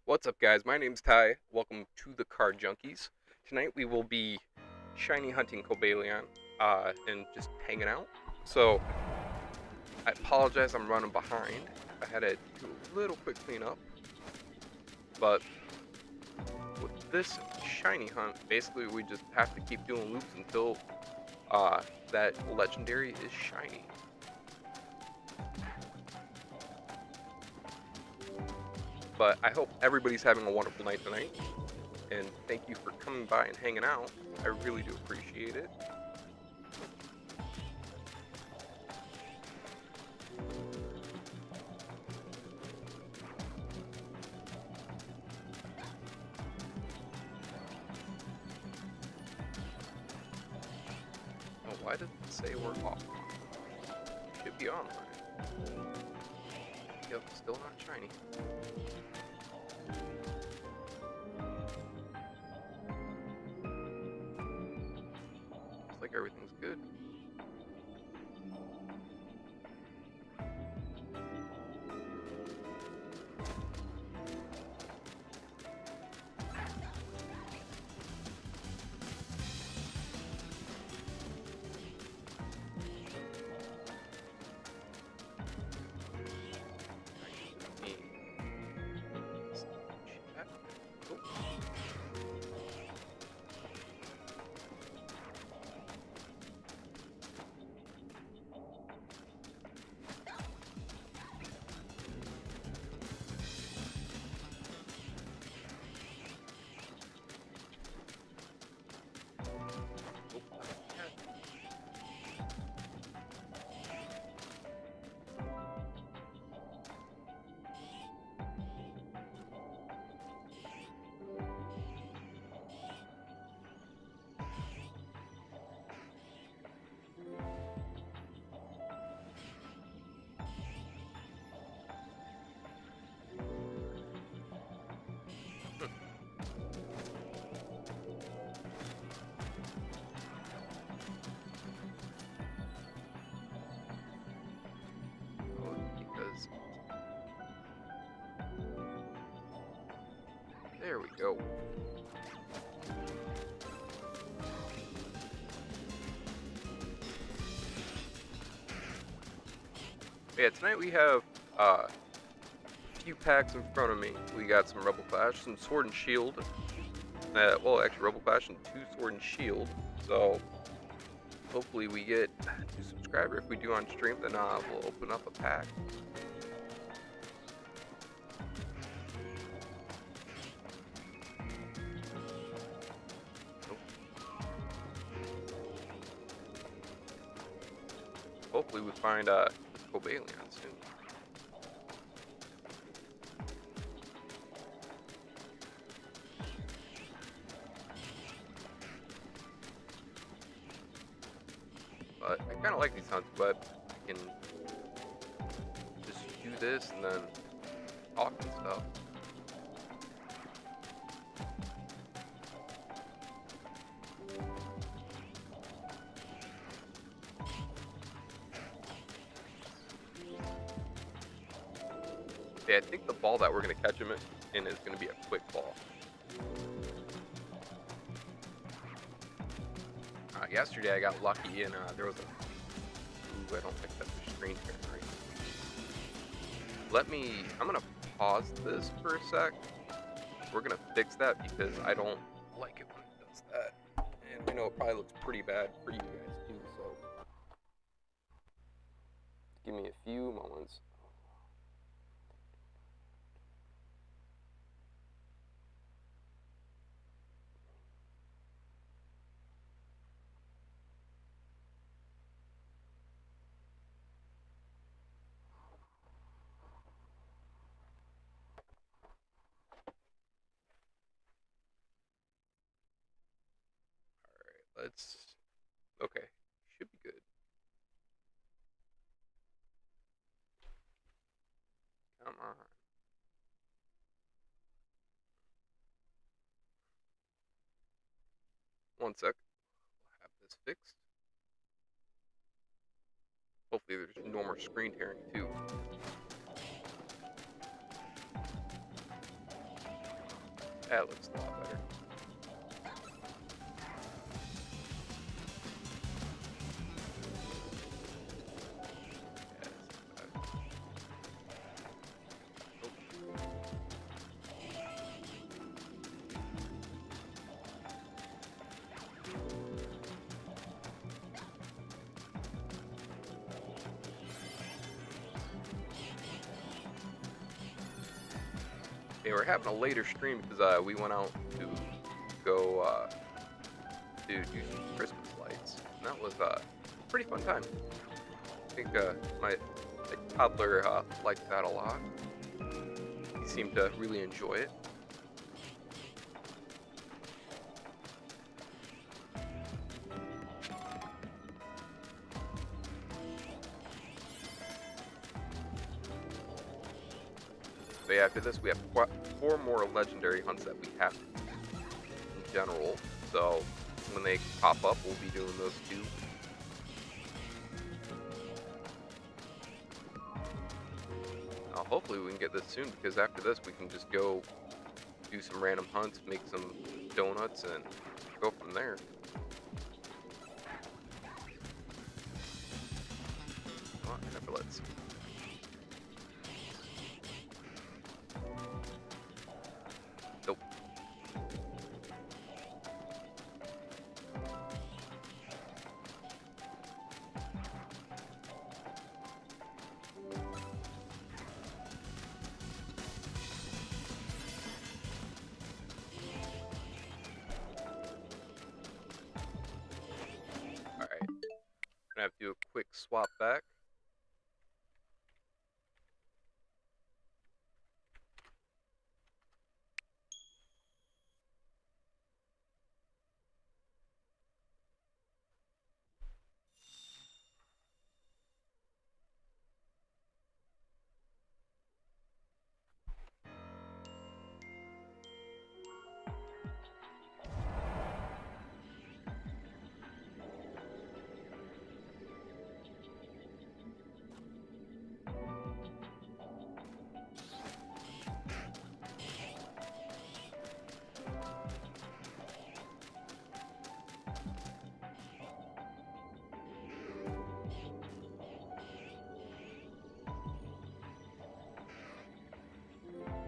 What's up, guys? My name's Ty. Welcome to the Card Junkies. Tonight we will be shiny hunting Cobalion and just hanging out. So, I apologize, I'm running behind. I had to do a little quick cleanup. But with this shiny hunt, basically we just have to keep doing loops until that legendary is shiny. But I hope everybody's having a wonderful night tonight. And thank you for coming by and hanging out. I really do appreciate it. Oh, why does it say we're off? Should be online. Yep, still not shiny. Looks like everything's good. Because there we go. Yeah, tonight we have a few packs in front of me. We got some Rebel Clash, some Sword and Shield. Well, actually, Rebel Clash and 2 Sword and Shield. So hopefully we get 2 subscribers. If we do on stream, then we'll open up a pack. Hopefully we find Cobalion soon. But I kind of like these hunts, but I can just do this and then talk and stuff. Yeah, I think the ball that we're going to catch him in is going to be a quick ball. Yesterday I got lucky and there was a... Ooh, I don't think that's a screen here, right? I'm going to pause this for a sec. We're going to fix that because I don't like it when it does that. And I know it probably looks pretty bad for you guys too, so... Give me a few moments. Okay, should be good. Come on. One sec. We'll have this fixed. Hopefully there's no more screen tearing too. That looks a lot better. Yeah, we're having a later stream because we went out to go to do some Christmas lights, and that was a pretty fun time. I think my toddler liked that a lot. He seemed to really enjoy it. But yeah, after this, we have 4 more legendary hunts that we have to do in general. So when they pop up, we'll be doing those too. Hopefully we can get this soon, because after this we can just go do some random hunts, make some donuts, and go from there. Oh, let's. Nope. Alright. Gonna have to do a quick swap back.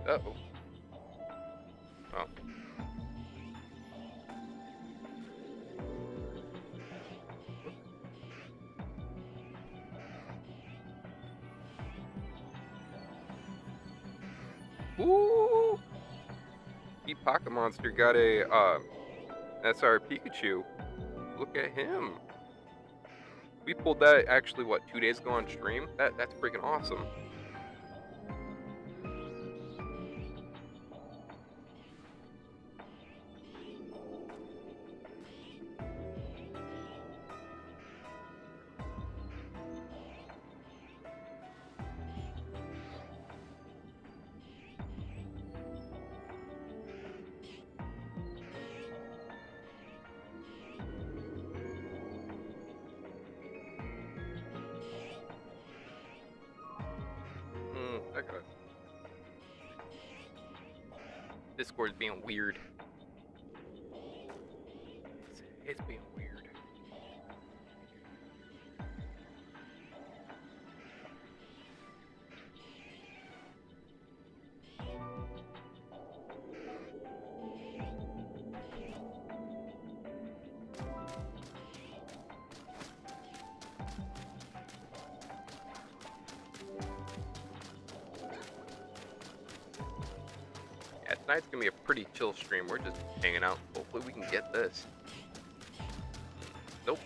Uh-oh. Oh. Ooh! Pocket Monster got a SR Pikachu. Look at him. We pulled that actually, what, 2 days ago on stream? That's freaking awesome. That guy. Discord's being weird. It's being weird. Yeah, tonight's gonna be a pretty chill stream. We're just hanging out. Hopefully we can get this. Nope.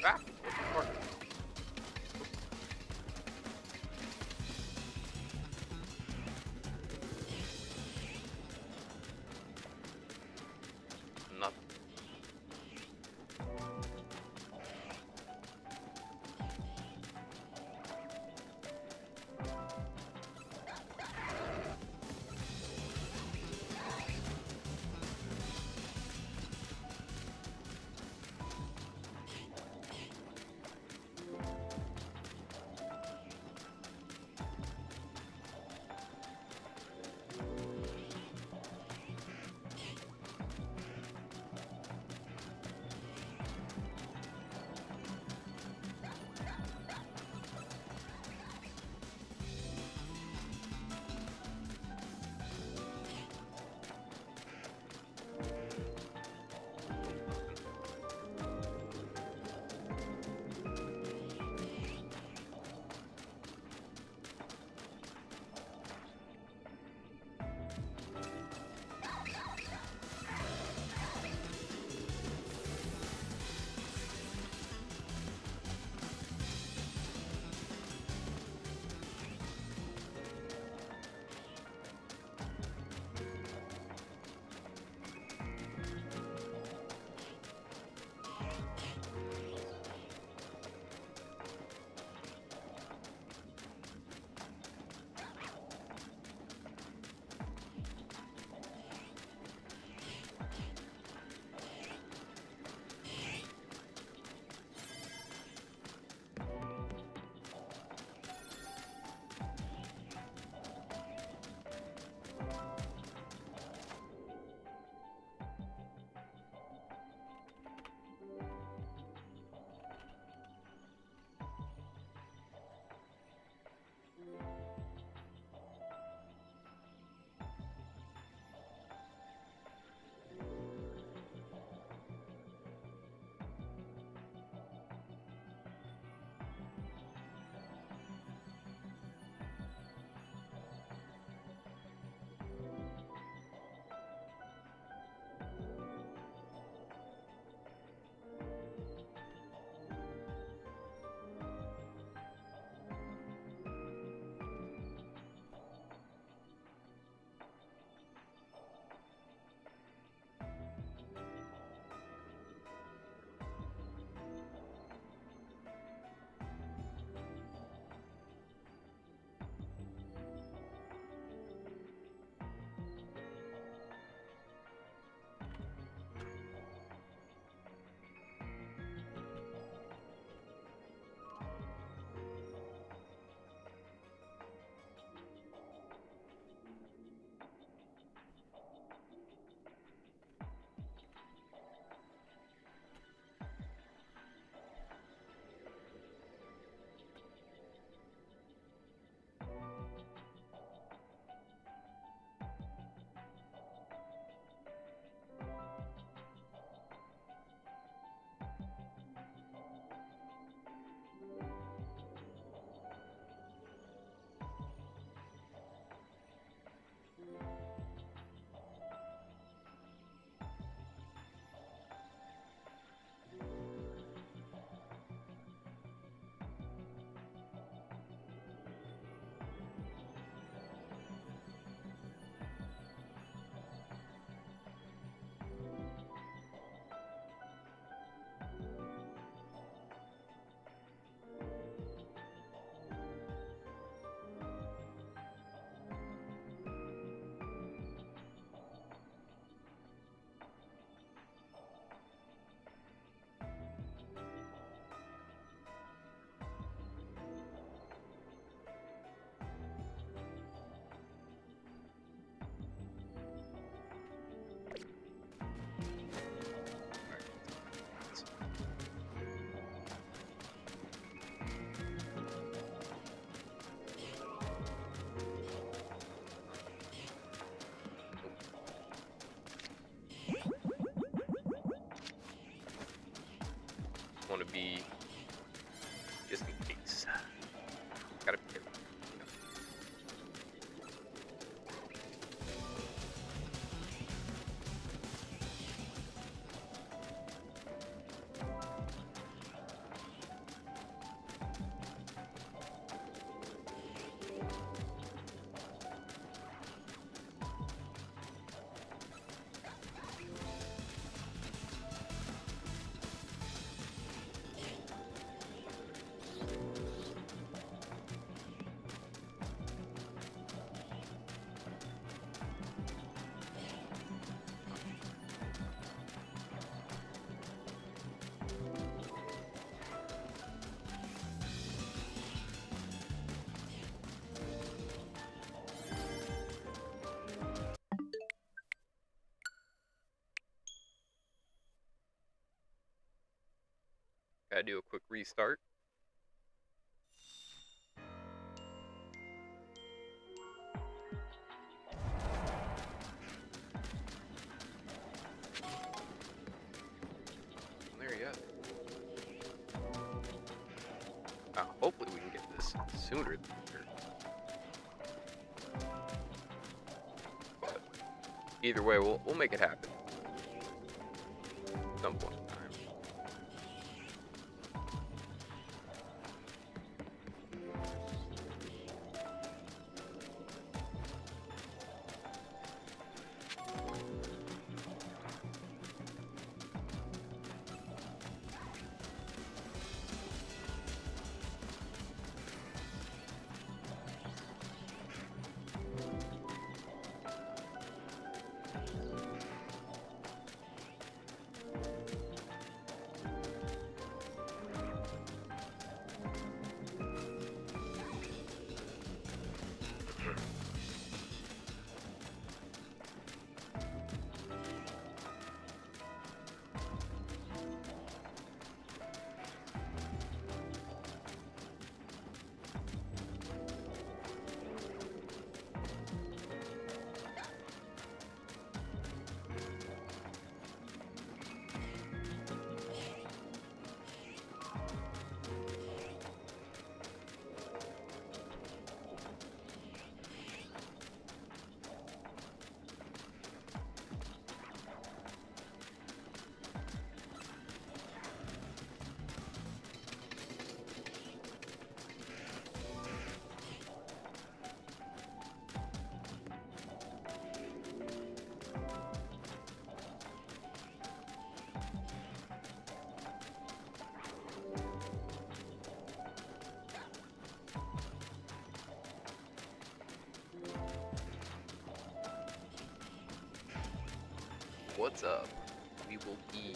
Ah! What the fuck? Nothing. Want to be just in case. Gotta be careful. Gotta do a quick restart. There you go. Hopefully we can get this sooner than later. But either way, we'll make it happen. At some point in time. What's up? We will be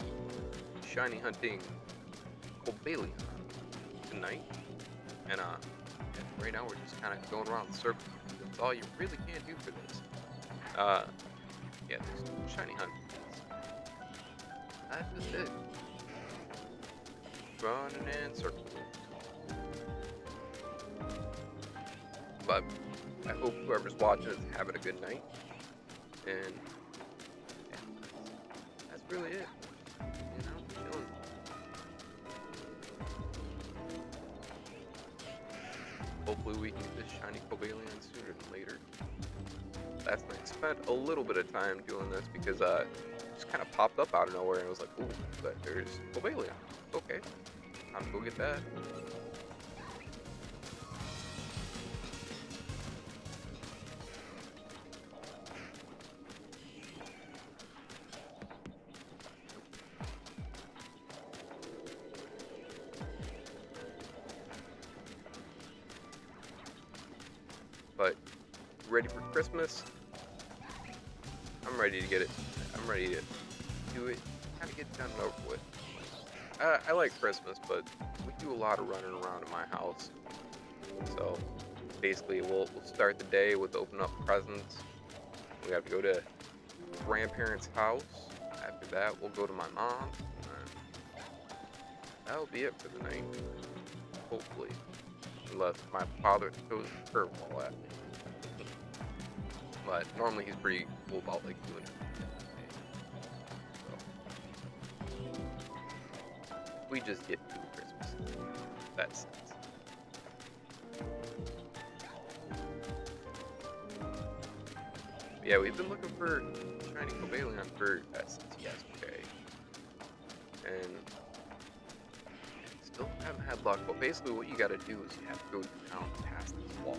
shiny hunting Cobalion tonight, and right now we're just kind of going around the circle. That's all you really can do for this. Yeah, there's shiny hunting. That's just it. Running in circles. But I hope whoever's watching is having a good night, and really it, chilling. Hopefully we can get this shiny Cobalion sooner than later. Last night spent a little bit of time doing this because it just kind of popped up out of nowhere and I was like, ooh, but there's Cobalion. Okay, time to go get that. But ready for Christmas? I'm ready to get it. I'm ready to do it. Kind of get it done and over with. I like Christmas, but we do a lot of running around in my house. So basically, we'll start the day with opening up presents. We have to go to grandparents' house. After that, we'll go to my mom's. That'll be it for the night. Hopefully. Unless my father throws a curveball at me. But normally he's pretty cool about like doing it. So we just get through Christmas. That's it. Yeah, we've been looking for shiny Cobalion for since yesterday. And still haven't had luck, but basically what you gotta do is you have to go down past this wall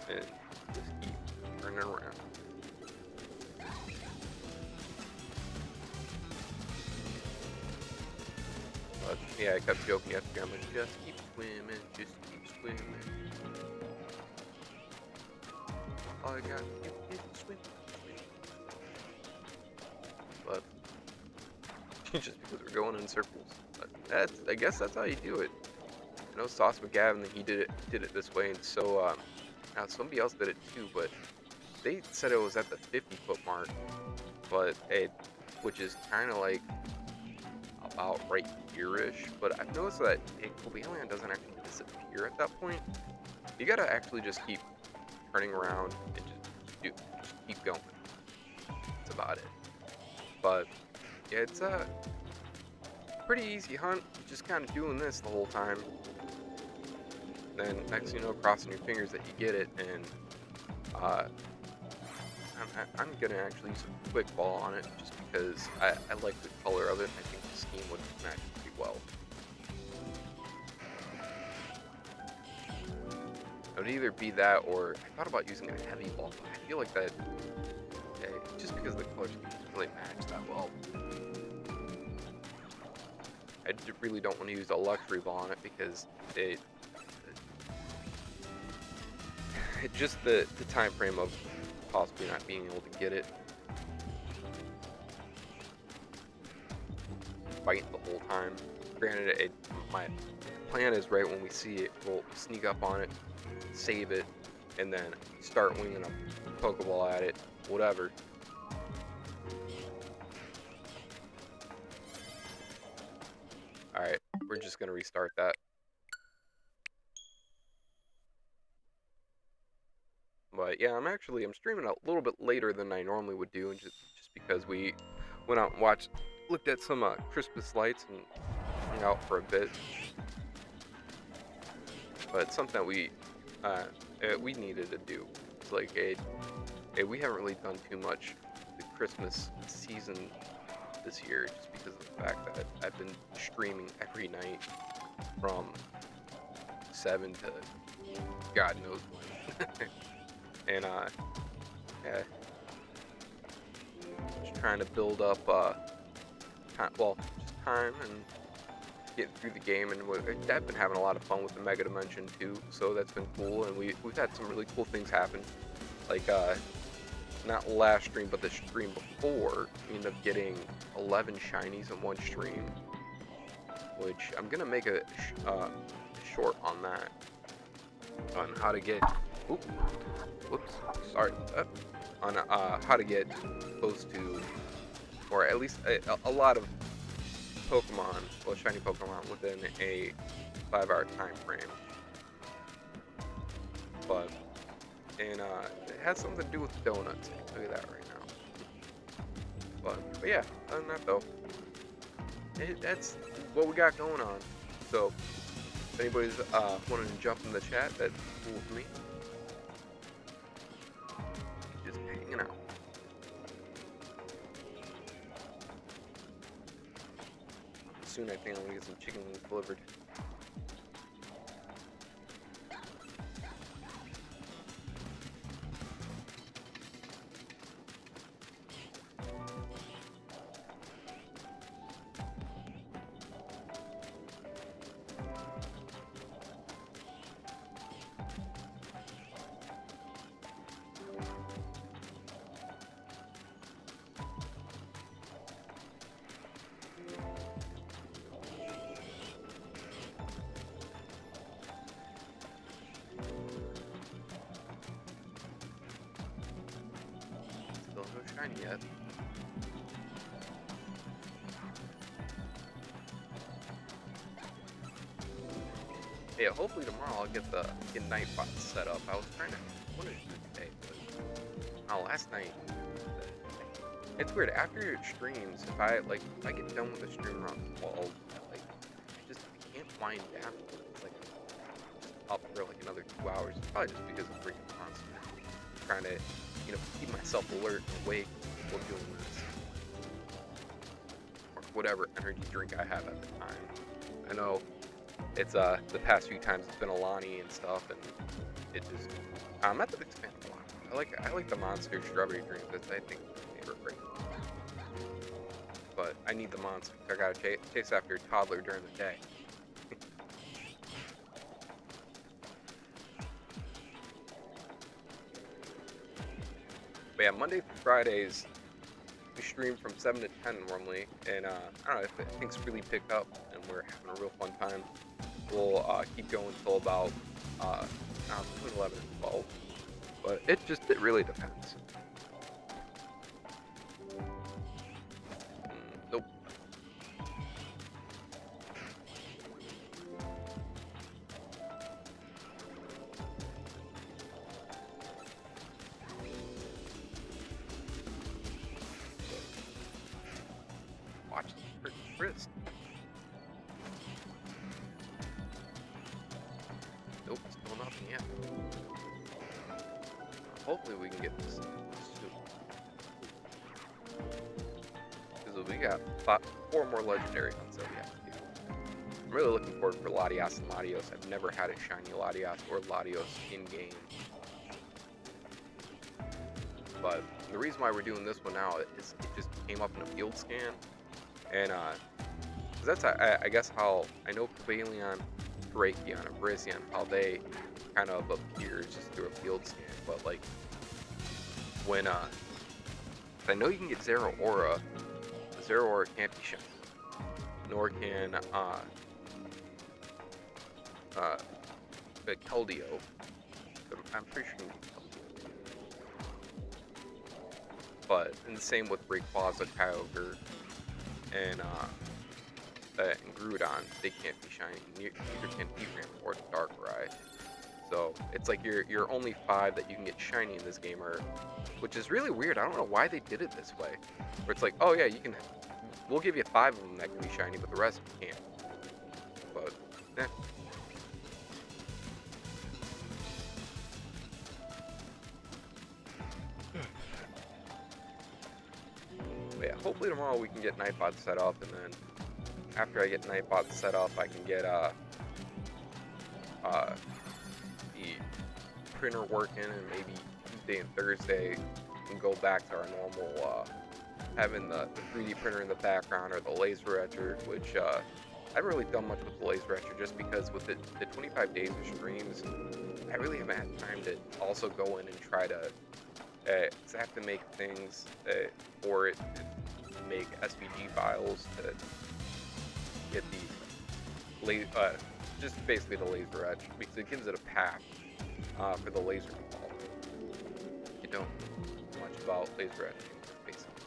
and just keep turning around. But yeah, I kept joking yesterday, I'm like, just keep swimming, just keep swimming. All I got to do is swim. But just because we're going in circles. I guess that's how you do it. I know Sauce McGavin, he did it this way, and so now somebody else did it too, but they said it was at the 50-foot mark, but which is kind of like about right disappear-ish, but I've noticed that Cobalion doesn't actually disappear at that point. You gotta actually just keep turning around and just keep going. That's about it. But yeah, it's a pretty easy hunt, just kind of doing this the whole time. Then next you know, crossing your fingers that you get it, and I'm gonna actually use a quick ball on it just because I like the color of it. I think the scheme would match pretty well. It would either be that, or I thought about using a heavy ball, but I feel like that, just because the colors don't really match that well. I really don't want to use a luxury ball on it because it just the time frame of possibly not being able to get it. Fight the whole time. Granted, my plan is right when we see it, we'll sneak up on it, save it, and then start winging a Pokeball at it, whatever. Alright, we're just gonna restart that. But yeah, I'm streaming a little bit later than I normally would do, and just because we went out and looked at some Christmas lights and hung out for a bit. But it's something that we needed to do. It's like we haven't really done too much the Christmas season this year, just because of the fact that I've been streaming every night from 7 to God knows when. And yeah, just trying to build up time and get through the game, and I've been having a lot of fun with the Mega Dimension too, so that's been cool. And we've had some really cool things happen, like not last stream but the stream before, we ended up getting 11 shinies in one stream, which I'm gonna make a short on that, on how to get on how to get close to, or at least a lot of Pokemon, well, shiny Pokemon within a 5-hour time frame. But it has something to do with the donuts. I can tell you that right now. But yeah, other than that though, that's what we got going on. So if anybody's wanting to jump in the chat, that's cool with me. Just hanging out. Soon I think I'm gonna get some chicken wings delivered. Still no shiny yet. Yeah, hopefully tomorrow I'll get Nightbot set up. I was trying to wanted to do it today, but last night. It's weird. After your streams, if I get done with the stream around 12, I can't wind down. It's like up for like another 2 hours. It's probably just because of freaking monster. I'm trying to, keep myself alert and awake while doing this, or whatever energy drink I have at the time. I know it's the past few times it's been Alani and stuff, and it just I'm not the biggest fan of Alani. I like the Monster strawberry drink. That's I think my favorite right now. But I need the Monster. I gotta chase after a toddler during the day. But yeah, Monday through Fridays we stream from 7 to 10 normally, and I don't know if things really pick up and we're having a real fun time. We'll keep going until about between 11 and 12, but it really depends. Nope. hopefully we can get this. Because we got 4 more legendary ones that we have to do. I'm really looking forward for Latias and Latios. I've never had a shiny Latias or Latios in game. But the reason why we're doing this one now is it just came up in a field scan. And that's I guess how I know Cobalion, Terrakion, and Brazion, how they kind of appear just through a field scan. But like when I know you can get Zeraora. Zeraora can't be shiny, nor can Keldeo. I'm pretty sure you can get Keldeo. But and the same with Rayquaza, Kyogre, and Groudon. They can't be shiny. Neither can Heatran or Darkrai. So it's like your only 5 that you can get shiny in this game are, which is really weird. I don't know why they did it this way. Where it's like, oh yeah, we'll give you 5 of them that can be shiny, but the rest you can't. But yeah, hopefully tomorrow we can get Nightbot set up, and then after I get Nightbot set up, I can get the printer working, and maybe Tuesday and Thursday we can go back to our normal having the 3D printer in the background or the laser etcher, which I haven't really done much with the laser etcher just because with the 25 days of streams, I really haven't had time to also go in and try to I have to make things for it, to make SVG files to get these just basically the laser etch, because it gives it a path for the laser to follow. You don't know much about laser etching, basically.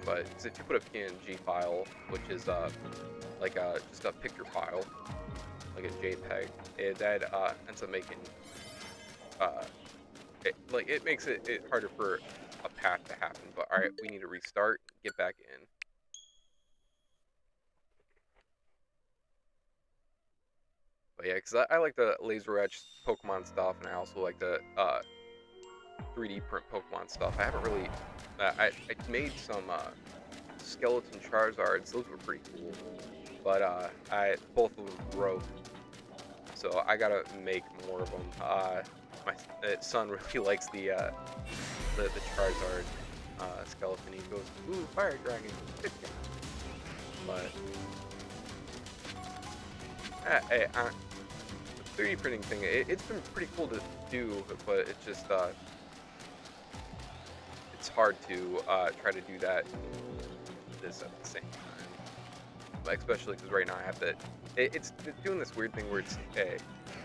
But if you put a PNG file, which is just a picture file, like a JPEG, that ends up making it makes it harder for a path to happen. But all right, we need to restart, get back in. But yeah, because I like the laser etch Pokemon stuff, and I also like the 3D print Pokemon stuff. I haven't really, I made some skeleton Charizards. Those were pretty cool, but both of them broke, so I gotta make more of them. My son really likes the Charizard skeleton. He goes, "Ooh, fire dragon!" But hey, the 3D printing thing, it's been pretty cool to do, but it's just it's hard to try to do this at the same time. Like, especially because right now I have to. It's doing this weird thing where it's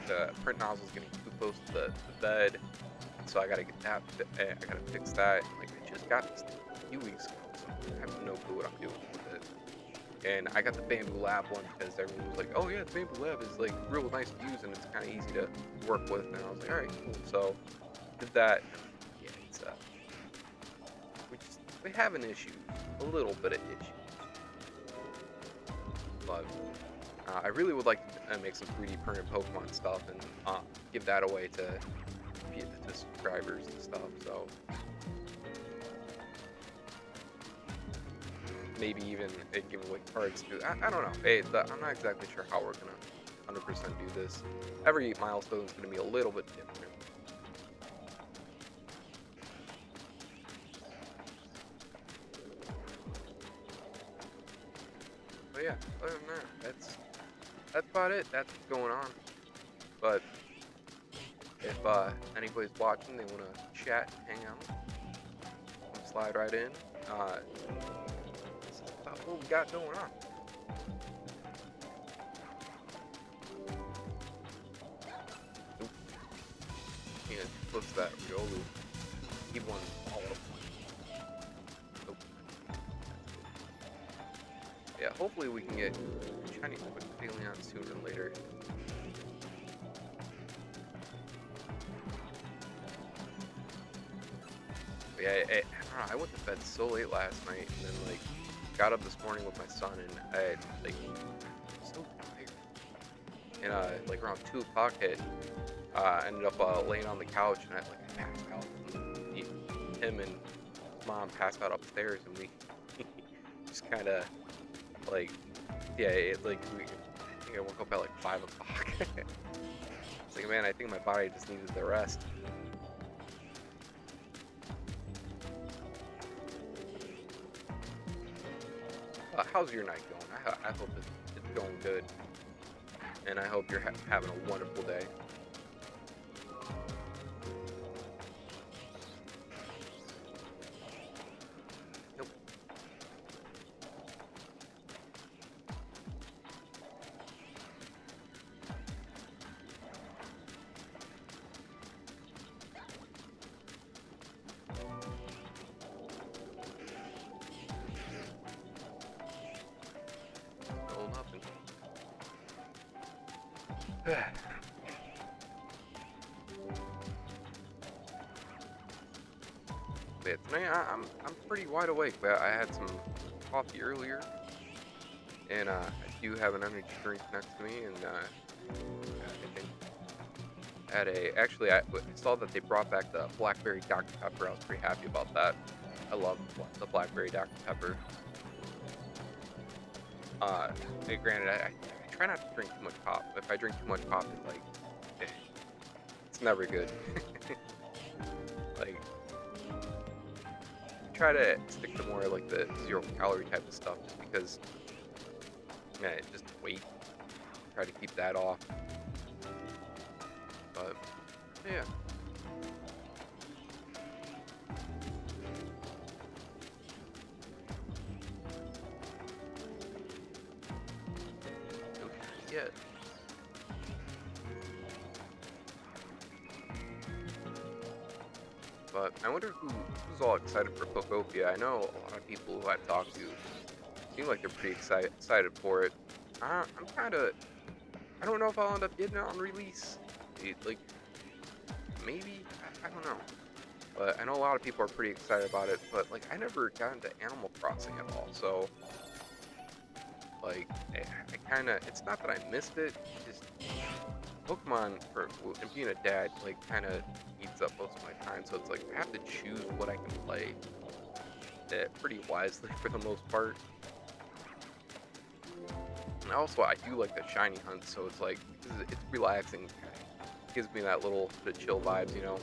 the print nozzle is getting too close to the bed, so I gotta get that. I gotta fix that. Like, I just got this a few weeks ago, so I have no clue what I'm doing with it. And I got the Bamboo Lab one because everyone was like, "Oh yeah, the Bamboo Lab is like real nice to use and it's kind of easy to work with." And I was like, "All right, cool." So did that. Yeah, it's we have an issue, a little bit of issues, but I really would like to make some 3D printed Pokemon stuff and give that away to subscribers and stuff. So maybe even give away cards too. I don't know. Hey, I'm not exactly sure how we're gonna 100% do this. Every milestone is gonna be a little bit different. But yeah, other than that, that's about it. That's what's going on. But if anybody's watching, they want to chat, hang out, slide right in. That's about what we got going on. Oop. Can't close that Riolu. He won all of them. Nope. Yeah, hopefully we can get shiny Pokémon sooner than later. But yeah, I don't know, I went to bed so late last night, and then like got up this morning with my son, and I like so tired. And like around 2 o'clock hit, Ended up laying on the couch, and I passed out. And him and mom passed out upstairs, and we just kind of like, yeah, I think I woke up at like 5 o'clock. It's like, man, I think my body just needed the rest. How's your night going? I hope it's going good, and I hope you're having a wonderful day. Nope. No, nothing. Yeah, tonight I'm pretty wide awake. But I had some coffee earlier, and I do have an energy drink next to me, and I think at I saw that they brought back the blackberry Dr Pepper. I was pretty happy about that. I love the blackberry Dr Pepper. Granted, I try not to drink too much pop. If I drink too much pop, eh, it's never good. Like, try to stick to more like the 0 calorie type of stuff, just because, yeah, just weight. Try to keep that off. But yeah. Yeah. But I wonder who's all excited for Pokopia. I know a lot of people who I've talked to seem like they're pretty excited for it. I'm kind of. I don't know if I'll end up getting it on release. Like, maybe. I don't know. But I know a lot of people are pretty excited about it. But like, I never got into Animal Crossing at all. So like, I kind of. It's not that I missed it. Just Pokemon, and being a dad, like, kind of eats up most of my time. So it's like I have to choose what I can play pretty wisely for the most part. And also, I do like the shiny hunt, so it's like it's relaxing. It gives me that little bit of chill vibes, you know.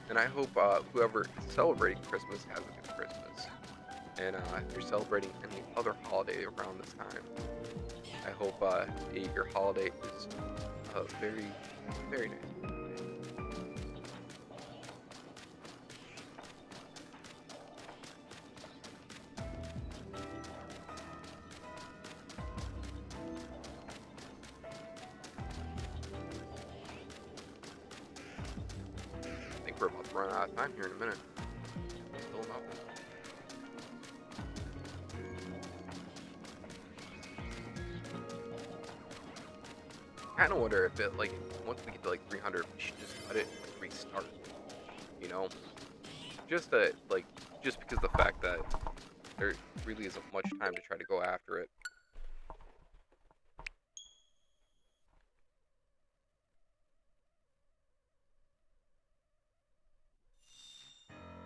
And I hope whoever is celebrating Christmas has a good Christmas. And if you're celebrating any other holiday around this time, I hope your holiday is very, very nice. I think we're about to run out of time here in a minute. Still nothing. I kind of wonder if it, like, once we get to like 300, we should just let it restart. You know, just just because the fact that there really isn't much time to try to go after it.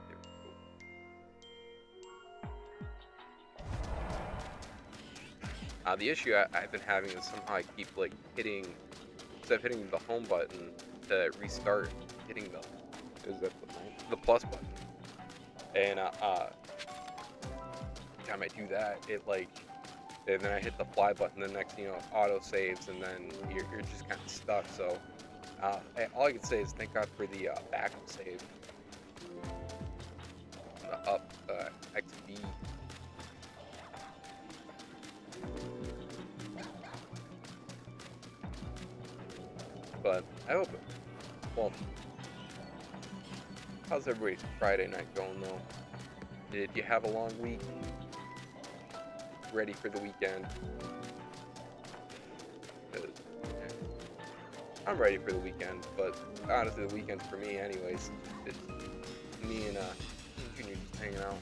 There we go. The issue I've been having is somehow I keep like hitting, instead of hitting the home button to restart, hitting the plus button, and every time I do that, and then I hit the fly button, the next auto saves, and then you're just kind of stuck. So all I can say is thank God for the backup save, the up XB. But I hope it. Well, how's everybody's Friday night going though? Did you have a long week? Ready for the weekend? 'Cause, yeah, I'm ready for the weekend, but honestly, the weekend's for me anyways. It's me and Junior just hanging out.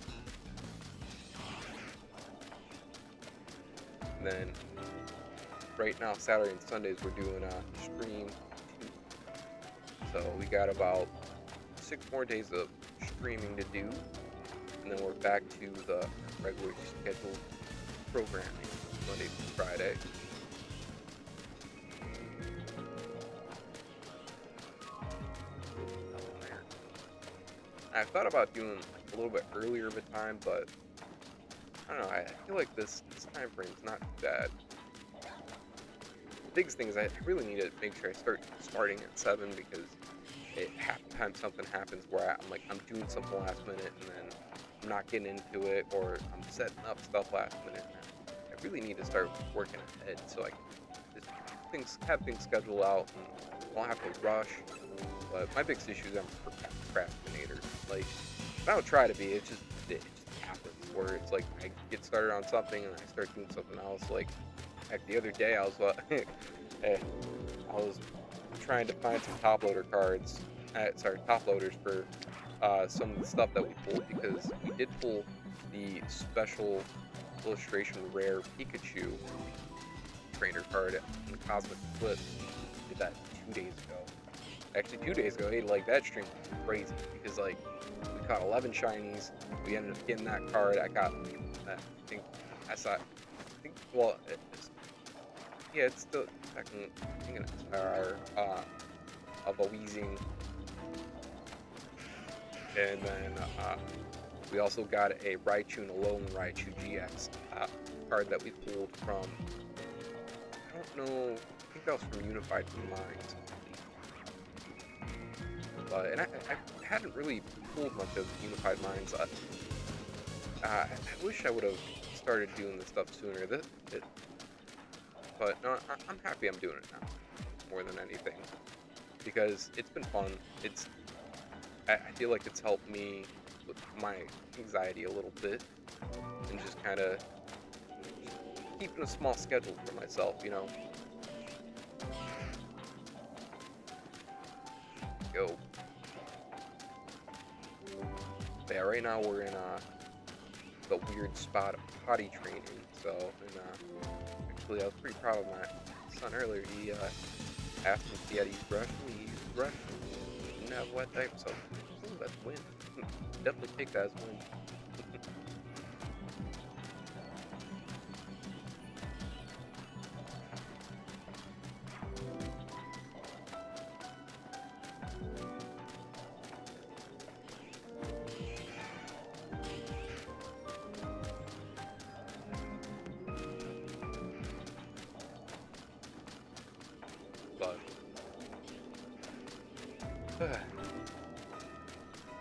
And then right now, Saturday and Sundays, we're doing a stream 2. So we got about 6 more days of streaming to do, and then we're back to the regular scheduled programming, Monday through Friday. I thought about doing a little bit earlier of a time, but I don't know. I feel like this time frame is not too bad. The biggest thing is I really need to make sure I start starting at 7, because half the time something happens where I'm doing something last minute and then I'm not getting into it, or I'm setting up stuff last minute. And I really need to start working ahead so I can just have things scheduled out and I don't have to rush. But my biggest issue is I'm a procrastinator. Like, I don't try to be, it just happens where it's like I get started on something and I start doing something else. Like, heck, the other day I was I was trying to find some top loaders for some of the stuff that we pulled, because we did pull the special illustration rare Pikachu trainer card in the Cosmic Eclipse. Did that 2 days ago. Actually, 2 days ago. Like, that stream was crazy, because like we caught 11 shinies. We ended up getting that card. I got, it's the second, I think, of a Weezing. And then we also got a Raichu and a Alolan Raichu GX card that we pulled from, I don't know, I think that was from Unified Minds. And I hadn't really pulled much of Unified Minds. I wish I would have started doing this stuff sooner. But no, I'm happy I'm doing it now, more than anything, because it's been fun. I feel like it's helped me with my anxiety a little bit, and just kind of keeping a small schedule for myself, you know. Go. But yeah, right now we're in the weird spot of potty training. So, actually, I was pretty proud of my son earlier. He asked me if he had to use brush, and he used the brush. He didn't have a wet diaper, so that's a win. Definitely take that as a win.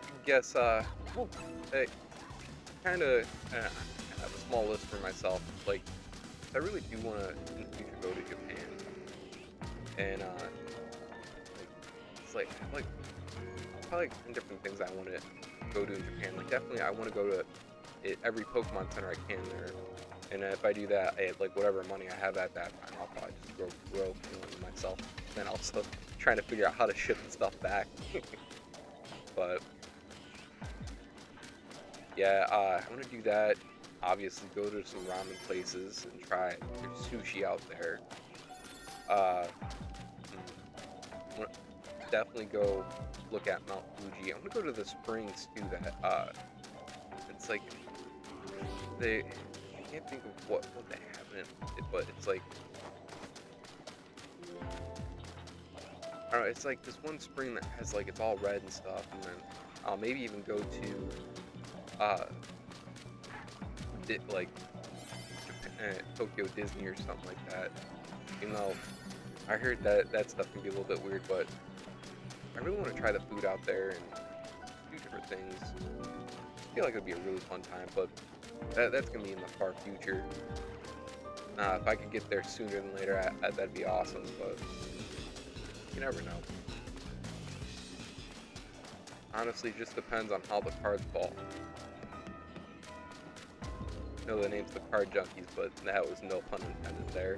I guess, I kind of have a small list for myself. Like, I really do want to, in the future, go to Japan. And, it's like probably different things I want to go to in Japan. Like, definitely, I want to go to every Pokemon Center I can there. And if I do that, like, whatever money I have at that time, I'll probably just grow myself. And also trying to figure out how to ship the stuff back. But yeah, I want to do that. Obviously, go to some ramen places and try their sushi out there. Definitely go look at Mount Fuji. I want to go to the springs too. That it's like I can't think of what they have in it, but it's like, I don't know, it's like this one spring that has, like, it's all red and stuff, and then I'll maybe even go to like Tokyo Disney or something like that. Even though I heard that stuff can be a little bit weird, but I really want to try the food out there and do different things. I feel like it'd be a really fun time, but that's gonna be in the far future. If I could get there sooner than later, that'd be awesome, but you never know. Honestly, it just depends on how the cards fall. I know the name's the Card Junkies, but that was no pun intended there.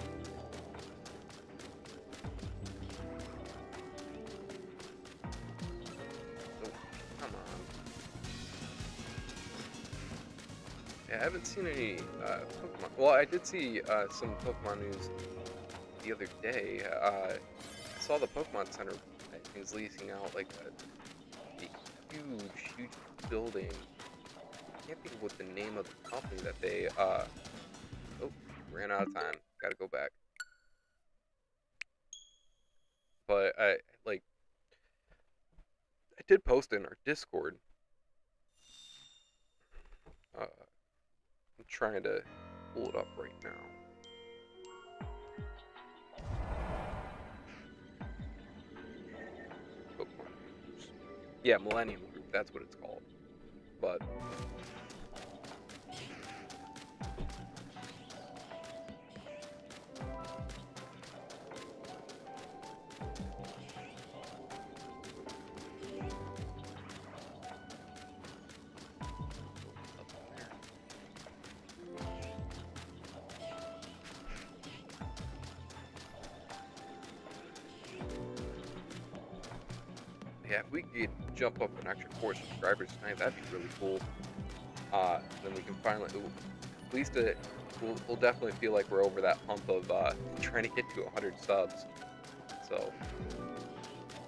Oh, come on. Yeah, I haven't seen any Pokemon. Well, I did see some Pokemon news the other day. I saw the Pokemon Center is leasing out like a huge building. I can't think of what the name of the company that they oh, ran out of time. Gotta go back. But I did post in our Discord. I'm trying to pull it up right now. Pokemon News. Yeah, Millennium Group. That's what it's called. But yeah, if we could jump up an extra 4 subscribers tonight, that'd be really cool. Then we can finally, at least we'll definitely feel like we're over that hump of trying to get to 100 subs. So,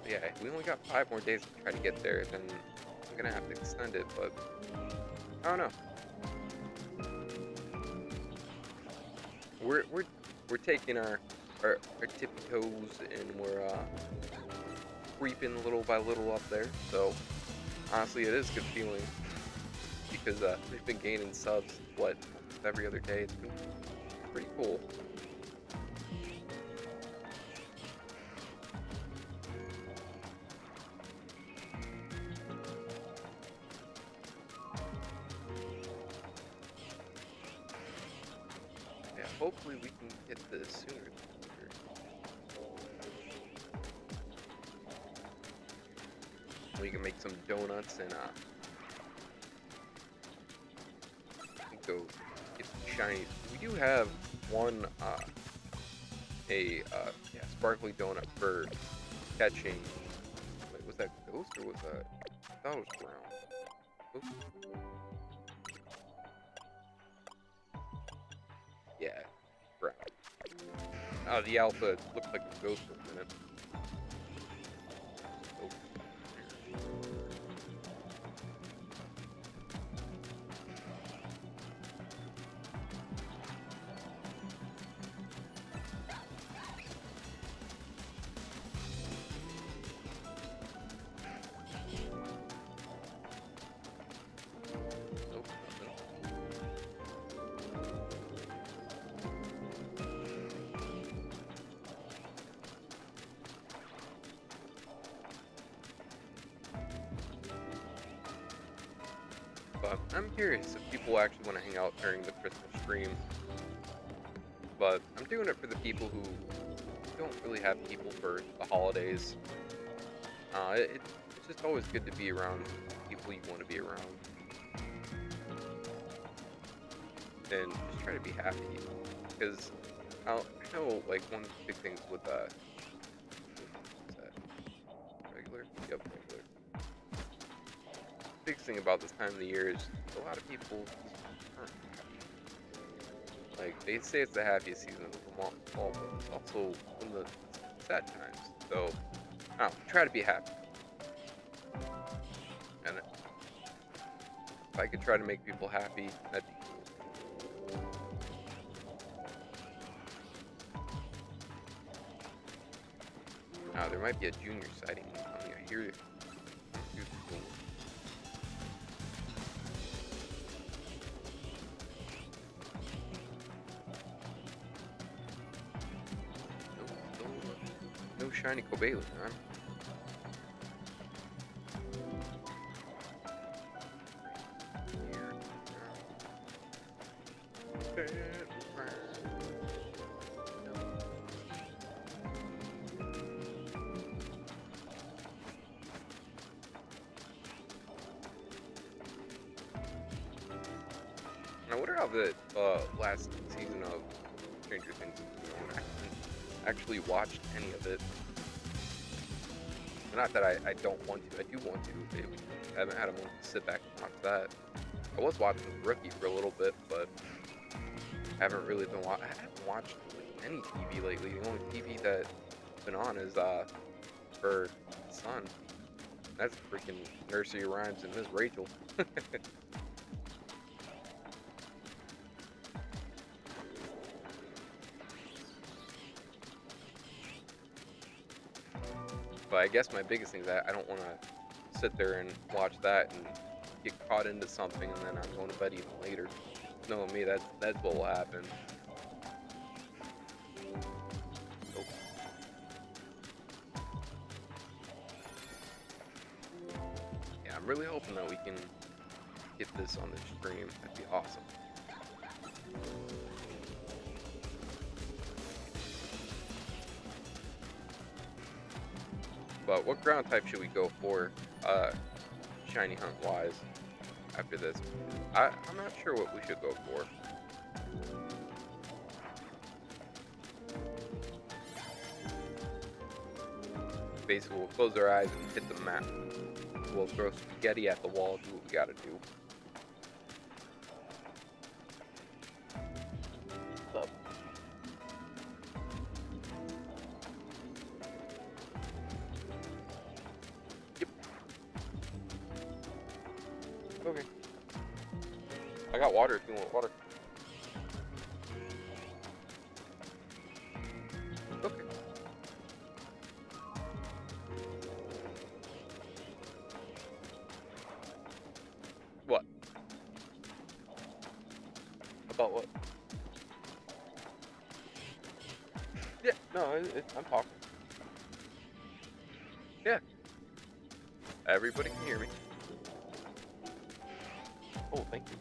yeah, we only got 5 more days to try to get there, then I'm gonna have to extend it, but I don't know. We're taking our tippy toes and we're creeping little by little up there. So honestly, it is a good feeling because we've been gaining subs every other day. It's been pretty cool. Yeah, hopefully we can get this sooner than later. We can make some donuts and go get some shiny. We do have one sparkly donut for catching. Wait, was that ghost or was that? I thought it was brown. Ghost? Yeah, brown. The alpha looked like a ghost for a minute. But I'm curious if people actually want to hang out during the Christmas stream. But I'm doing it for the people who don't really have people for the holidays. It's just always good to be around people you want to be around. And just try to be happy. Because I know, like, one of the big things with, what's that? Regular? Yep, regular. Big thing about this time of the year is a lot of people aren't happy. Like, they say it's the happiest season of the month, but it's also one of the sad times. So, I don't know, try to be happy. And if I could try to make people happy, that'd be cool. Now, there might be a junior sighting coming. I hear cool. No shiny Cobalion, huh? I wonder how the last season of Stranger Things is going. I haven't actually watched any of it. Not that I don't want to. I do want to. I haven't had a moment to sit back and watch that. I was watching Rookie for a little bit, but I haven't really been I haven't watched any TV lately. The only TV that's been on is for Son. That's freaking Nursery Rhymes and Miss Rachel. But I guess my biggest thing is that I don't want to sit there and watch that and get caught into something and then I'm going to bed even later. Knowing me, that's what will happen. Oh. Yeah, I'm really hoping that we can get this on the stream. That'd be awesome. But what ground type should we go for, shiny hunt wise, after this? I'm not sure what we should go for. Basically, we'll close our eyes and hit the map. We'll throw spaghetti at the wall, do what we gotta do. What's up? Yep. Okay. I got water if you want water. Okay. What? About what? Yeah, no, I'm talking. Yeah. Everybody can hear me. Oh, thank you.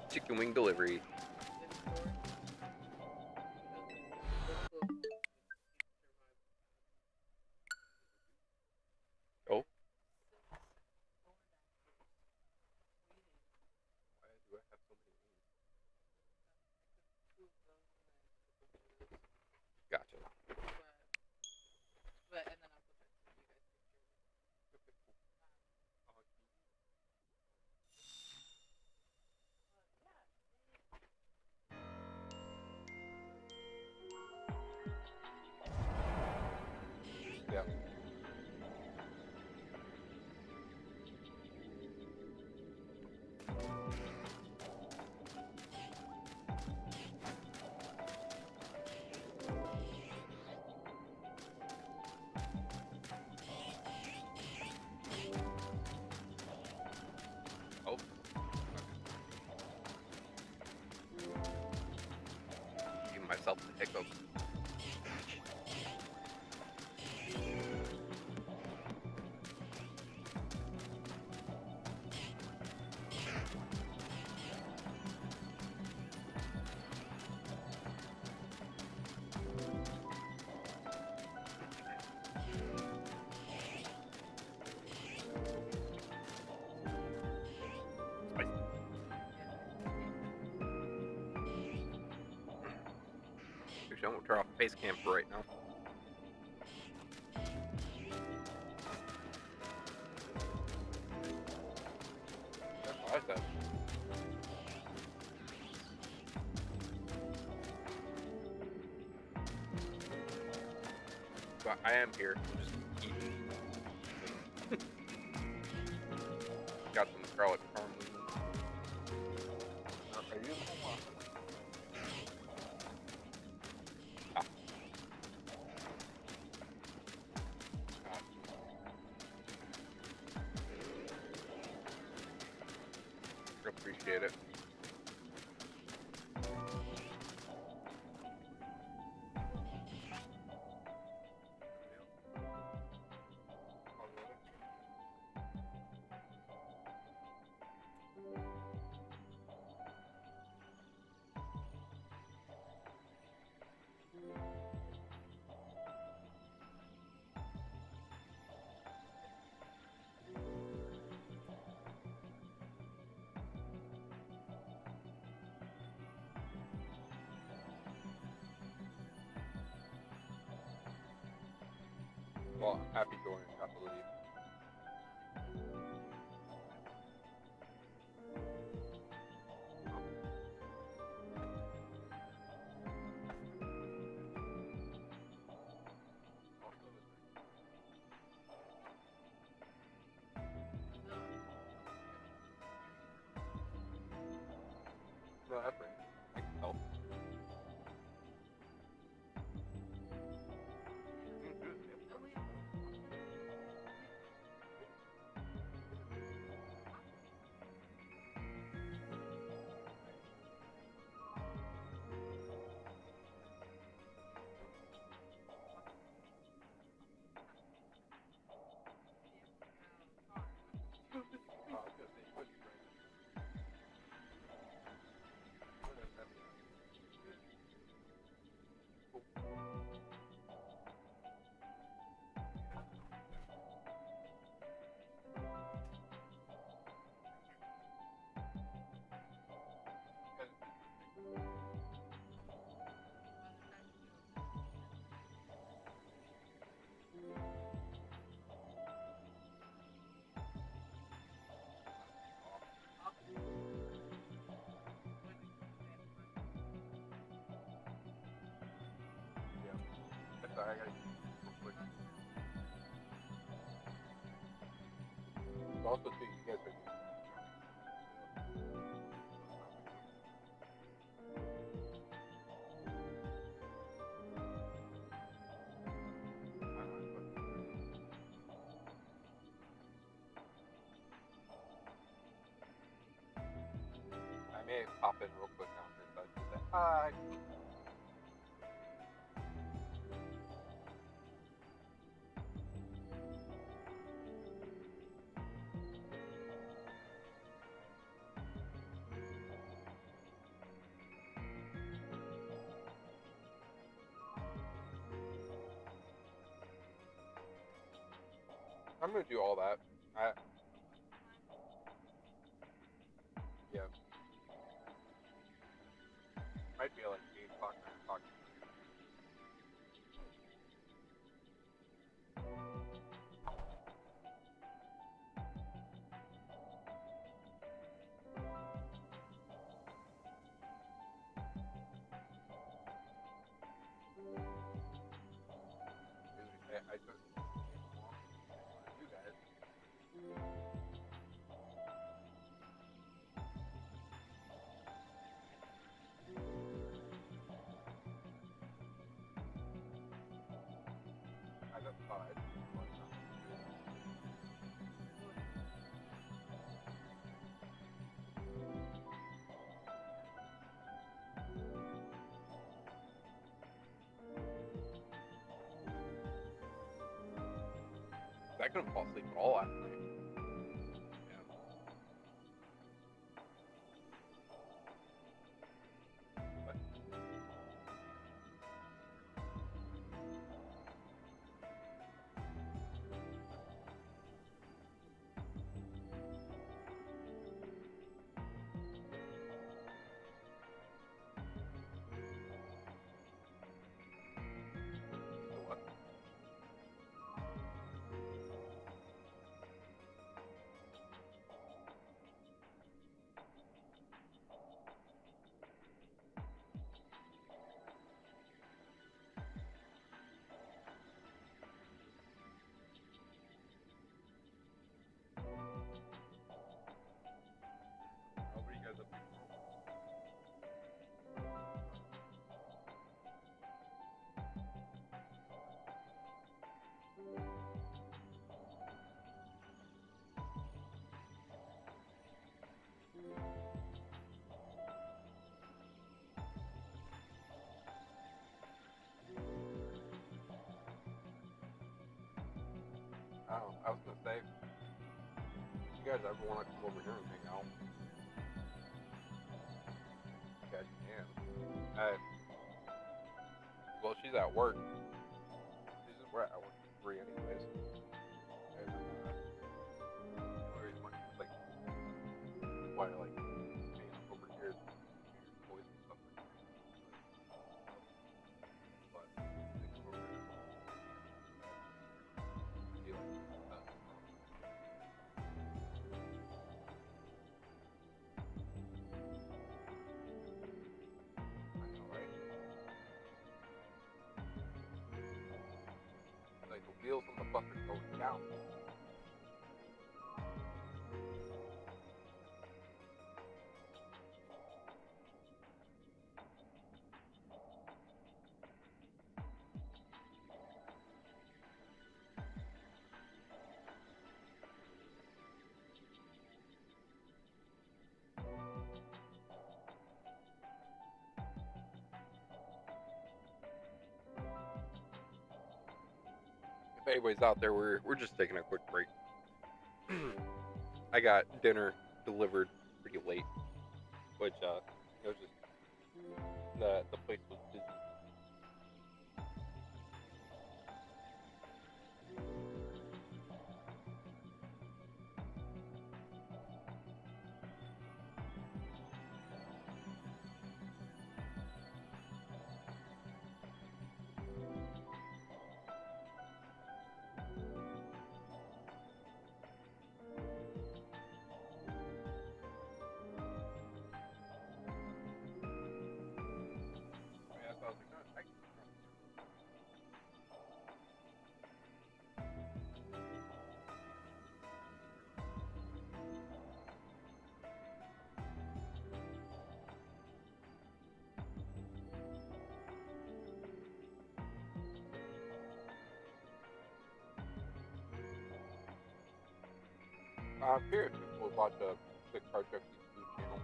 Chicken wing delivery. Oh. Why do I have so many wings? Gotcha. Yeah. Oh. Give myself the hiccup. Actually, I'm gonna turn off face cam for right now. That's what I said. But I am here. Just eating. Got some garlic parm. Are you? Ah. Appreciate it. Well, I'm happy joining, I believe. No, that's right. I can tell. Sorry, I gotta use it real quick. It's also too, you guys are I may pop in real quick after, so I just say hi. I'm gonna do all that. Yeah. Might be like 8 o'clock, 9 o'clock. I took you guys. I got 5. I couldn't fall asleep at all last night. Yeah. But so what? What are you guys up to? Oh, I was gonna say, if you guys ever want to come over here and hang out, you guys can. Well, she's at work. We're at work at 3 anyways. And, like, why like hang out over here, toys and stuff like that. But they come over here. See, like, I know, right? Like the wheels on the bus are going down. If anybody's out there, we're just taking a quick break. I got dinner delivered pretty late, which it was just the place was busy. Yeah, so I was like, no, I can I'm curious if people would watch the Card Junkies food channel.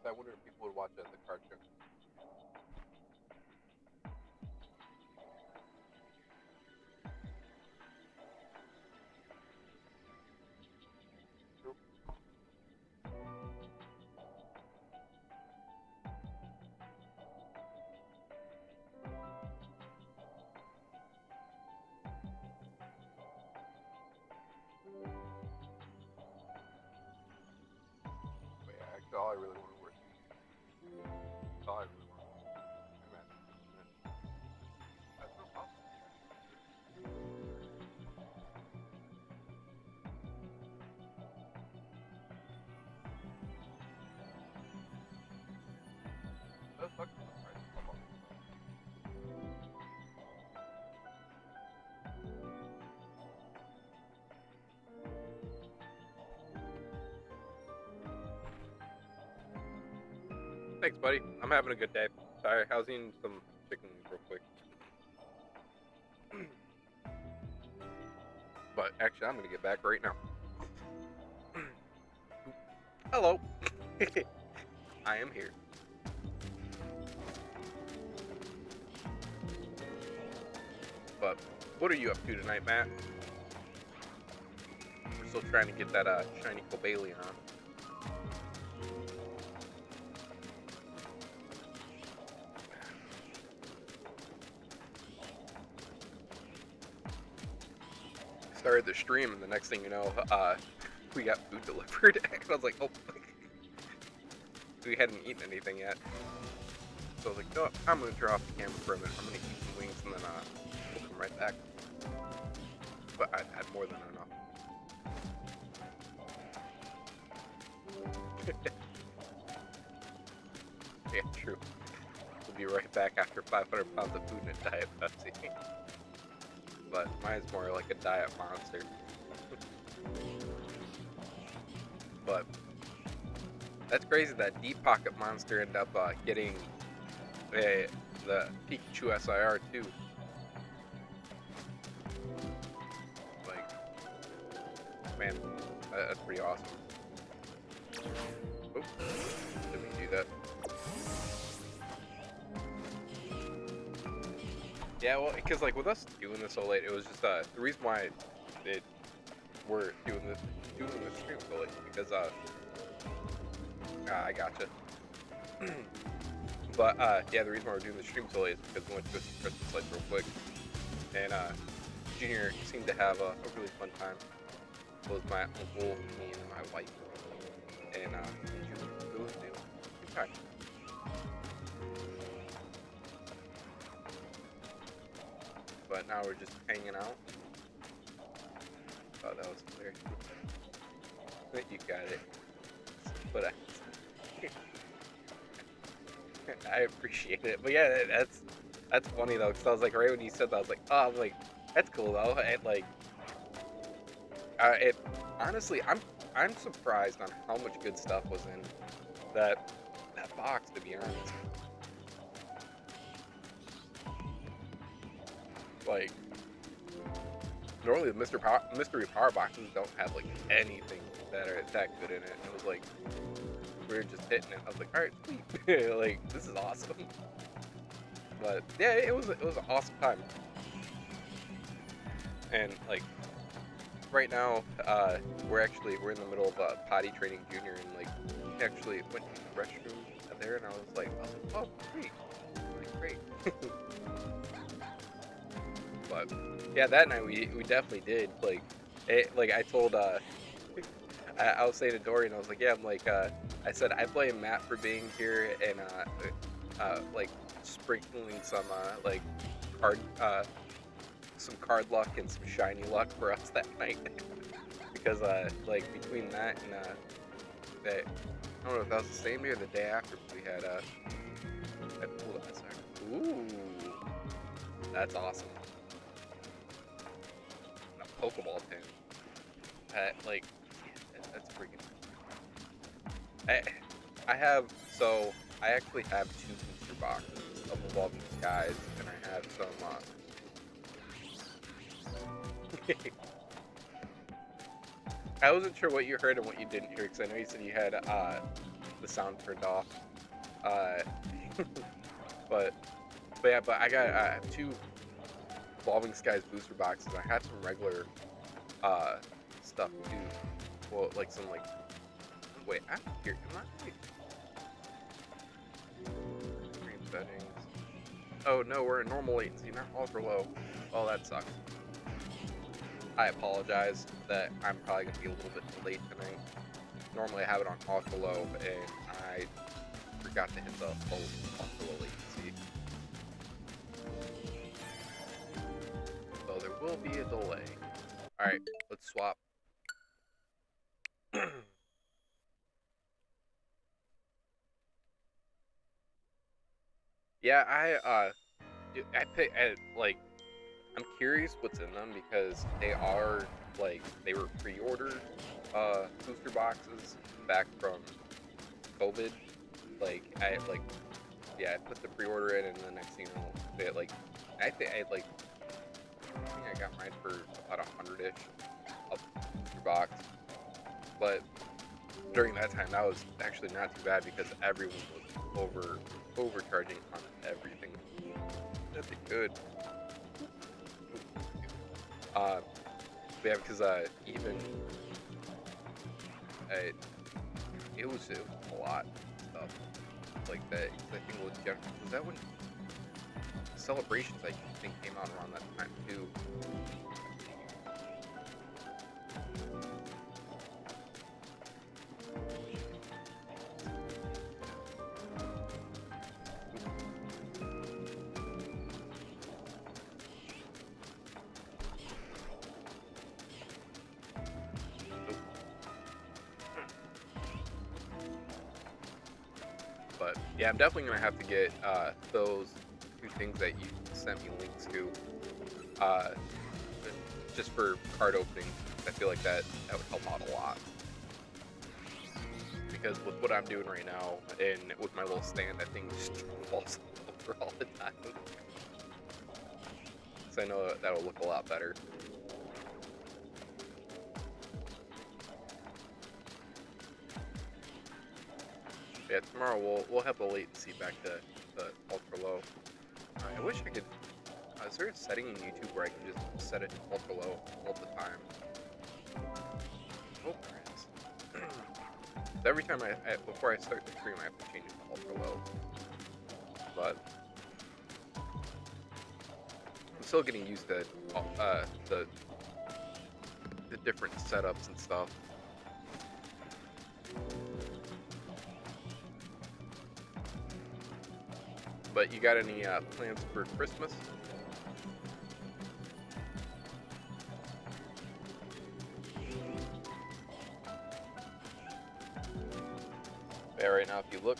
So I wonder if people would watch the Card Junkies. But yeah, actually, all I really want to work. That's all I really want to work. That's no problem. That's fucking surprising. Come on. Thanks, buddy. I'm having a good day. Sorry, I was eating some chicken real quick. But actually, I'm gonna get back right now. Hello. I am here. But what are you up to tonight, Matt? We're still trying to get that shiny Cobalion on. Started the stream, and the next thing you know, we got food delivered. And I was like, oh, we hadn't eaten anything yet. So I was like, no, I'm gonna turn off the camera for a minute. I'm gonna eat some wings, and then we'll come right back. But I had more than enough. Yeah, true. We'll be right back after 500 pounds of food and a Diet Pepsi. But mine's more like a Diet Monster. But that's crazy that Deep Pocket Monster ended up getting the Pikachu SIR too. Like, man, that's pretty awesome. Oops, didn't mean to do that. Yeah, well, because like with us doing this so late, it was just the reason why we're doing this stream so late because I gotcha. But yeah, the reason why we're doing the stream so late is because we went to a Christmas lights real quick, and Junior seemed to have a really fun time. So was my uncle, me, and my wife, and Junior. It was a good time. But now we're just hanging out. Oh, that was clear. You got it. But I appreciate it. But yeah, that's funny though, because I was like, right when you said that, I was like, oh, I'm like, that's cool though. And like, it honestly, I'm surprised on how much good stuff was in that box, to be honest. Like, normally the mystery power boxes don't have like anything that good in it. It was like we were just hitting it. I was like, all right, sweet. Like, this is awesome. But yeah, it was an awesome time. And like right now, we're in the middle of potty training Junior, and like he actually went to the restroom there, and I was like, oh great, really great. But yeah, that night we definitely did like it. Like I told I was saying to Dorian, I was like, yeah, I'm like I said I blame Matt for being here and like sprinkling some like card some card luck and some shiny luck for us that night. Because like between that and that, I don't know if that was the same day or the day after, but we had hold on a second. Ooh, that's awesome. A Pokeball tin. Like that's freaking. I actually have 2 booster boxes of Evolving Skies, and I have some I wasn't sure what you heard and what you didn't hear, because I know you said you had the sound turned off. Uh, but yeah, but I have 2 Evolving Skies booster boxes. I have some regular stuff too. Well, like some like. Wait, I'm here. Am I? Screen settings. Oh no, we're at normal latency, not ultra low. Oh, that sucks. I apologize that I'm probably going to be a little bit late tonight. Normally I have it on ultra low, and I forgot to hit the ultra low latency. So there will be a delay. Alright, let's swap. Yeah, like, I'm curious what's in them, because they are, like, they were pre-ordered, booster boxes back from COVID. I put the pre-order in, and the next thing you know, I think I got mine for about 100-ish a booster box. But during that time, that was actually not too bad, because everyone was overcharging on everything that they could. Yeah, because even it was a lot of stuff like that. I think it was that when Celebrations, I think, came out around that time too. But yeah, I'm definitely gonna have to get those 2 things that you sent me links to, just for card opening. I feel like that would help out a lot, because with what I'm doing right now and with my little stand, that thing just falls over all the time. So I know that'll look a lot better. Yeah, tomorrow we'll have the latency back to the ultra low. I wish I could. Is there a setting in YouTube where I can just set it to ultra low all the time? Oh, there is. So every time before I start the stream, I have to change it to ultra low. But I'm still getting used to the different setups and stuff. But you got any plans for Christmas? Yeah, right now, if you look,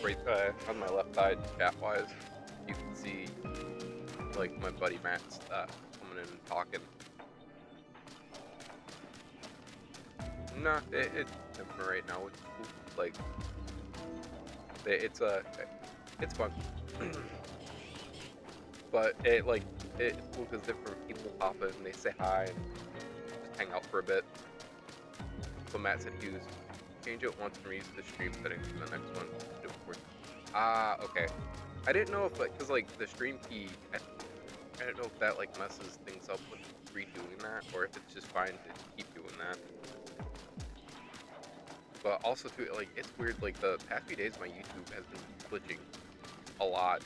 right on my left side, chat-wise, you can see, like, my buddy Matt's coming in and talking. Nah, it's different right now. It's cool. Like, it's fun. But it's cool because different people pop in and they say hi and just hang out for a bit. So Matt said he was change it once from use the stream settings to the next one. Ah, okay. I didn't know if, like, cause like the stream key, I don't know if that like messes things up with redoing that, or if it's just fine to keep doing that. But also too, like, it's weird. Like the past few days, my YouTube has been glitching a lot,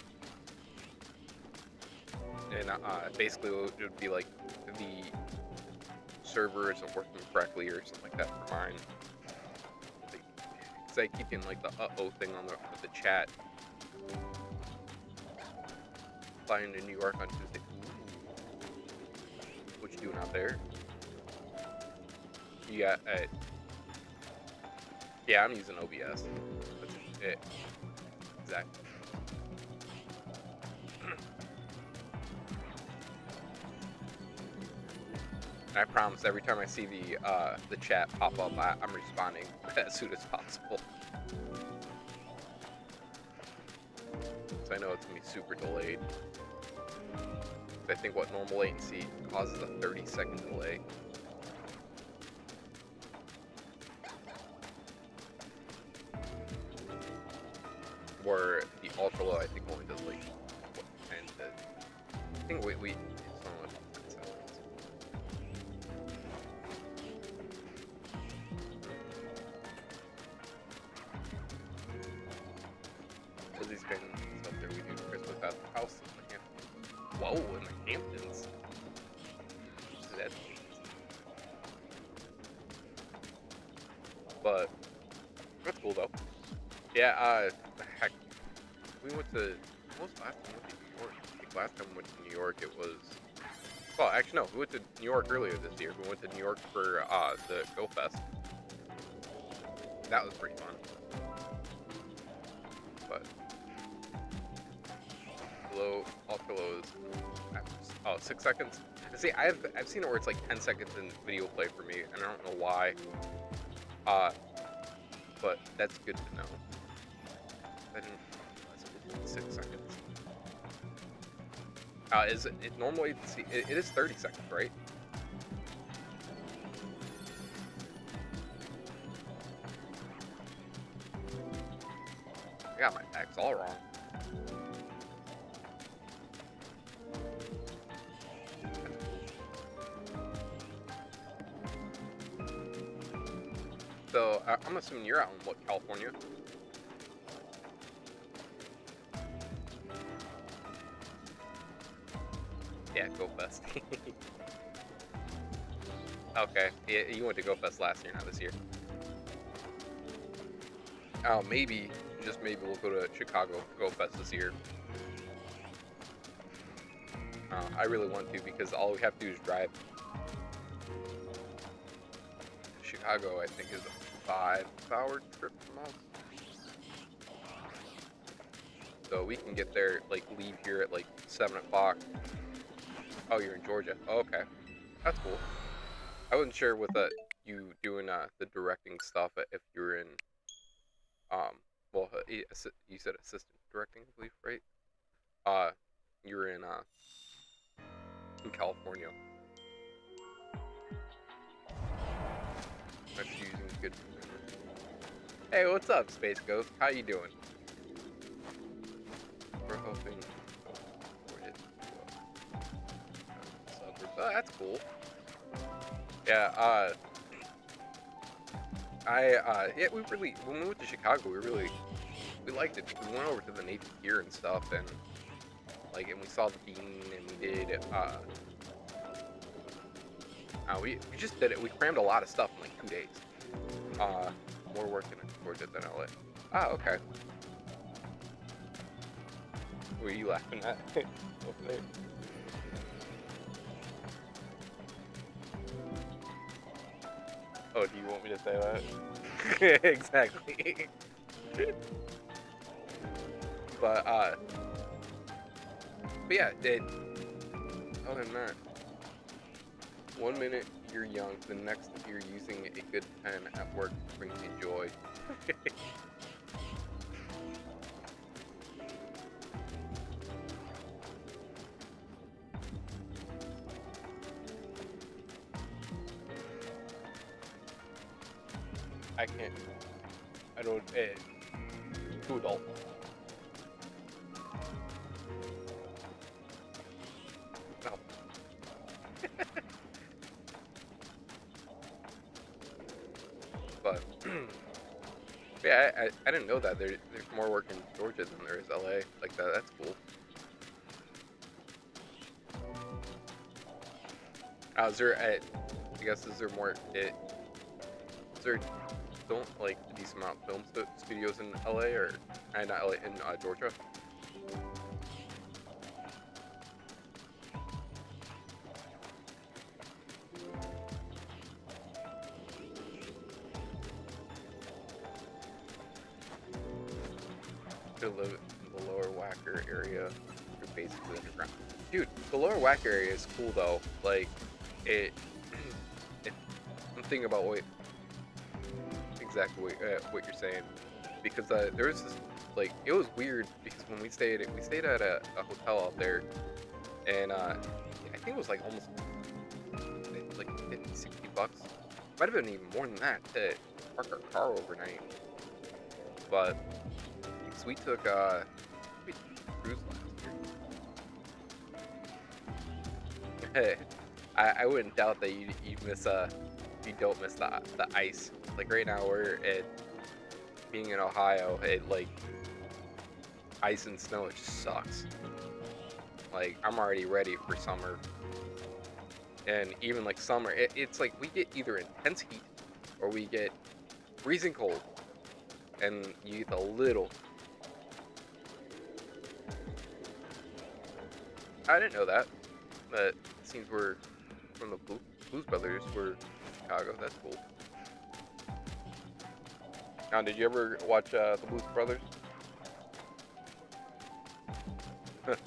and basically it would be like the server isn't working correctly or something like that for mine. Because I keep getting like the uh-oh thing on the chat. Flying to New York on Tuesday. What you doing out there? Yeah, yeah, I'm using OBS. That's it. Exactly. And I promise, every time I see the chat pop up, I'm responding as soon as possible. So I know it's gonna be super delayed. I think what normal latency causes a 30-second delay. Where the ultra low, I think, only does like what, 10 to. I think we it's only like 10 seconds. So these kind of stuff there we do Christmas at the house in the Hamptons. Whoa, in the Hamptons. That's but that's cool though. Yeah, heck, we went to, what was the last time we went to New York? I think last time we went to New York it was, well actually no, we went to New York earlier this year. We went to New York for the Go Fest. That was pretty fun. But, low, ultra low is, oh, 6 seconds? See, I've seen it where it's like 10 seconds in video play for me, and I don't know why. But that's good to know. I didn't realize it was 6 seconds. Is it normally, see, it is 30 seconds, right? I got my facts all wrong. So, I'm assuming you're out in, what, California? Yeah, Go Fest. Okay, yeah, you went to Go Fest last year, not this year. Oh, maybe, just maybe we'll go to Chicago Go Fest this year. I really want to because all we have to do is drive. Chicago, I think, is a 5-hour trip from us. So we can get there, like, leave here at like 7 o'clock. Oh, you're in Georgia. Oh, okay. That's cool. I wasn't sure with you doing the directing stuff if you were in, well, you said assistant directing, I believe, right? You were in California. That's using good. Hey, what's up, Space Ghost? How you doing? We're hoping for it. Oh, that's cool. Yeah, yeah, we really, when we went to Chicago, we liked it. We went over to the Navy Pier and stuff, and like, and we saw the Bean, and we did, we just did it. We crammed a lot of stuff in like 2 days. More work in Georgia than LA. Ah, okay. What are you laughing at over there? Oh, do you want me to say that? Exactly. But yeah, other than that, 1 minute you're young, the next you're using a good pen at work brings you joy. I can't. I don't. Too adult. But yeah, I didn't know that there's more work in Georgia than there is LA. Like that, that's cool. Is there? I guess is there more? Is there don't like a decent amount of film studios in LA or not LA in Georgia? To live in the lower Wacker area, you're basically underground. Dude, the lower Wacker area is cool though. Like it. I'm thinking about exactly what you're saying because there was this like it was weird because when we stayed at a hotel out there and I think it was like almost like 50, 60 bucks. Might have been even more than that to park our car overnight. But because we took we took a cruise last year. I wouldn't doubt that you miss you don't miss the ice. Like right now we're at being in Ohio, it like ice and snow it just sucks. Like I'm already ready for summer. And even like summer, it's like we get either intense heat or we get freezing cold. And you get a little. I didn't know that. But it seems we're from the Blues Brothers. We're Chicago. That's cool. Now, did you ever watch the Blues Brothers?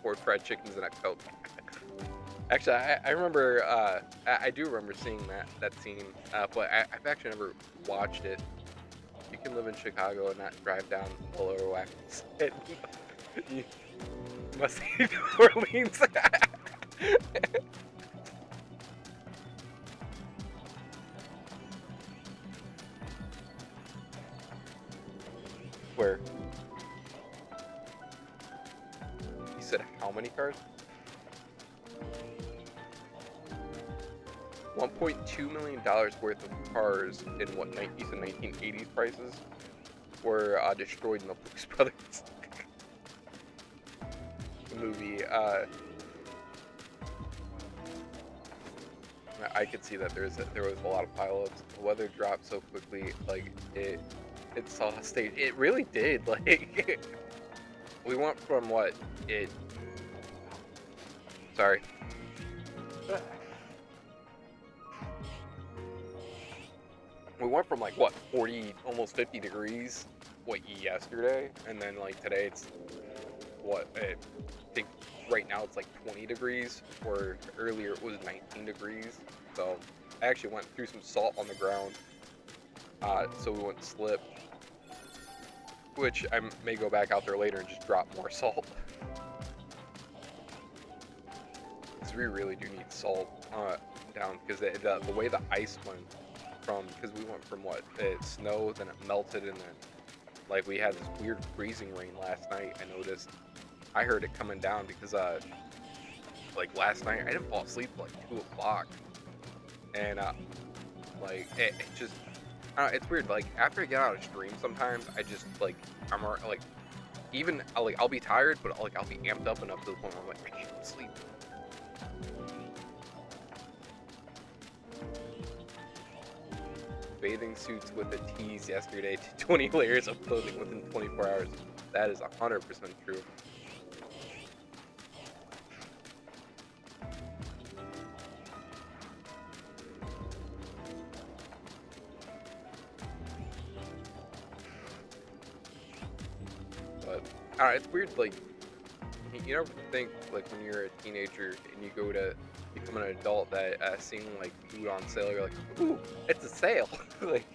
Four fried chickens and a Coke. Actually, I remember. I do remember seeing that scene, but I've actually never watched it. You can live in Chicago and not drive down the lower Wax. You must hate New Orleans. Where? You said how many cars? $1.2 million worth of cars in what you said 1980s prices were destroyed in the Blues Brothers movie. I could see that there was a lot of pileups. The weather dropped so quickly, like it saw a state. It really did. Like we went from what it. Sorry. We went from like what 40, almost 50 degrees, yesterday, and then like today it's what I think right now it's like 20 degrees, or earlier it was 19 degrees. So I actually went through some salt on the ground, so we wouldn't slip. Which I may go back out there later and just drop more salt. Because we really do need salt down, because the way the ice went from, because we went from what, it snowed, then it melted, and then like we had this weird freezing rain last night. I noticed, I heard it coming down because like last night I didn't fall asleep till like 2 o'clock, and like it just it's weird. Like after I get out of stream, sometimes I just like like even I'll be tired, but like I'll be amped up enough to the point where I'm like I can't sleep. Bathing suits with a tease yesterday to 20 layers of clothing within 24 hours. That is 100% true. But it's weird. Like you never think like when you're a teenager and you go to become an adult that seeing like food on sale, you're like, ooh, it's a sale. Like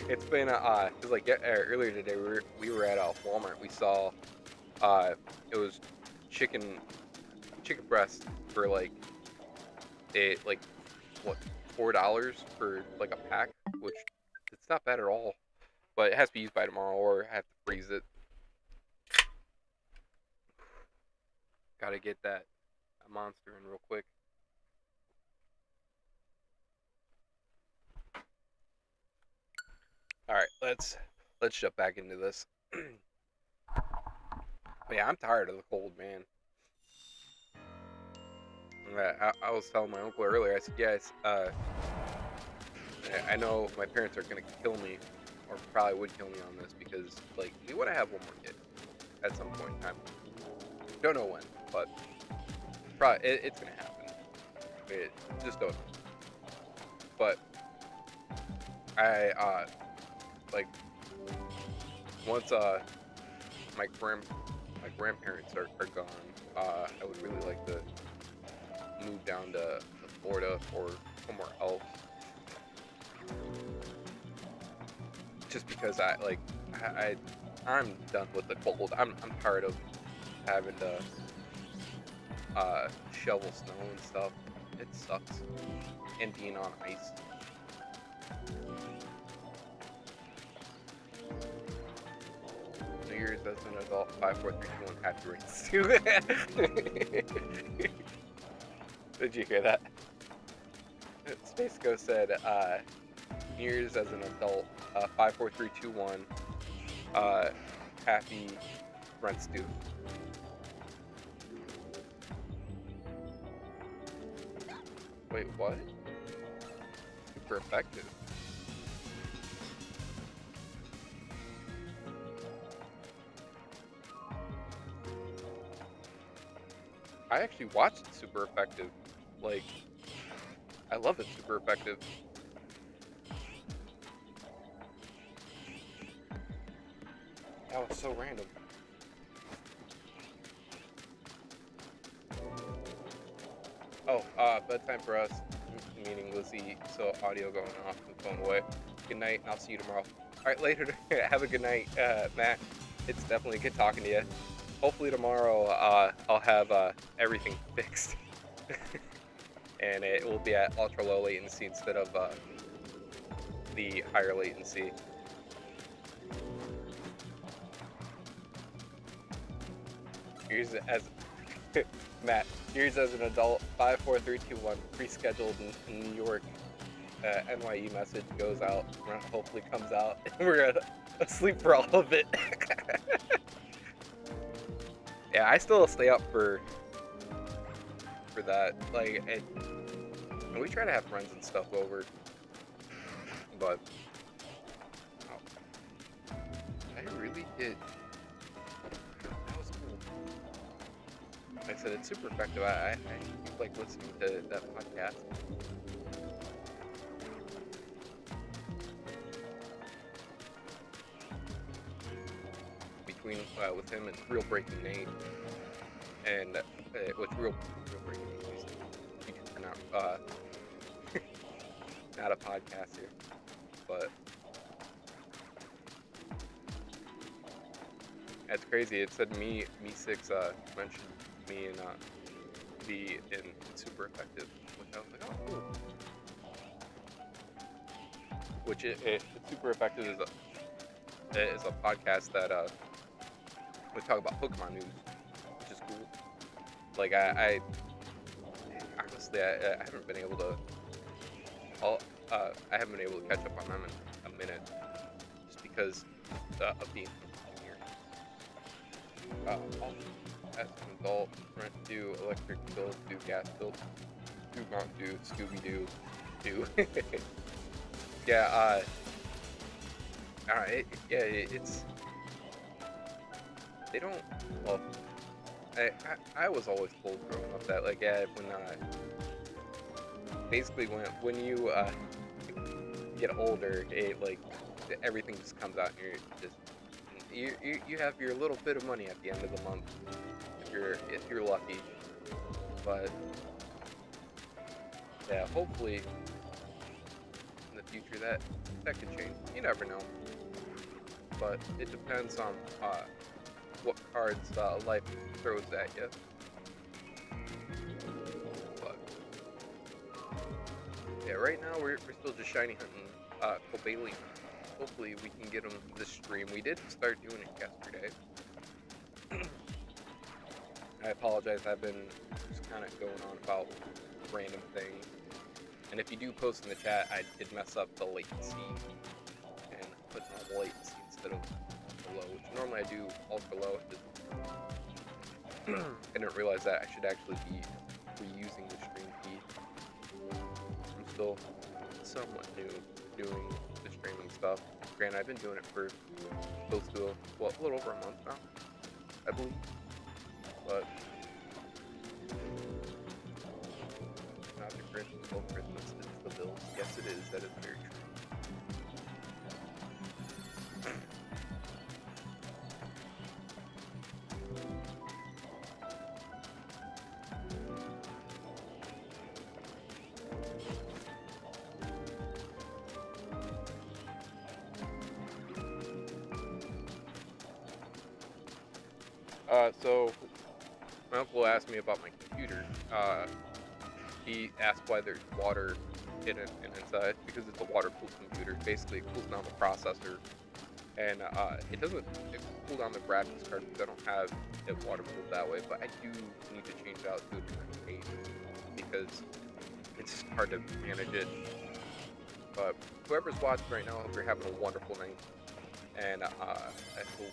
it's been cause like earlier today we were at Walmart. We saw it was chicken breast for like like what $4 for like a pack, which it's not bad at all. But it has to be used by tomorrow or I have to freeze it. Gotta get that monster in real quick. let's jump back into this. But yeah, I'm tired of the cold, man. I was telling my uncle earlier. I said, yes. I know my parents are gonna kill me, or probably would kill me on this because like we want to have one more kid at some point in time. Don't know when, but probably it's gonna happen. Just don't know. But I like once my grandparents are gone, I would really like to move down to Florida or somewhere else. Just because I'm done with the cold. I'm tired of having to shovel snow and stuff. It sucks. And being on ice. New Year's as an adult, 5, 4, 3, 2, 1, happy race too. Did you hear that? Space Ghost said, New Year's as an adult, 5, 4, 3, 2, 1, happy rent stew. Wait, what? Super effective. I actually watched it Super Effective. Like, I love it Super Effective. That was so random. Oh, bedtime for us, meaning Lizzie, so audio going off and phone away. Good night, and I'll see you tomorrow. Alright, later. Have a good night, Matt. It's definitely good talking to you. Hopefully tomorrow, I'll have everything fixed. And it will be at ultra low latency instead of the higher latency. Here's as Matt. Here's as an adult. 5, 4, 3, 2, 1. Pre-scheduled in New York. NYE message goes out. Hopefully comes out. We're gonna sleep for all of it. Yeah, I still stay up for that. Like, and we try to have friends and stuff over, but oh, I really did. That was cool. Like I said, it's super effective. I like listening to that podcast. Between with him and Real Breaking Nate, and with Real Breaking Nate, not a podcast here, but that's crazy. It said me6 mentioned me and be in Super Effective, which I was like, oh cool. Which it Super Effective is a podcast that we talk about Pokemon news, which is cool. Like I honestly I haven't been able to I haven't been able to catch up on them in a minute, just because of being here. As an adult, rent, do electric bills, do gas bills, do Mountain Dew, Scooby Doo, do. Yeah, it's they don't. Well, I was always told growing up that like when basically when you get older, it like everything just comes out and you're just you have your little bit of money at the end of the month if you're lucky. But yeah, hopefully in the future that could change. You never know. But it depends on what cards life throws at you. But yeah, right now we're still just shiny hunting Cobalion. Hopefully we can get him this stream. We did start doing it yesterday. I apologize, I've been just kind of going on about random things. And if you do post in the chat, I did mess up the latency. And put normal latency instead of ultra low, which normally I do ultra low. I didn't realize that I should actually be reusing the stream feed. I'm still somewhat new doing the streaming stuff. Granted, I've been doing it for close to a little over a month now, I believe. But not the Christmas, well, Christmas is the bills. Yes, it is. That is very true. So my uncle asked me about my computer. He asked why there's water in it and inside, because it's a water-cooled computer. Basically, it cools down the processor, and it doesn't cool down the graphics card because I don't have it water-cooled that way. But I do need to change it out to a different page because it's hard to manage it. But whoever's watching right now, I hope you're having a wonderful night, and I hope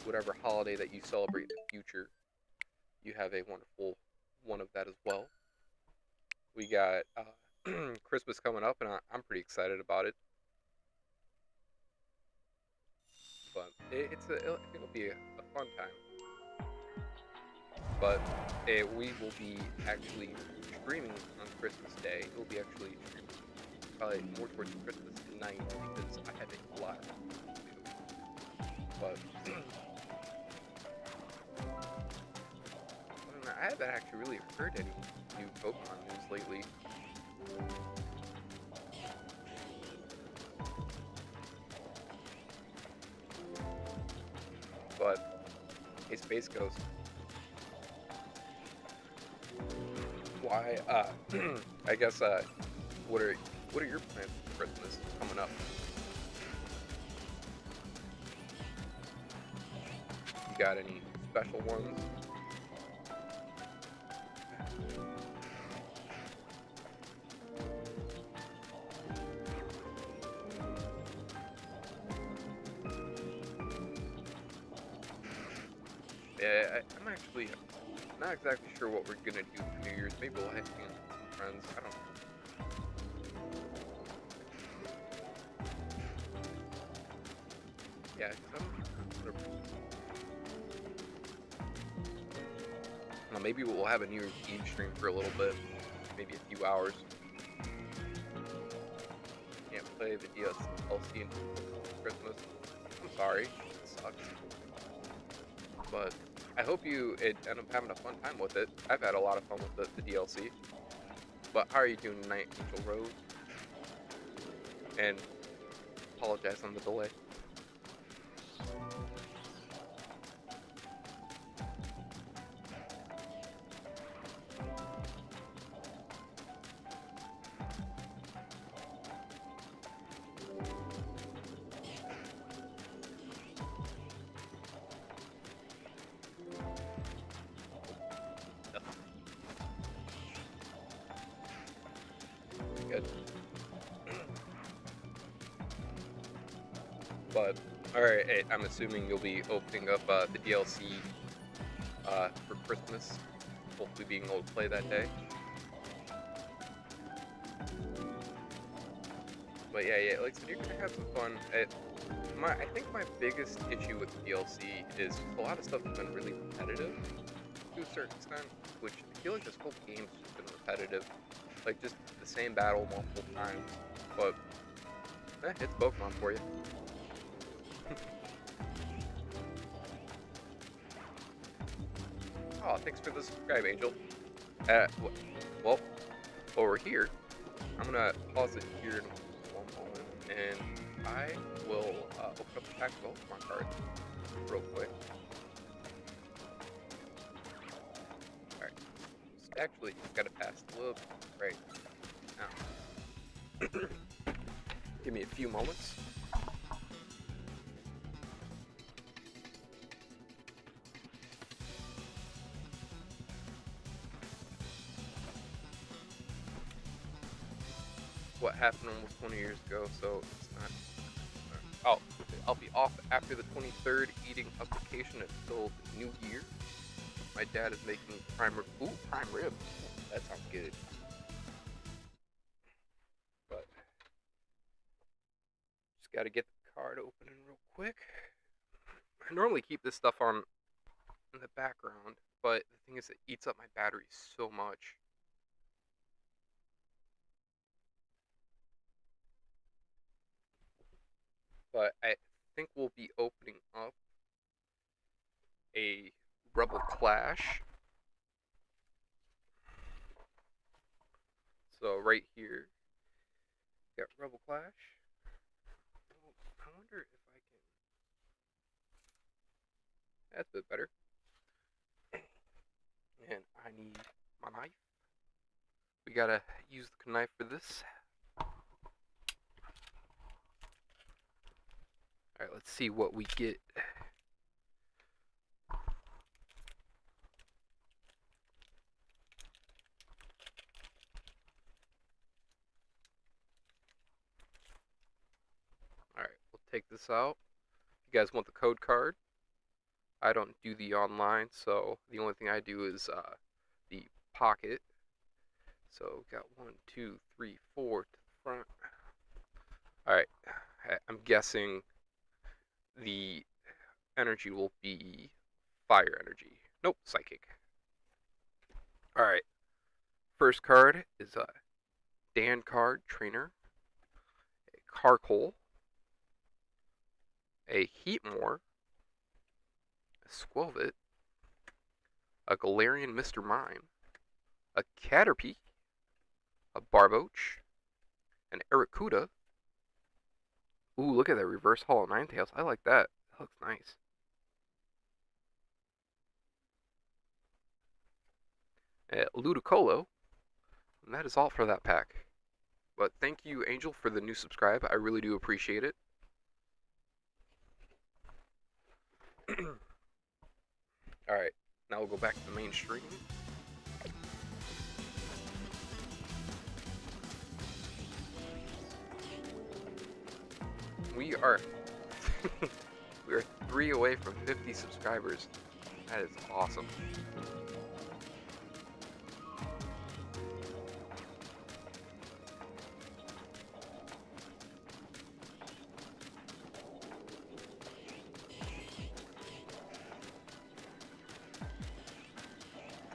whatever holiday that you celebrate in the future, you have a wonderful one of that as well. We got Christmas coming up, and I'm pretty excited about it. But I think it'll be a fun time. But we will be actually streaming on Christmas Day. It will be actually streaming probably more towards Christmas night because I have a lot to do. But I haven't actually really heard any new Pokemon news lately. But hey, Space Ghost, why? I guess. What are your plans for Christmas coming up? You got any special ones? Yeah, I'm actually not exactly sure what we're gonna do for New Year's. Maybe we'll hang out with some friends. I don't know. Yeah, well, maybe we'll have a New Year's Eve stream for a little bit, maybe a few hours. Can't play the DLC until Christmas. I'm sorry, it sucks. But I hope you end up having a fun time with it. I've had a lot of fun with the DLC. But how are you doing tonight, Angel Rose? And apologize on the delay. Good. But alright, hey, I'm assuming you'll be opening up the DLC for Christmas. Hopefully being able to play that day. But yeah, like so you're gonna have some fun. I think my biggest issue with the DLC is a lot of stuff has been really repetitive to a certain extent, which I feel like this whole game's just been repetitive. Like just the same battle multiple times. But it's Pokemon for you. Oh, thanks for the subscribe, Angel. Well, while we're here, I'm gonna pause it here in one moment, and I will open up the pack of Pokemon cards real quick. Alright, actually, gotta pass the loop right now. Give me a few moments. What happened almost 20 years ago, so it's not. I'll I'll be off after the 23rd, eating up vacation until the new year. My dad is making prime rib. Ooh, prime rib. That sounds good. But just got to get the card opening real quick. I normally keep this stuff on in the background, but the thing is, it eats up my battery so much. But I think we'll be opening up a Rebel Clash. So right here, got Rebel Clash. Oh, I wonder if I can. That's a bit better. And I need my knife. We gotta use the knife for this. Alright, let's see what we get. Alright, we'll take this out. If you guys want the code card, I don't do the online, so the only thing I do is the pocket. So got 1, 2, 3, 4 to the front. Alright, I'm guessing the energy will be fire energy. Nope, psychic. Alright, first card is a Dan card trainer, a Carkol, a Heatmore, a Squelvet, a Galarian Mr. Mime, a Caterpie, a Barboach, an Arrokuda. Ooh, look at that reverse Hollow Ninetales. I like that. That looks nice. Ludicolo. And that is all for that pack. But thank you, Angel, for the new subscribe. I really do appreciate it. Alright, now we'll go back to the main stream. We are we are 3 away from 50 subscribers. That is awesome.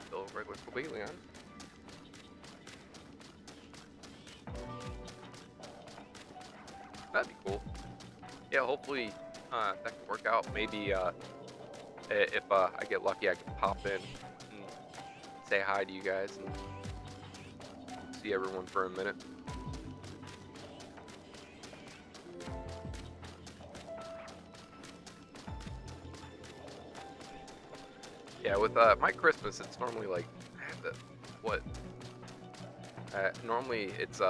Still regular Cobalion. That'd be cool. Yeah, hopefully that can work out. Maybe if I get lucky, I can pop in and say hi to you guys and see everyone for a minute. Yeah, with my Christmas, it's normally like what? Normally it's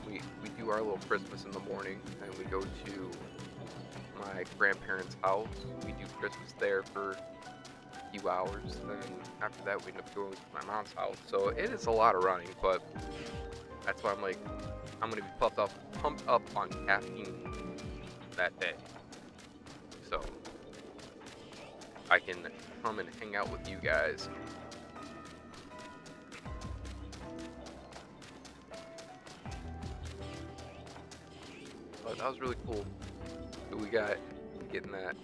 we do our little Christmas in the morning, and we go to my grandparents' house. We do Christmas there for a few hours. Then after that, we end up going to my mom's house. So it is a lot of running, but that's why I'm like, I'm gonna be pumped up on caffeine that day, so I can come and hang out with you guys. But that was really cool. So we got getting that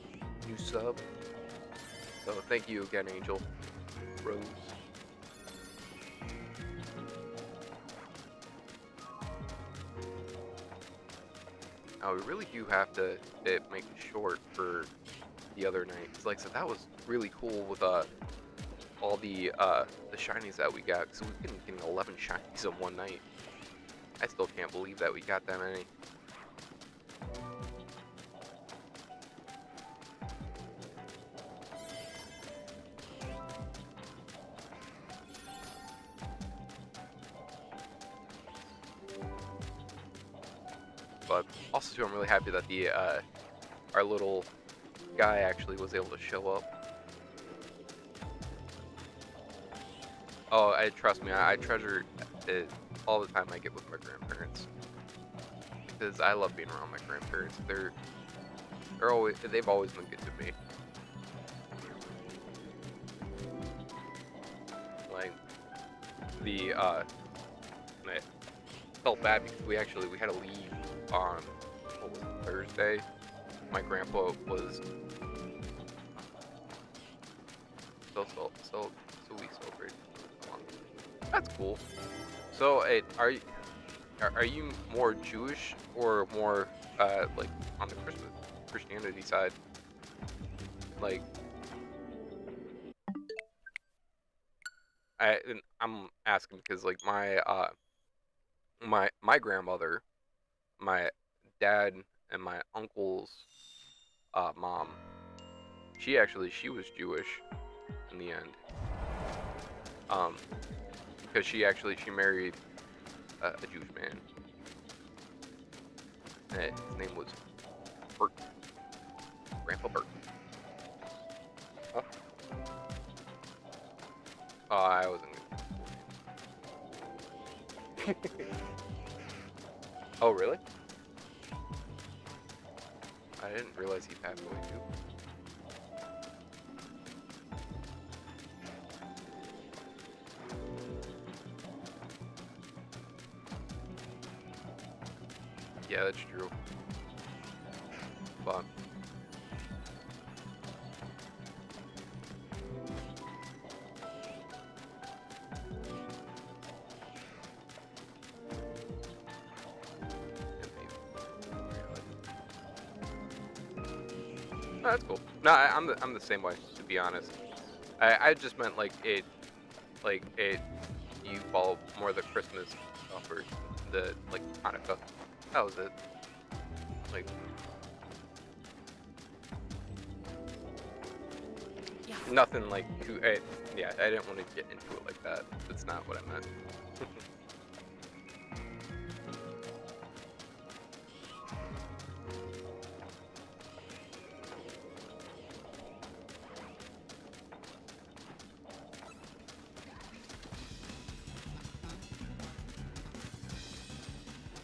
new sub. So thank you again, Angel. Rose. Now we really do have to make it short for the other night. It's like, so that was really cool with all the shinies that we got. So we've been getting 11 shinies in one night. I still can't believe that we got that many. But also too, I'm really happy that the our little guy actually was able to show up. Oh, trust me, I treasure it all the time I get with my grandparents. because I love being around my grandparents. They've always been good to me. Like and I felt bad because we had to leave on what was it, Thursday. My grandpa was so we celebrated. That's cool. So, are you more Jewish or more like on the Christianity side? Like, I'm asking because like my grandmother, my dad, and my uncle's mom, she was Jewish in the end. Because she married a Jewish man. And his name was Bert. Grandpa Bert. Huh? Oh, I wasn't gonna. Oh, really? I didn't realize he passed away too. Yeah, that's true. But oh, that's cool. No, I'm the same way, to be honest. I just meant like it. You follow more the Christmas stuff or the like Hanukkah. That was it. Like, Yeah. nothing like too. Yeah, I didn't want to get into it like that. That's not what I meant.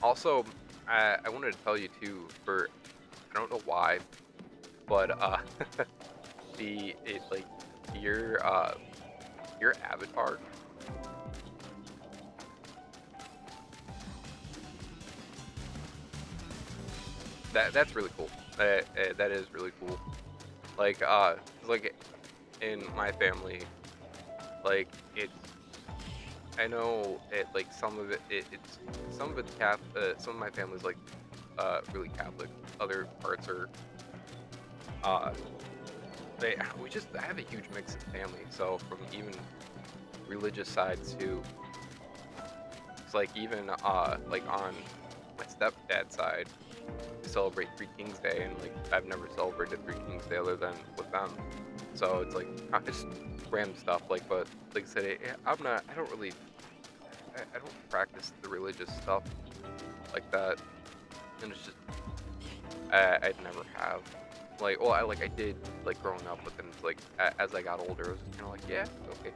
Also, I wanted to tell you too. I don't know why, but like your avatar. That's really cool. That is really cool. Like in my family, like it's. I know it like some of it's some of it's some of my family's like really Catholic. Other parts are I have a huge mix of family. So from even religious sides to it's like even like on my stepdad's side, we celebrate Three Kings Day, and like I've never celebrated Three Kings Day other than with them. So it's like just random stuff. Like, but like I said, I don't really. I don't practice the religious stuff like that, and it's just I'd never have. Like, well, I did like growing up, but then it's like as I got older, it was just kind of like, yeah, okay.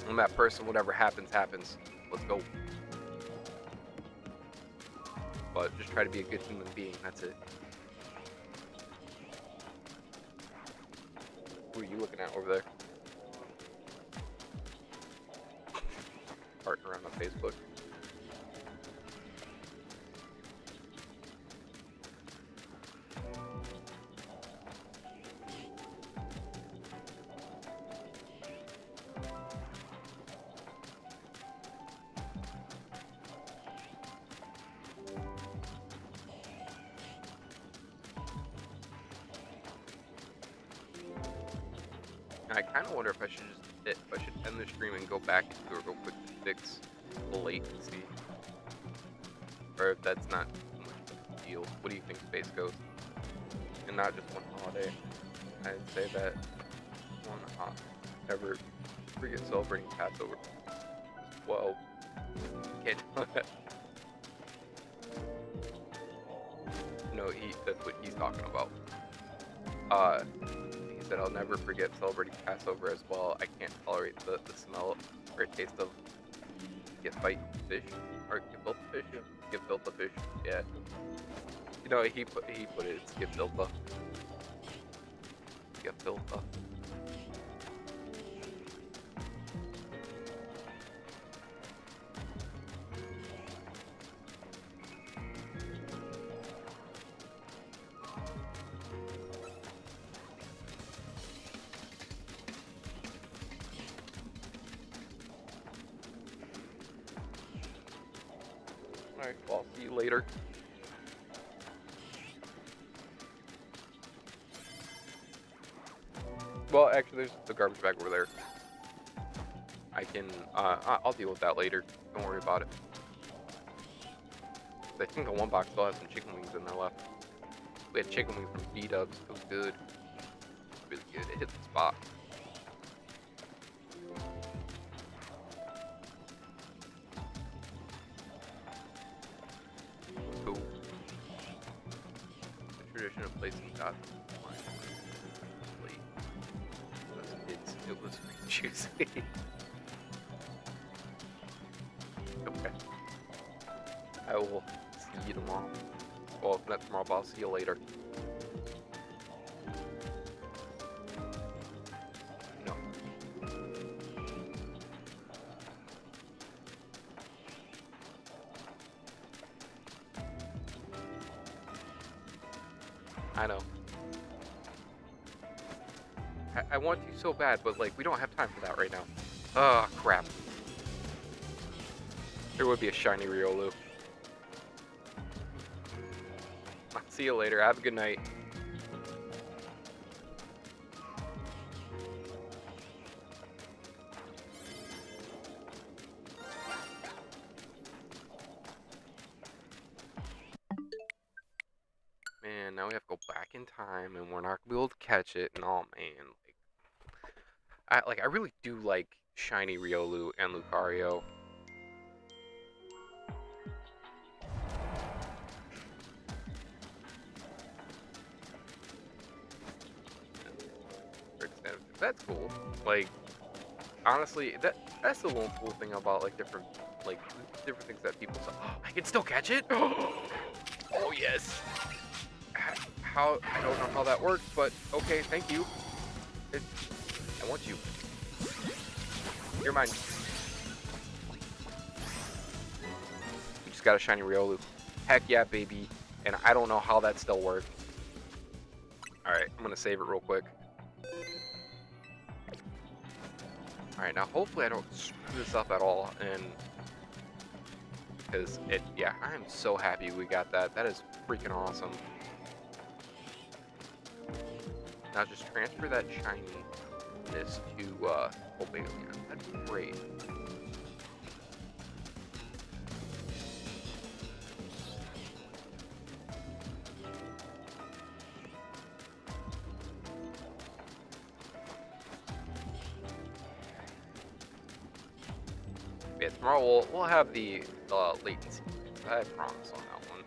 I'm that person. Whatever happens, happens. Let's go. But just try to be a good human being. That's it. Who are you looking at over there? Partner around on Facebook. I kind of wonder if I should end the stream and go back into it real quick to fix the latency, or if that's not much of a deal. What do you think, Space Ghost? And not just one holiday. I'd say that one never forget celebrating Passover. Well, can't do that. No, that's what he's talking about. He said, I'll never forget celebrating Passover as well. I can't tolerate the smell or taste of get fight fish or get built the fish. Get built the fish. Yeah. You know he put it. It's get built the. Get built the. Alright, well, I'll see you later. Well, actually, there's the garbage bag over there. I can, I'll deal with that later. Don't worry about it. I think the one box still has some chicken wings in there left. We had chicken wings from B-Dubs. It was good. Really good. It hit the spot. Cool. The tradition of placing dots on the plate. It was juicy. Okay. I will see you tomorrow. Well, if not tomorrow, but I'll see you later. No. I know. I want you so bad, but like, we don't have time for that right now. Oh, crap. There would be a shiny Riolu. I'll see you later. Have a good night. Man, now we have to go back in time, and we're not gonna be able to catch it. And oh man, I really do like shiny Riolu and Lucario. That's cool. Like, honestly, that's the one cool thing about like different things that people say. Oh, I can still catch it. Oh yes. How I don't know how that works, but okay, thank you. I want you. You're mine. We just got a shiny Riolu. Heck yeah, baby. And I don't know how that still worked. Alright, I'm gonna save it real quick. Alright, now hopefully I don't screw this up at all, and because yeah, I am so happy we got that. That is freaking awesome. Now just transfer that shininess to Cobalion. That's great. Yeah, tomorrow we'll have the latency. I promise on that one.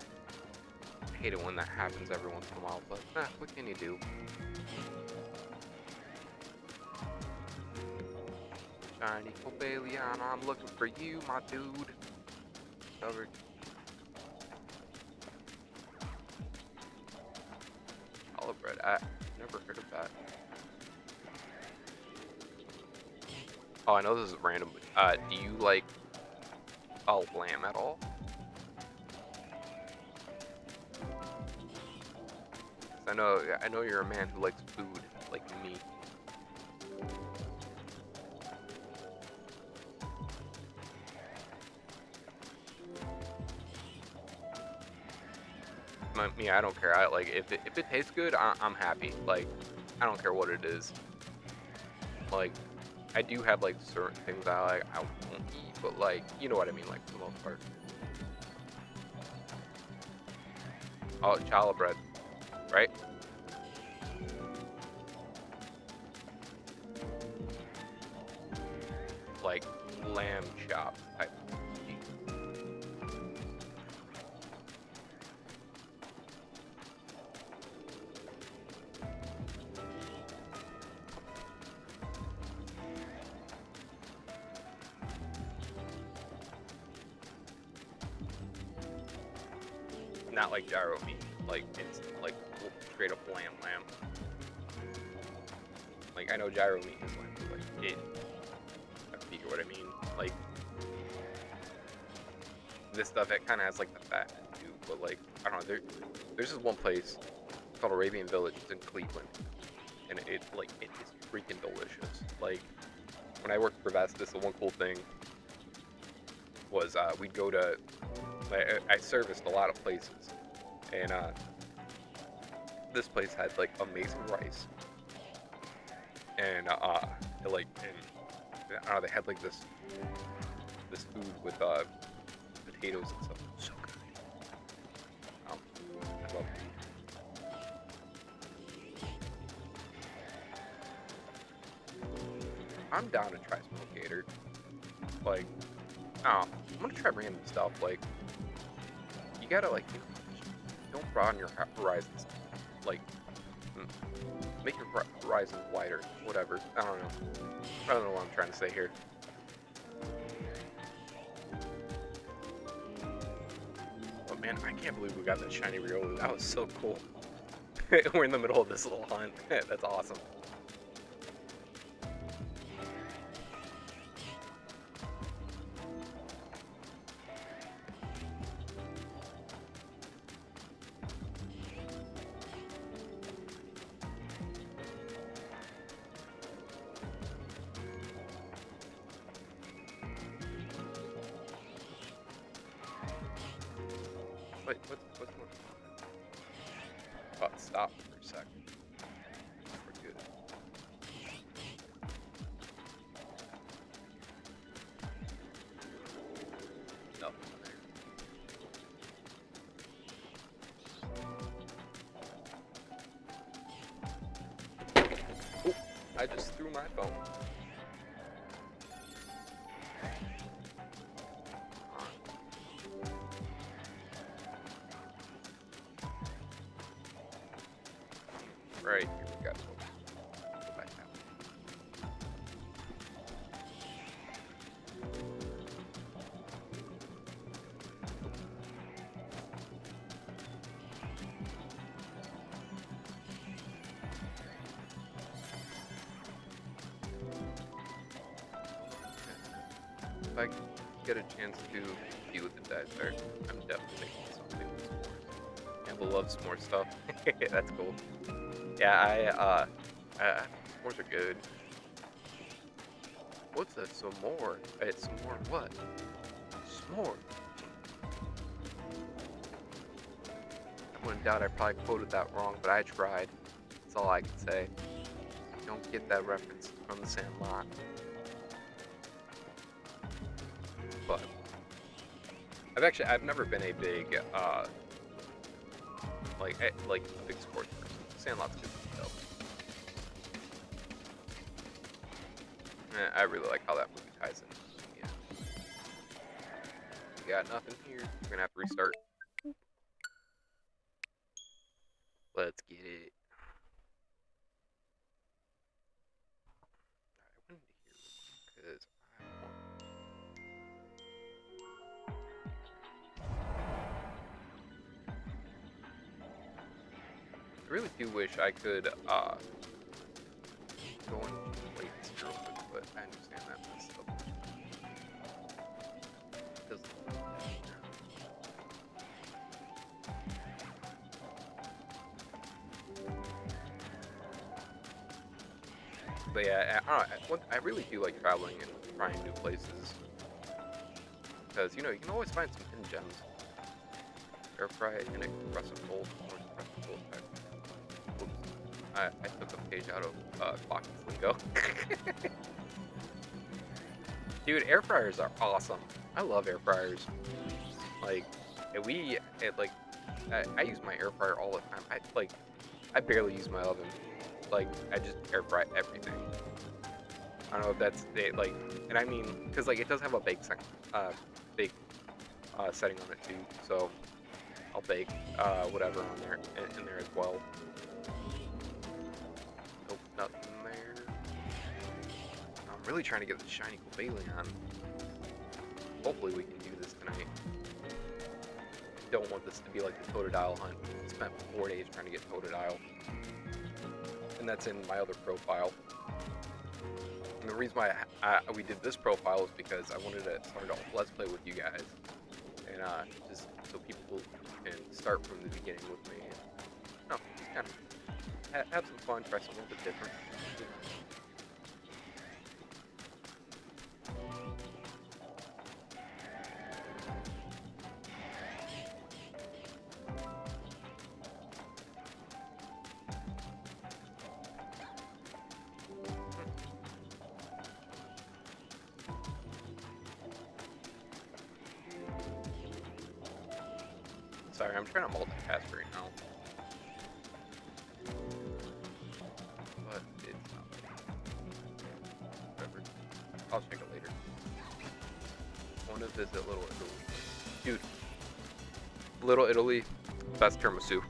I hate it when that happens every once in a while, but what can you do? Shiny Cobalion, I'm looking for you, my dude. Covered. Olive bread. I never heard of that. Oh, I know this is random, but do you like lamb at all? I know you're a man who likes food, like me. Me, I don't care. I like if it tastes good, I'm happy. Like, I don't care what it is. Like, I do have like certain things I won't eat, but like, you know what I mean, like for the most part. Oh, challah bread, right? Like lamb chop type of meat. not like gyro meat, like instant, like straight up lamb. Like, I know gyro meat is lamb, but like it, if you get what I mean. Like, this stuff, it kind of has like the fat too, but like, I don't know, there's this one place called Arabian Village. It's in Cleveland, and it is freaking delicious. Like, when I worked for Vestas, the one cool thing was we'd go to, I serviced a lot of places, and this place had like amazing rice, and like, and I don't know, they had like this food with potatoes and stuff. So good. I love it. I'm down to try some gator. Like, I'm gonna try random stuff. Like, you gotta, like, you know, don't broaden your horizons. Like, make your horizons wider. Whatever. I don't know what I'm trying to say here. But man, I can't believe we got that shiny Riolu. That was so cool. We're in the middle of this little hunt. That's awesome. Wait, what's going on? Oh, stop for a second. We're good. Nothing there. Oh, I just threw my phone. Right, here we go. Go back now. If I get a chance to be with the desert, I'm definitely making something with s'mores. Campbell loves s'more stuff. That's cool. Yeah, s'mores are good. What's a s'more? It's s'more what? S'more. I wouldn't doubt I probably quoted that wrong, but I tried. That's all I can say. Don't get that reference from the Sandlot. But I've never been a big like a big sports person. Sandlot's good though. I really like how that movie ties in. Yeah. We got nothing here. We're gonna have to restart. Let's get it. Alright, I wanted to hear because I really do wish I could go and play this real quick, but I understand that messed up. But yeah, I don't know, I really do like traveling and trying new places. Because, you know, you can always find some hidden gems. Air fry and aggressive gold, or aggressive gold type. I took a page out of Clock's lingo. Dude, air fryers are awesome. I love air fryers. Like, I use my air fryer all the time. I barely use my oven. Like, I just air fry everything. I don't know if that's it, like, and I mean, because like it does have a bake setting on it too. So I'll bake whatever on there in there as well. Nope, nothing there. I'm really trying to get the shiny Cobalion. Hopefully we can do this tonight. don't want this to be like the Totodile hunt. I spent 4 days trying to get Totodile, and that's in my other profile. And the reason why we did this profile is because I wanted to start off Let's Play with you guys, and just so people can start from the beginning with me. And, just kind of have some fun, try something a little bit different. Sorry, I'm trying to multitask right now. But it's not. Whatever. I'll check it later. I want to visit Little Italy. Dude. Little Italy, best tiramisu.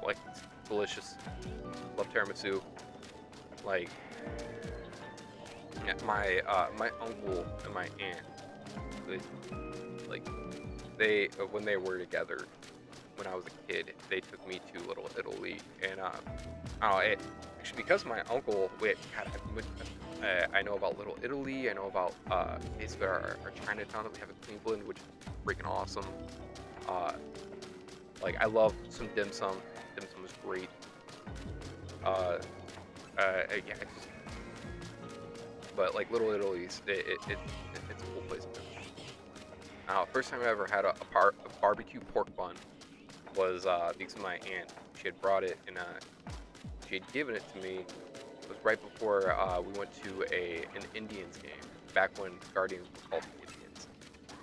Like, it's delicious. Love tiramisu. Like, yeah, my uncle and my aunt, they when they were together, when I was a kid, they took me to Little Italy, and actually because my uncle, I know about Little Italy, I know about basically our Chinatown that we have in Cleveland, which is freaking awesome. Like, I love some dim sum. Dim sum is great. Yeah, but like Little Italy's, it's a cool place to go. First time I ever had a barbecue pork bun was because of my aunt. She had brought it, and she had given it to me. It was right before we went to an Indians game, back when Guardians were called the Indians.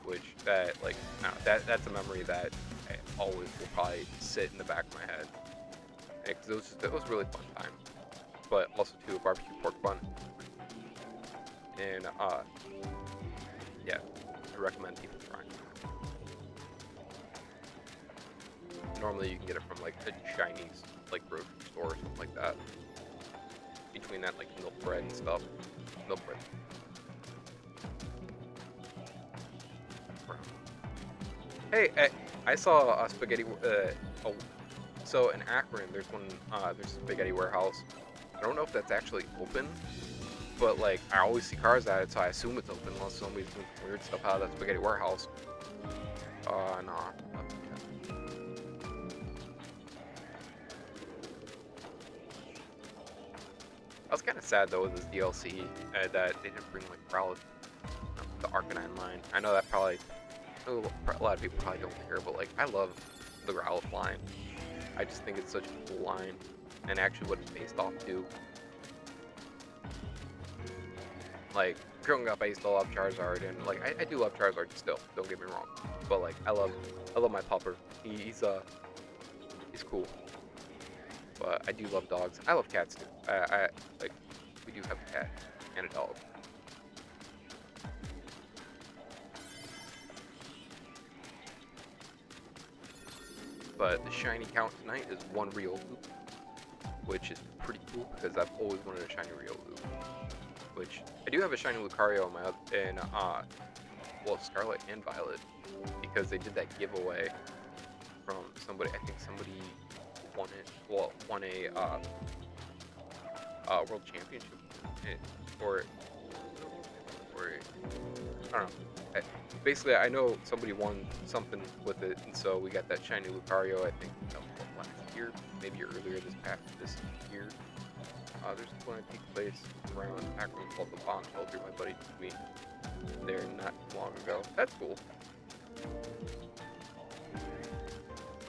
Which that's a memory that I always will probably sit in the back of my head. Because it was a really fun time. But also too, a barbecue pork bun. And yeah, I recommend people trying. Normally you can get it from like a Chinese like grocery store or something like that. Between that, like milk bread and stuff. Milk bread. Hey, I saw a spaghetti. So in Akron, there's a spaghetti warehouse. I don't know if that's actually open, but like I always see cars at it, so I assume it's open unless somebody's doing some weird stuff out of that spaghetti warehouse. Nah. I was kind of sad though with this DLC that they didn't bring like the Arcanine line. I know that probably a lot of people probably don't care, but like I love the Growlithe line. I just think it's such a cool line, and actually what it's based off to. Like, growing up, I used to love Charizard, and like I do love Charizard still. Don't get me wrong, but like I love my pupper. He's cool. But I do love dogs. I love cats too. Like, we do have a cat and a dog. But the shiny count tonight is 1 Riolu, which is pretty cool because I've always wanted a shiny Riolu. Which I do have a shiny Lucario in well, Scarlet and Violet, because they did that giveaway from somebody. I think somebody won a world championship, or I don't know. Basically, I know somebody won something with it, and so we got that shiny Lucario. I think last year, maybe earlier this year. There's one that takes place around Akron called the Bomb Shelter. My buddy took me there not long ago. That's cool.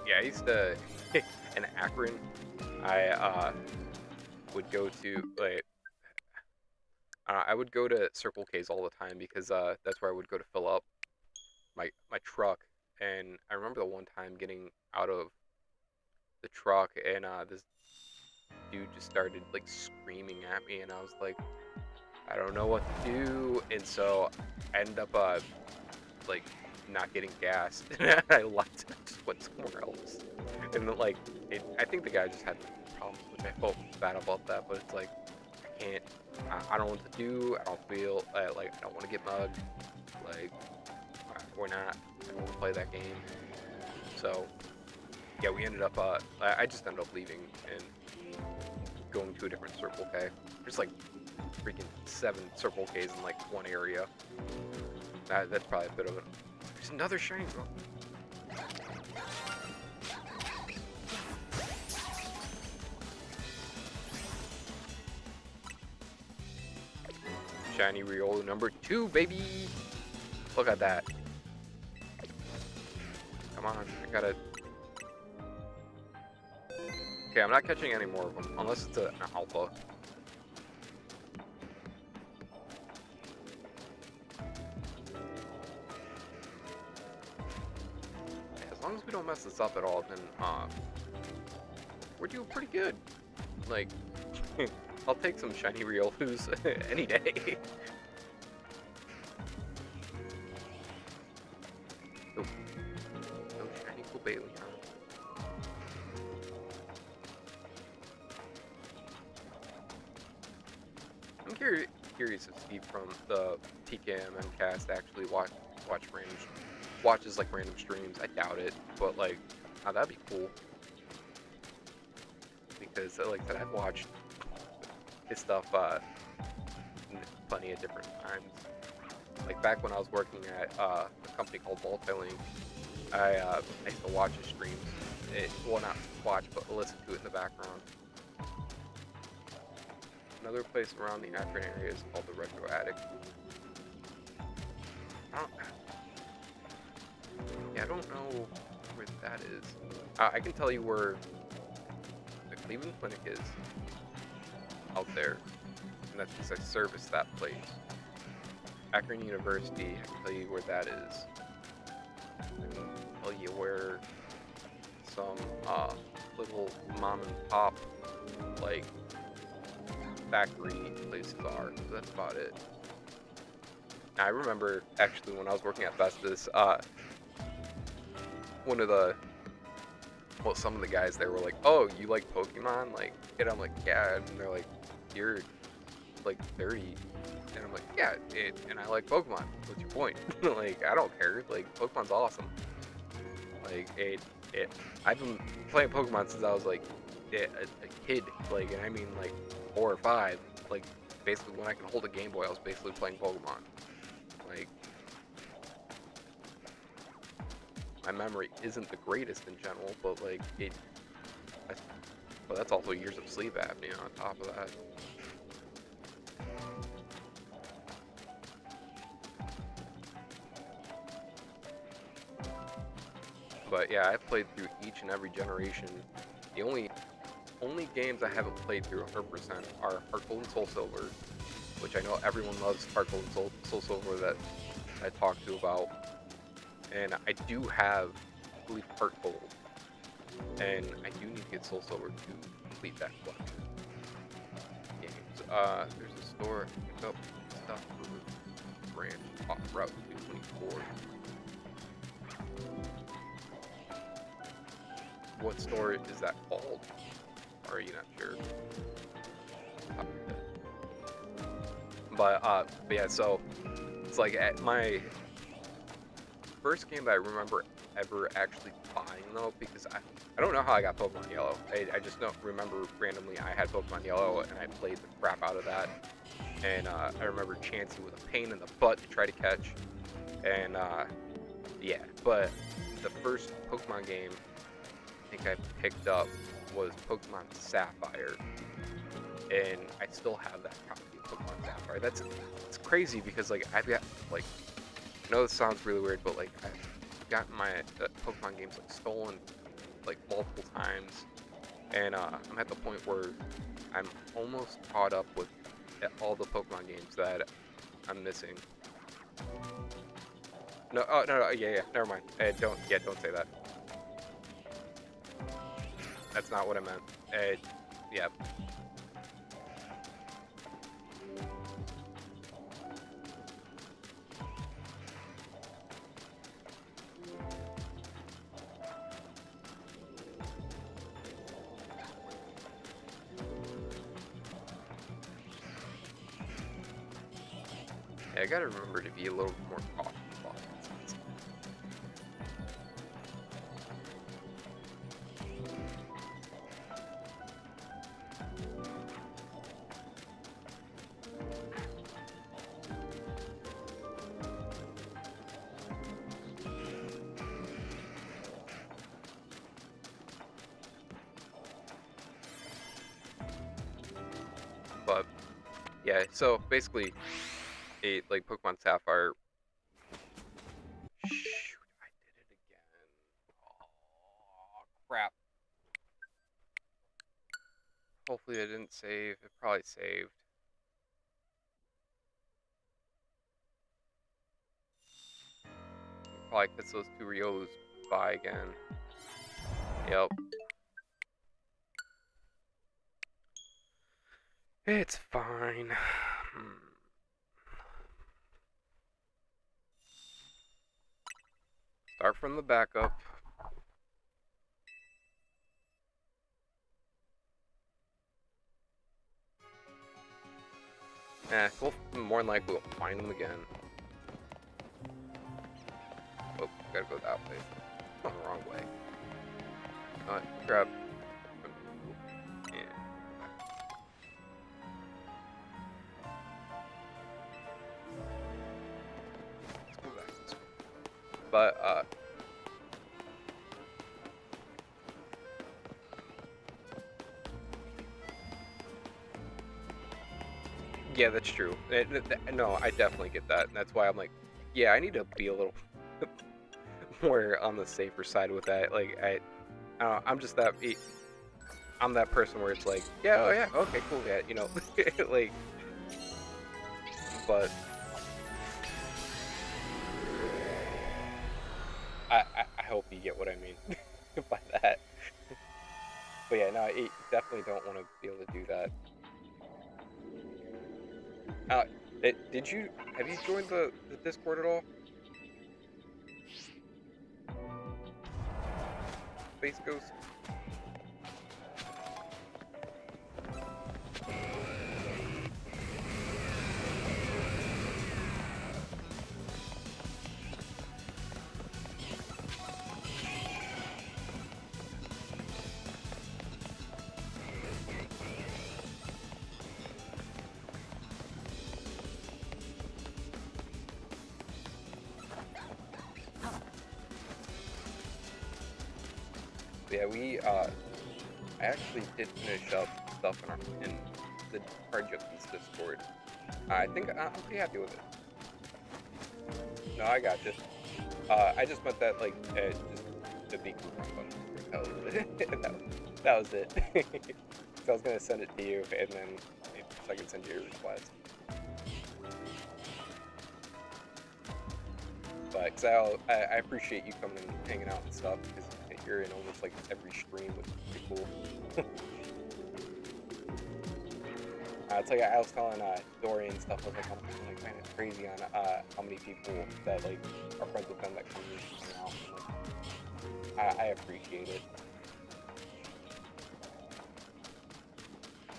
Yeah, I used to in Akron. I would go to I would go to Circle K's all the time because that's where I would go to fill up my truck. And I remember the one time getting out of the truck, and this dude just started like screaming at me, and I was like, I don't know what to do. And so I ended up like not getting gas, and I left and I just went somewhere else. And then, like, I think the guy just had problems, which I felt bad about that. But it's like, I don't know what to do. I don't feel like I don't want to get mugged. Like, we're not. I don't want to play that game. So yeah, we ended up. I just ended up leaving and going to a different Circle K. There's like freaking 7 Circle Ks in like one area. That's probably a bit of it. There's another shiny, bro. Shiny Riolu number 2, baby! Look at that. Come on, I gotta... Okay, I'm not catching any more of them, unless it's an alpha. As long as we don't mess this up at all, then, we're doing pretty good. Like, I'll take some shiny Riolus any day. Oh, no shiny Cobalion. I'm curious if Steve from the TKMN cast actually watches like random streams. I doubt it, but like, oh, that'd be cool. Because like I said, I've watched his stuff plenty of different times. Like back when I was working at a company called Multilink, I used to watch his streams. Well, not watch, but listen to it in the background. Another place around the Akron area is called the Retro Attic. I don't know where that is. I can tell you where the Cleveland Clinic is. Out there. And that's because I service that place. Akron University, I can tell you where that is. I can tell you where some little mom and pop, like, factory places are. So that's about it. I remember, actually, when I was working at Festus, some of the guys there were like, "Oh, you like Pokemon?" Like, and I'm like, "Yeah," and they're like, "You're like 30," and I'm like, "Yeah, and I like Pokemon. What's your point?" Like, I don't care. Like, Pokemon's awesome. Like, I've been playing Pokemon since I was like a kid. Like, and I mean like 4 or 5. Like, basically when I can hold a Game Boy, I was basically playing Pokemon. Like, my memory isn't the greatest in general, but like but that's also years of sleep apnea on top of that. But yeah, I've played through each and every generation. The only games I haven't played through 100% are Heart Gold and Soul Silver, which I know everyone loves Heart Gold and Soul Silver that I talked to about. And I do have, I believe, Heart Gold. And I do need to get Soul Silver to complete that collection. Games. There's a store I picked up stuff for branch off Route 224. What store is that called? Or are you not sure? But yeah, so it's like at my first game that I remember ever actually buying though, because I don't know how I got Pokemon Yellow. I just don't remember randomly I had Pokemon Yellow and I played the crap out of that. And I remember Chansey with a pain in the butt to try to catch. And yeah, but the first Pokemon game I think I picked up was Pokemon Sapphire. And I still have that copy of Pokemon Sapphire. It's crazy because like I've got like, I know this sounds really weird, but like I've gotten my Pokemon games like stolen like multiple times, and I'm at the point where I'm almost caught up with all the Pokemon games that I'm missing. No, oh no, yeah, never mind. Don't say that. That's not what I meant. Yeah. I gotta remember to be a little more cautious about things. Yeah, so basically, like Pokemon Sapphire. Shoot, I did it again. Oh, crap. Hopefully I didn't save. It probably saved. Probably puts those two Rios by again. Yep. It's fine. Start from the backup. We'll more than likely we'll find them again. Oh, gotta go that way. Going the wrong way. Grab. Yeah. Let's go back this way. But yeah, that's true. No, I definitely get that. And that's why I'm like, yeah, I need to be a little more on the safer side with that. Like, I don't know, I'm that person where it's like, yeah, oh yeah, okay, cool, yeah, you know, like, but I hope you get what I mean by that. But yeah, no, you definitely don't want to be able to do that. Uh, have you joined the Discord at all? Space Ghost? Yeah, I actually did finish up stuff in the Card Junkies Discord. I think I'm pretty happy with it. No, I got you. I just meant that like just the big that was it. that was it. So I was gonna send it to you, and then so I can send you your request. But cause I appreciate you coming and hanging out and stuff because you're in almost like every stream, which is pretty cool. It's like I was telling Dory and stuff. I was like, I'm like kind of crazy on how many people that like are friends with them that come and hang out. And, like, I appreciate it,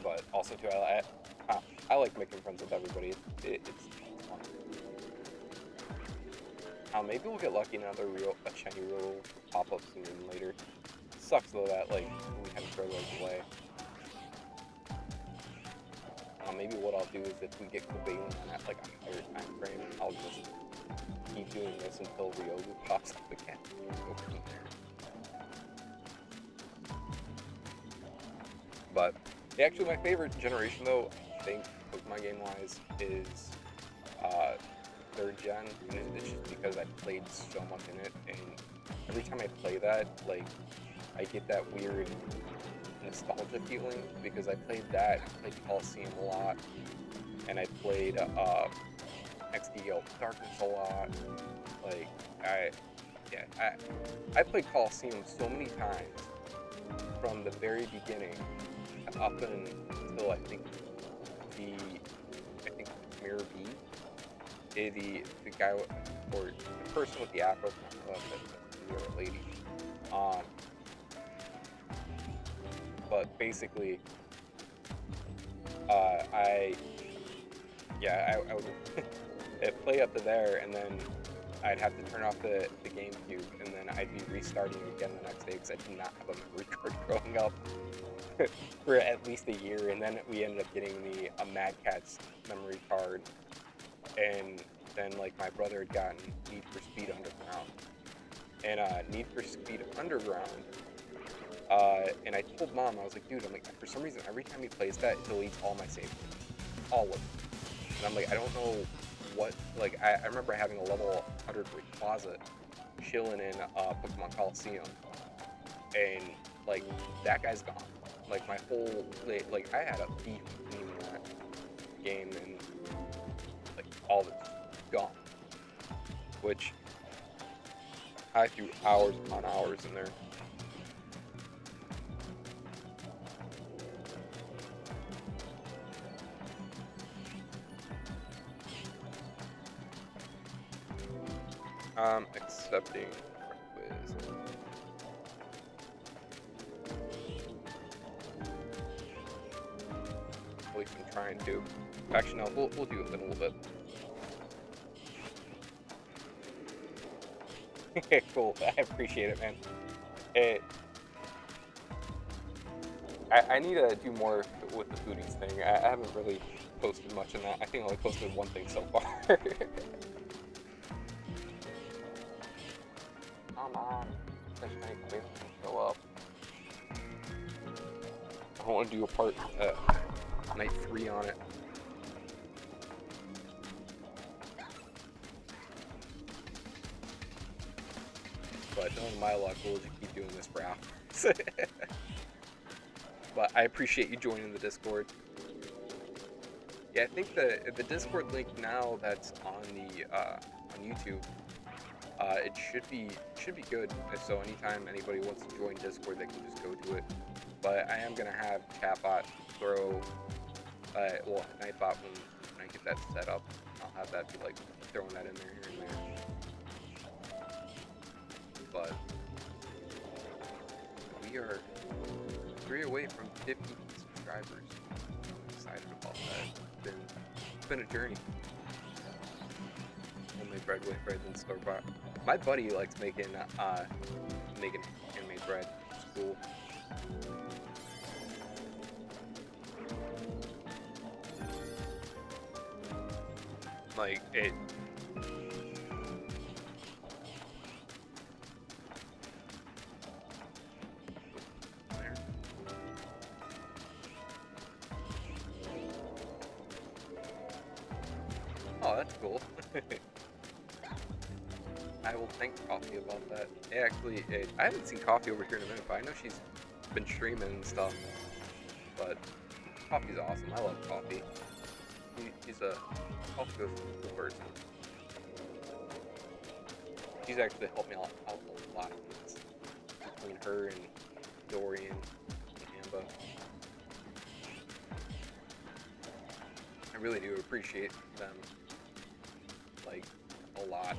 but also too I like making friends with everybody. It's fun. Maybe we'll get lucky and another a shiny real pop up sooner than later. Sucks though that like we had to throw those away. Maybe what I'll do is if we get Cobalion at like a higher time frame, I'll just keep doing this until Ryogu pops up again. Go from there. But yeah, actually my favorite generation though, I think Pokemon game wise, is 3rd gen, and it's just because I played so much in it, and every time I play that, like, I get that weird nostalgia feeling, because I played Coliseum a lot, and I played XDL Darkness a lot. Like, I played Coliseum so many times from the very beginning up until I think the Mirror B. The guy or the person with the afro, the lady. But basically, I would play up to there, and then I'd have to turn off the GameCube, and then I'd be restarting again the next day because I did not have a memory card growing up for at least a year, and then we ended up getting a Mad Catz memory card, and then like my brother had gotten Need for Speed Underground, and Need for Speed Underground. And I told Mom, I was like, dude, I'm like, for some reason, every time he plays that, it deletes all my save games. all of them. And I'm like, I don't know what, like, I remember having a level 100 Rayquaza chilling in Pokemon Coliseum, and, like, that guy's gone. Like, my whole, like, I had a beef team in that game, and, like, all of it's gone. Which, I threw hours upon hours in there. Accepting quiz. At least I'm trying to. Actually, no, we'll do it in a little bit. Cool, I appreciate it, man. I need to do more with the foodies thing. I haven't really posted much in that. I think I only posted one thing so far. Come on, show up. I want to do a part night 3 on it. But knowing my luck, we'll just keep doing this for hours. But I appreciate you joining the Discord. Yeah, I think the Discord link now that's on the on YouTube, it should be good. So anytime anybody wants to join Discord, they can just go to it. But I am gonna have Chatbot throw, well, Nightbot when I get that set up, I'll have that be like throwing that in there here and there. But we are 3 away from 50 subscribers. I'm excited about that. It's been a journey. Homemade bread with bread and store bought. My buddy likes making handmade bread. It's cool. Like it. Oh, that's cool. I will thank Coffee about that. Actually, I haven't seen Coffee over here in a minute, but I know she's been streaming and stuff. But Coffee's awesome. I love Coffee. He's a cool person. She's actually helped me out a lot between her and Dorian and Amba. I really do appreciate them, like, a lot.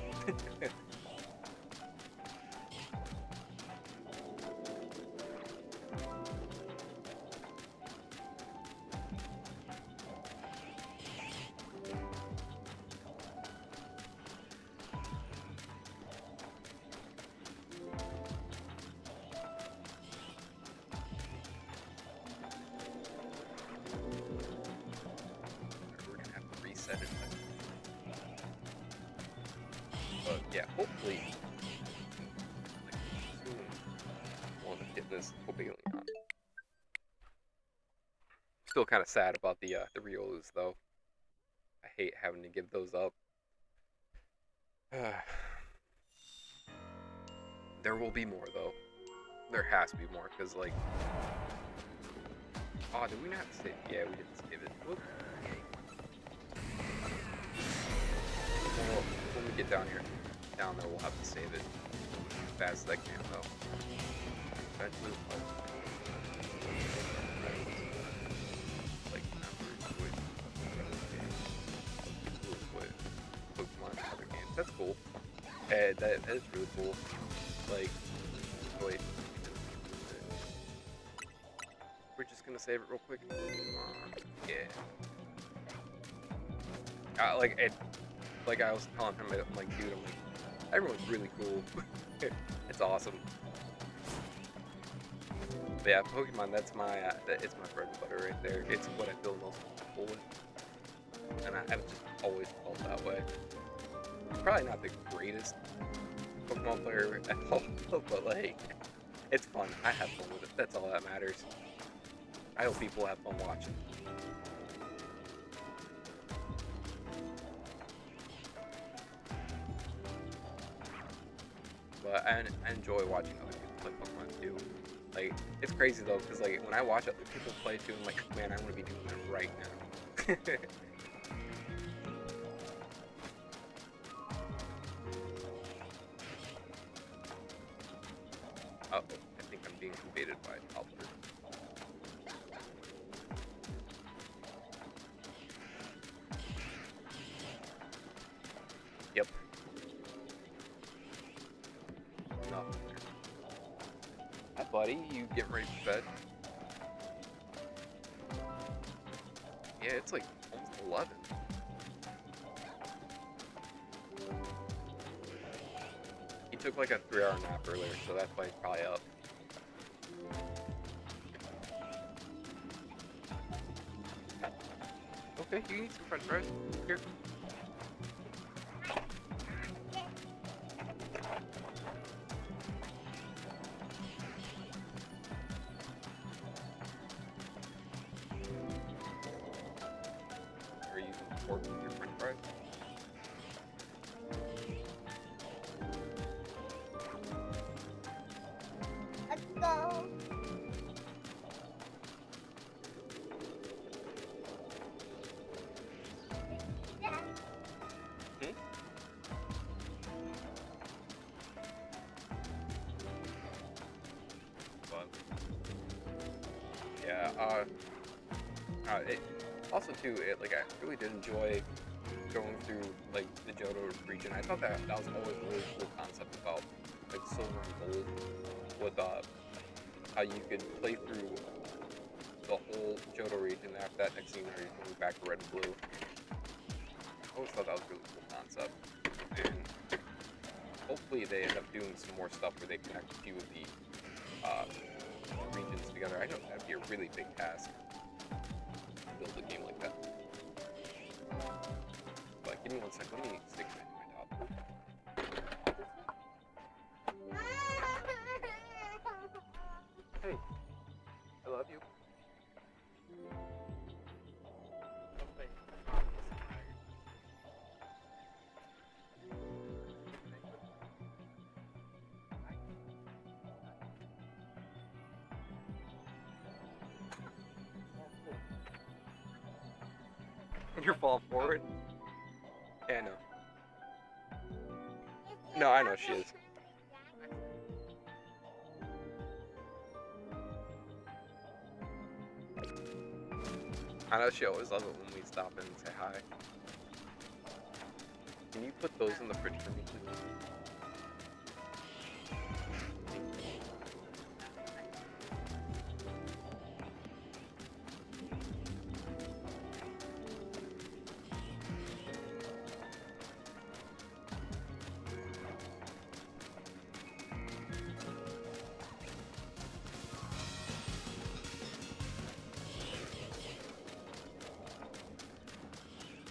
But yeah, hopefully, like, soon we'll get this Cobalion on. Still kind of sad about the Riolas though. I hate having to give those up. There will be more though. There has to be more because, like, oh, did we not save? Yeah, we didn't save it. Whoop. Well, when we get down there, we'll have to save it as fast as I can, though. Eventually, like, with Pokemon and other games. That's cool. That is really cool. Like, wait. We're just gonna save it real quick. Yeah. Like I was telling him, I'm like, dude, everyone's really cool. It's awesome. But yeah, Pokemon, it's my bread and butter right there. It's what I feel most comfortable with. And I've just always felt that way. I'm probably not the greatest Pokemon player at all, but, like, it's fun. I have fun with it. That's all that matters. I hope people have fun watching. but I enjoy watching other people play Pokemon too. Like, it's crazy though, because like when I watch other people play too, I'm like, man, I want to be doing that right now. Uh-oh, I think I'm being invaded by a toddler. Yep. Nothing there. Hi, buddy. You getting ready for bed? Yeah, it's like almost 11. He took like a 3-hour nap earlier, so that's why he's probably up. Okay, you can eat some french fries. Here. Are you using fork with your french fries? Let's go. Yeah, it, also too, like I really did enjoy going through like the Johto region. I thought that was always a really cool concept about like silver and gold, with how you could play through the whole Johto region. After that, next thing you know, you're going back to red and blue. I always thought that was a really cool concept, and hopefully they end up doing some more stuff where they connect a few of the regions together. I know that'd be a really big task to build a game like that. But give me 1 second, let me stick it in my top. Hey, I love you. You're falling forward? Yeah, I know. No, I know she is. I know she always loves it when we stop in and say hi. Can you put those in the fridge for me, please?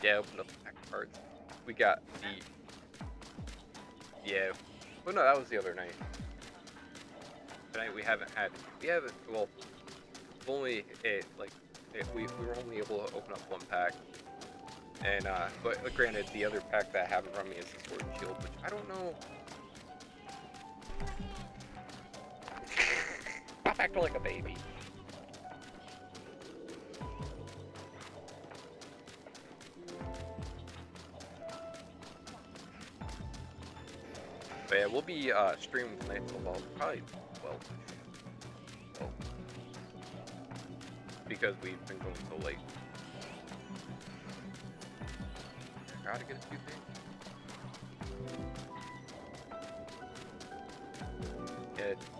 Yeah, open up the pack of cards. We got the... Yeah. Well, no, that was the other night. Tonight we haven't had... We haven't... Well, only... we were only able to open up one pack. And, but granted, the other pack that I have in front of me is the Sword and Shield, which I don't know... Stop acting like a baby. But yeah, we'll be streaming tonight until about probably 12. Well, because we've been going so late. I gotta get a few things.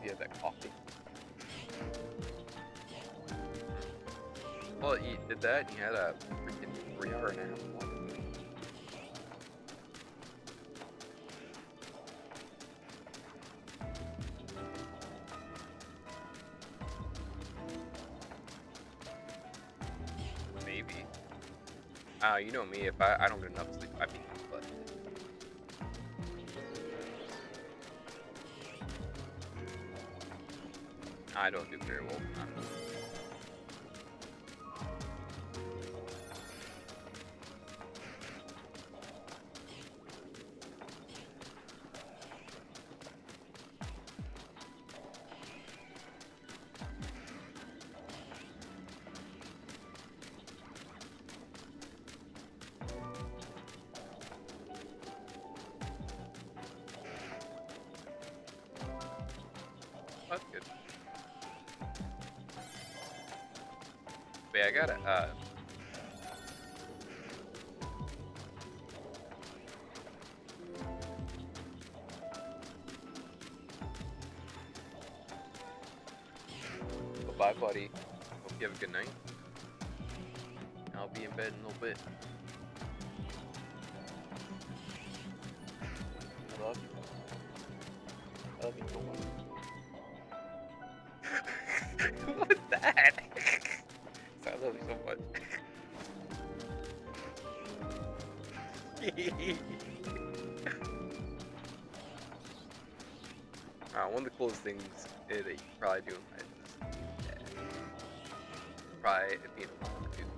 Yeah, that coffee. Well, you did that, and you had a freaking 3-hour nap. Maybe. You know me, if I don't get enough sleep, I be but I don't do very well. That's good. But yeah, I got a bye, buddy. Hope you have a good night. I'll be in bed in a little bit. I love you. I love you so much. What's that? I love you so much. One of the coolest things that you can probably do in life is probably being a mom too.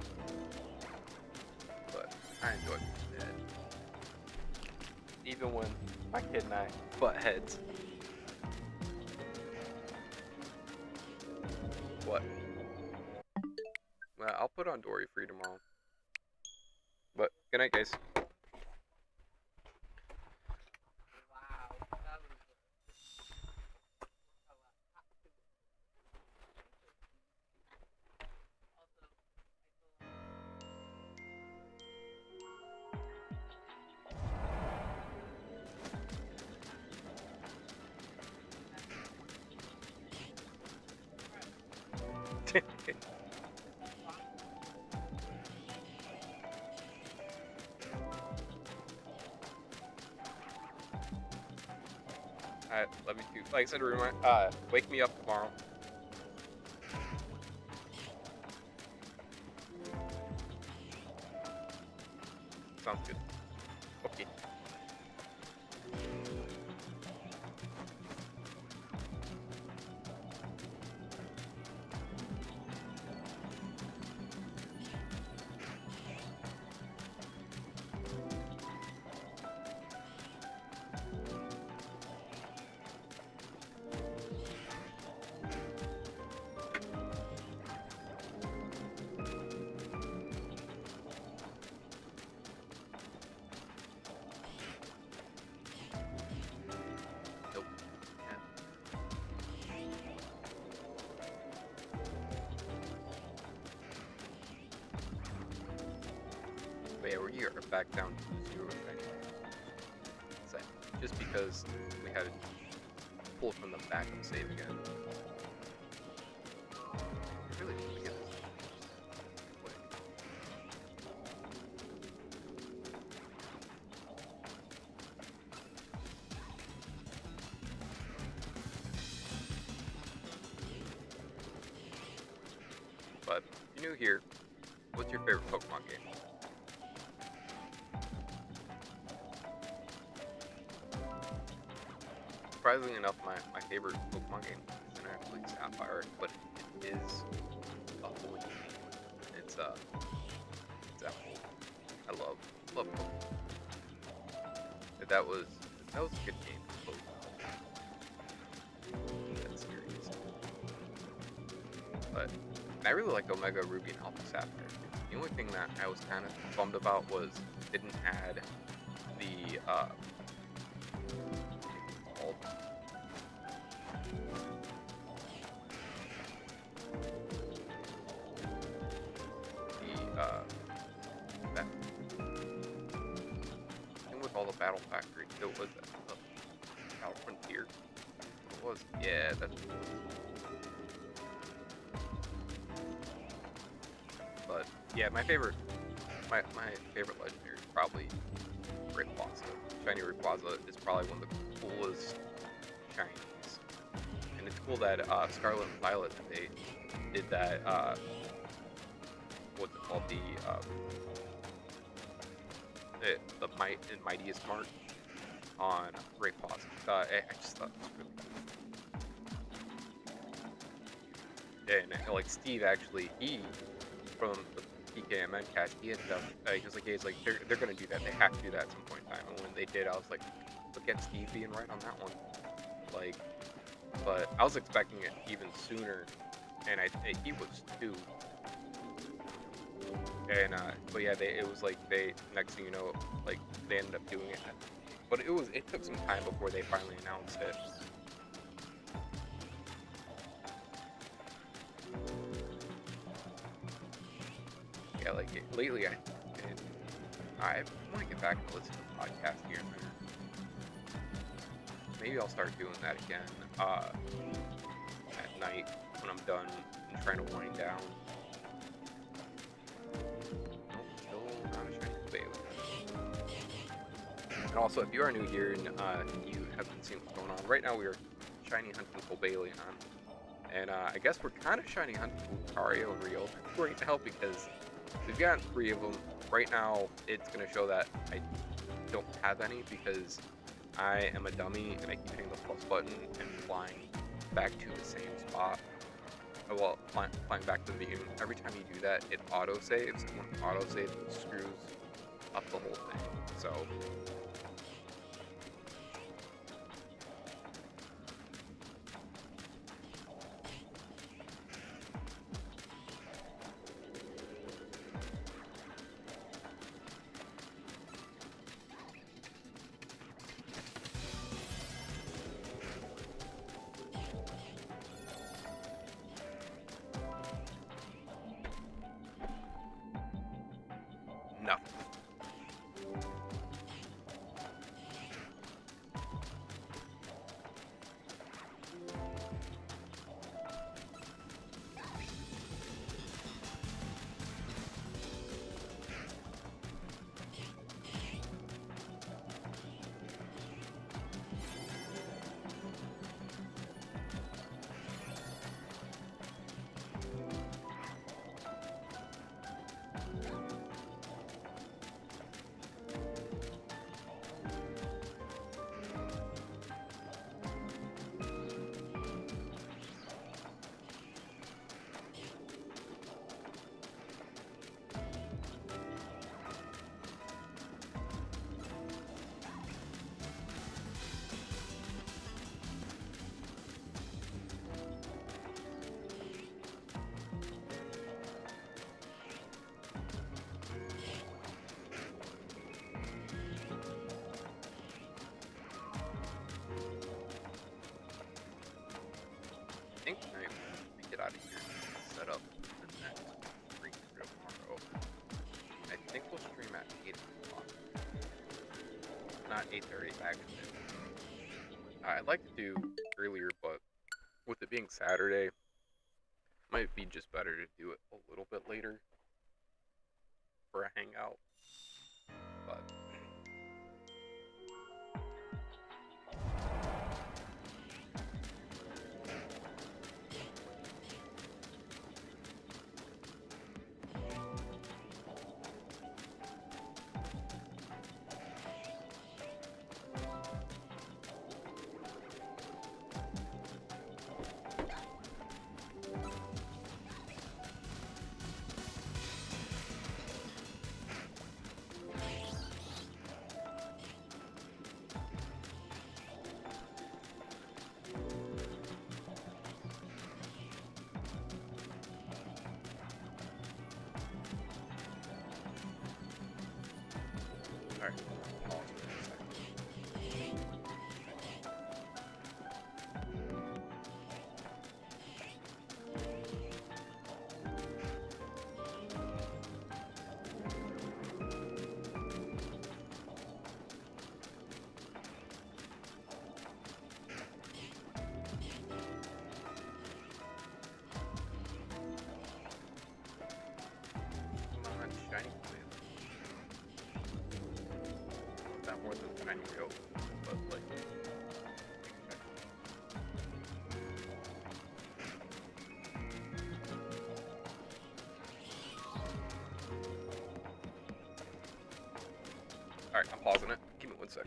But I enjoy being a dad. Even when my kid and I butt heads. What? Well, I'll put on Dory for you tomorrow. But good night, guys. Alright, love you too. Like I said, wake me up tomorrow. Sounds good. Okay. But yeah, we are back down to 0 again. So, just because we had to pull from the backup save again. I really need to get this quick. But if you're new here, what's your favorite Pokemon game? Surprisingly enough, my favorite Pokemon game isn't actually Sapphire, but it is a holy game. It's Apple. I love Pokemon. That was a good game for that series. But I really liked Omega Ruby and Alpha Sapphire. The only thing that I was kind of bummed about was it didn't add the that and with all the Battle Factory, it was Battle Frontier. It was, yeah, that's. But yeah, my favorite legendary is probably Rayquaza. Shiny Rayquaza is probably one of the coolest shinies, and it's cool that Scarlet and Violet they did that. What's it called? The Might and Mightiest Mark on Rayquaza. I just thought it was really cool. And like Steve actually, he from the PKMN cast, he ended up he's like they're gonna do that. They have to do that at some point in time. And when they did, I was like, look at Steve being right on that one. Like, but I was expecting it even sooner, and he was too. And but yeah, it was like next thing you know, like they ended up doing it. But it took some time before they finally announced it. Yeah, like lately I want to get back and listen to the podcast here and there. Maybe I'll start doing that again at night when I'm done and trying to wind down. Nope, still not a shiny Cobalion. And also, if you are new here and you haven't seen what's going on, right now we are shiny hunting Cobalion, and I guess we're kind of shiny hunting Lucario Rio right now because we've gotten 3 of them. Right now, it's going to show that I don't have any because I am a dummy and I keep hitting the plus button and flying back to the same spot. Well, flying back to the beginning. Every time you do that, it auto-saves, and when it auto-saves, it screws up the whole thing. So nothing. I think I get out of here and set up the next stream for tomorrow. I think we'll stream at 8 o'clock. Not 8:30, actually. I'd like to do earlier, but with it being Saturday, might be just better to do it a little bit later for a hangout. But alright, pause for a second. Come on, shiny Cobalion. Not more than shiny Rio, but like. Alright, I'm pausing it. Give me 1 sec.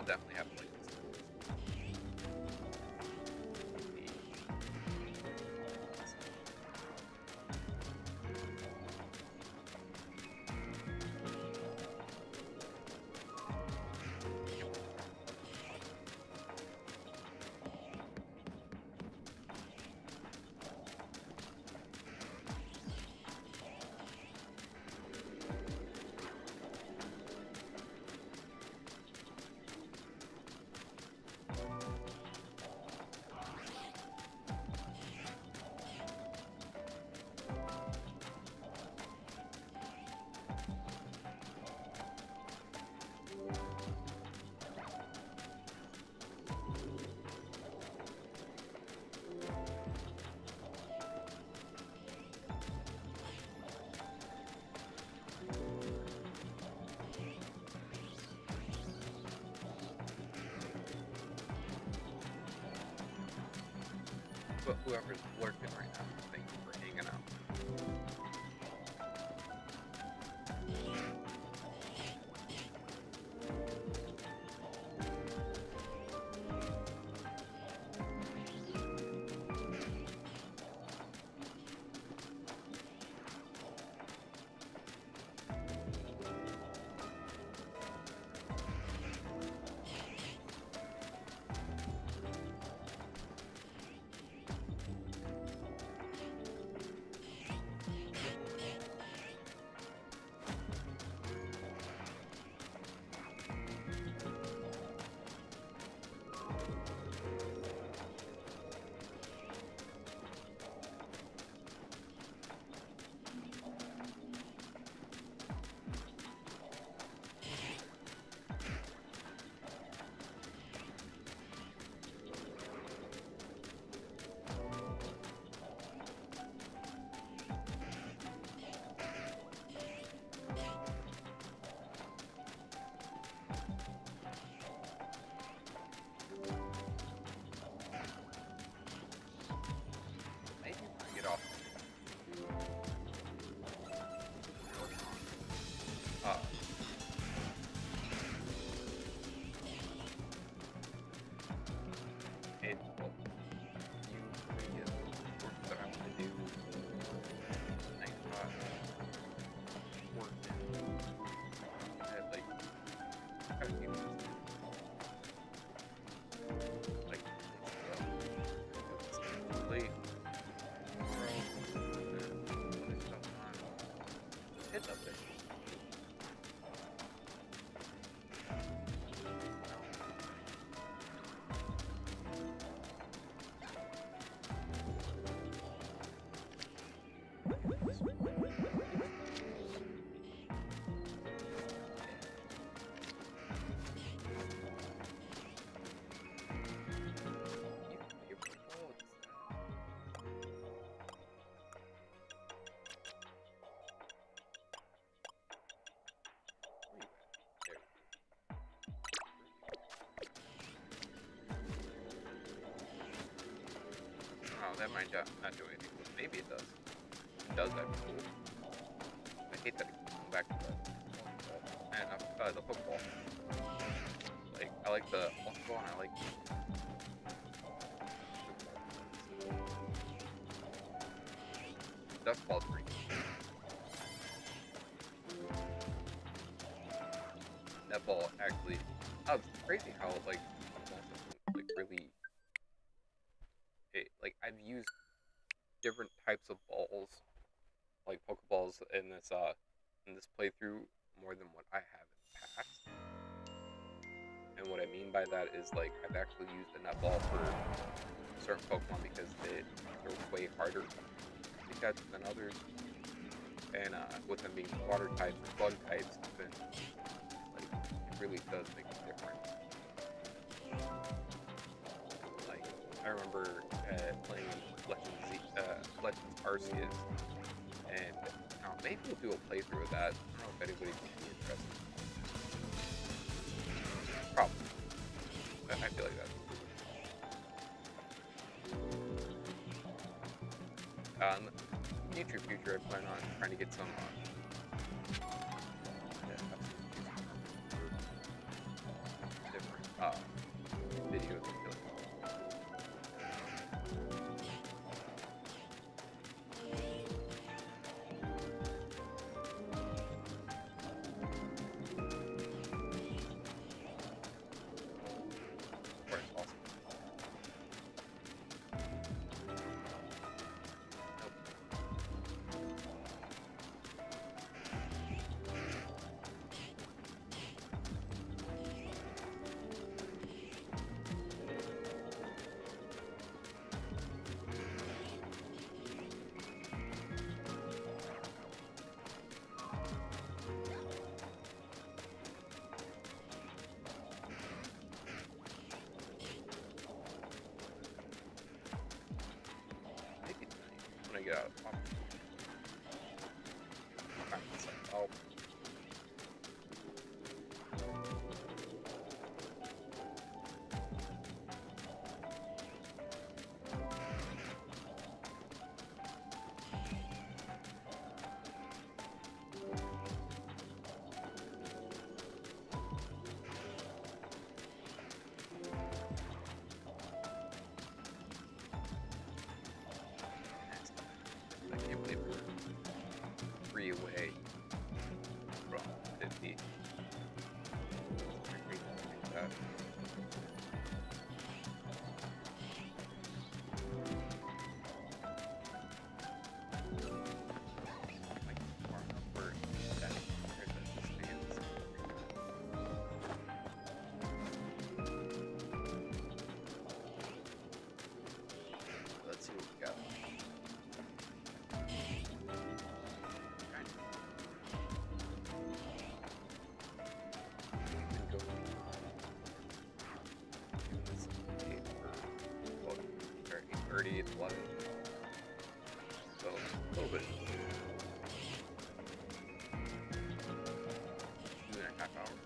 will definitely have like this. But whoever's lurking right now, thank you for hanging out. Maybe if I get off. Uh, it will you the work that I'm gonna do. Nice work. I had like a few minutes. Like it's late. It's up there. Oh, that might not do anything, but maybe it does. If it does, that'd be cool. I hate that it keeps going back to the Pokeball. Like, I like the Pokeball and I like Duck Ball's pretty cool. That ball actually, oh, it's crazy how, like, like, really, like, I've used different types of balls, like Pokeballs in this playthrough more than what I have in the past. And what I mean by that is, like, I've actually used a nut ball for certain Pokemon because they're way harder to catch than others. And with them being water types or bug types, then like it really does make a difference. Like I remember playing Legends Arceus, and maybe we'll do a playthrough of that. I don't know if anybody would be interested. Probably. I feel like that. Future, I plan on trying to get some different video of me killing or it's awesome. Maybe when I get out of the pump. Oh. I can't believe we're 3 away from 50. It's pretty crazy to think that. Like, far enough where that compared to the stands. Let's see what we got. Or 8:30, it's 11. So a little bit. 2.5 hours.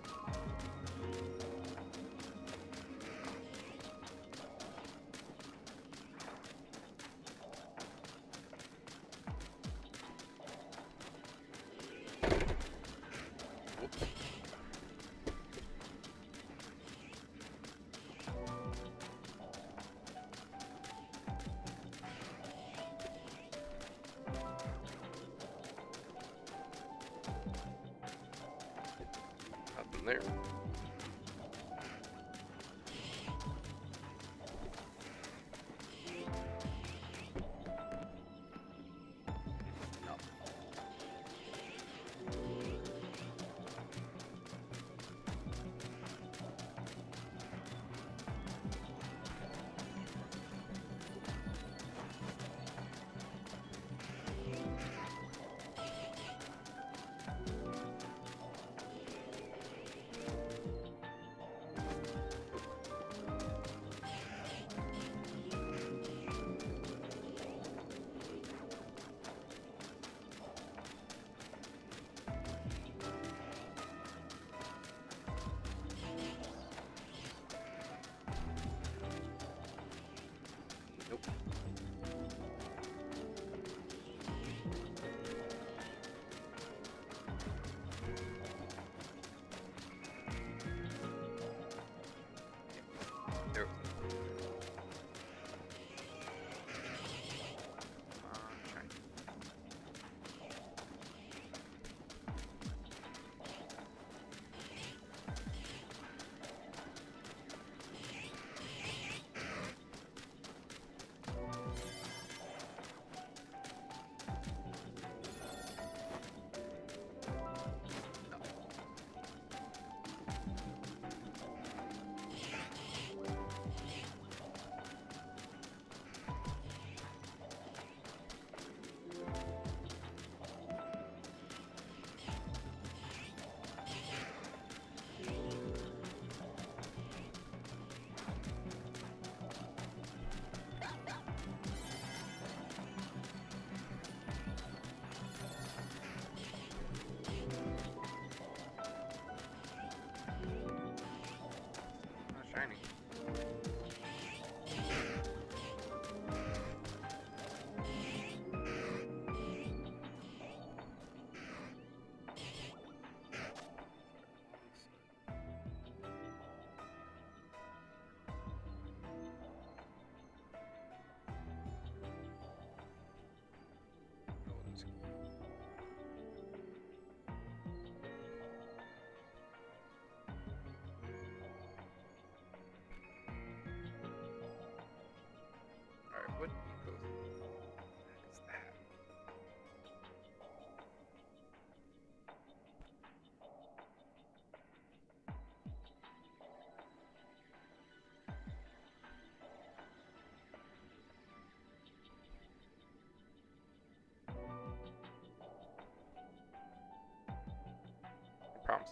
Whoops. Nothing there. No.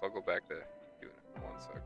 I'll go back to doing it for 1 sec.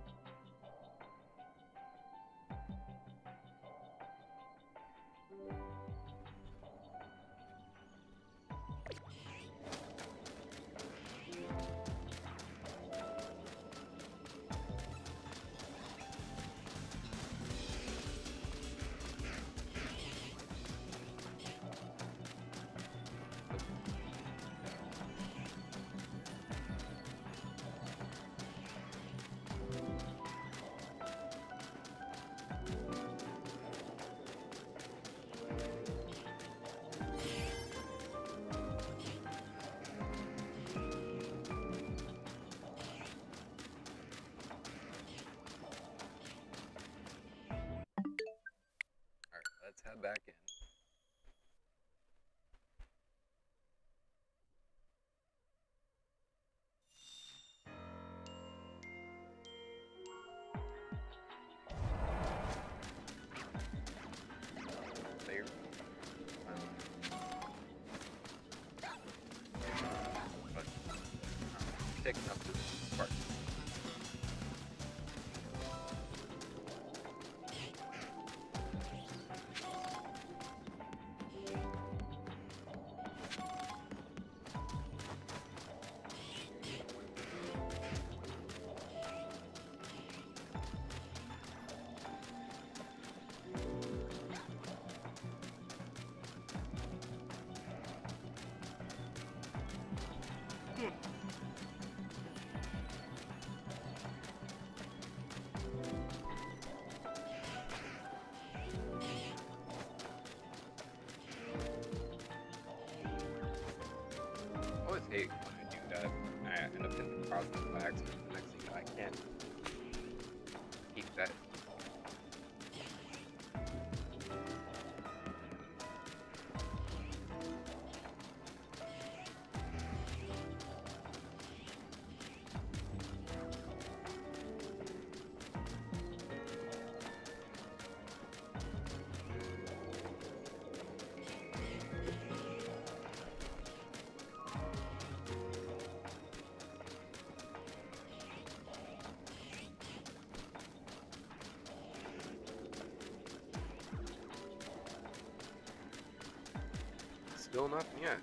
Alright, let's head back in. There. But picking up this part. I always hate when I do that. I end up hitting the crossbow by accident. The next thing I can't keep that. Still nothing yet.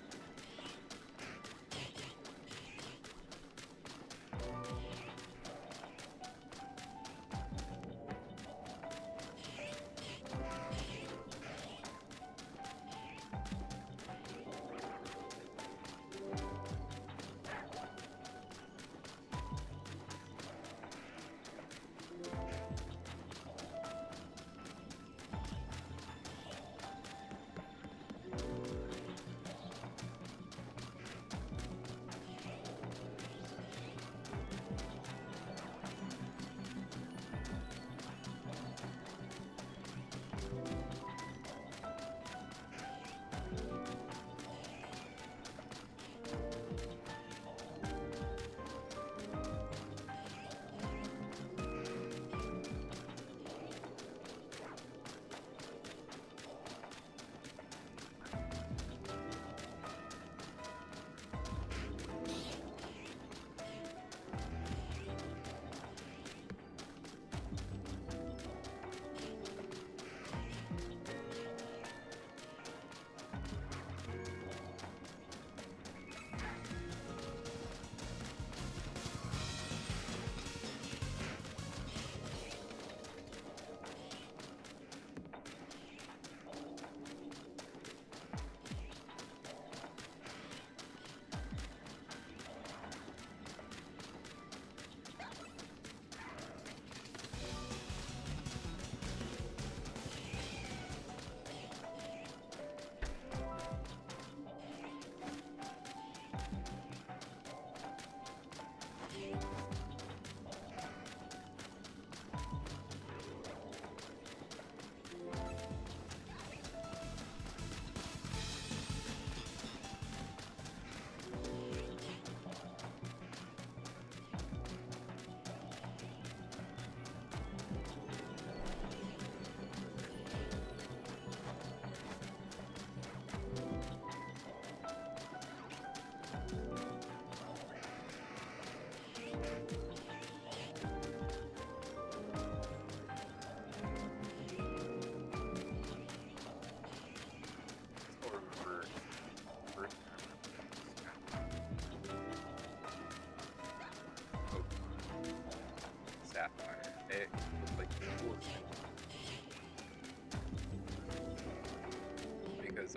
Because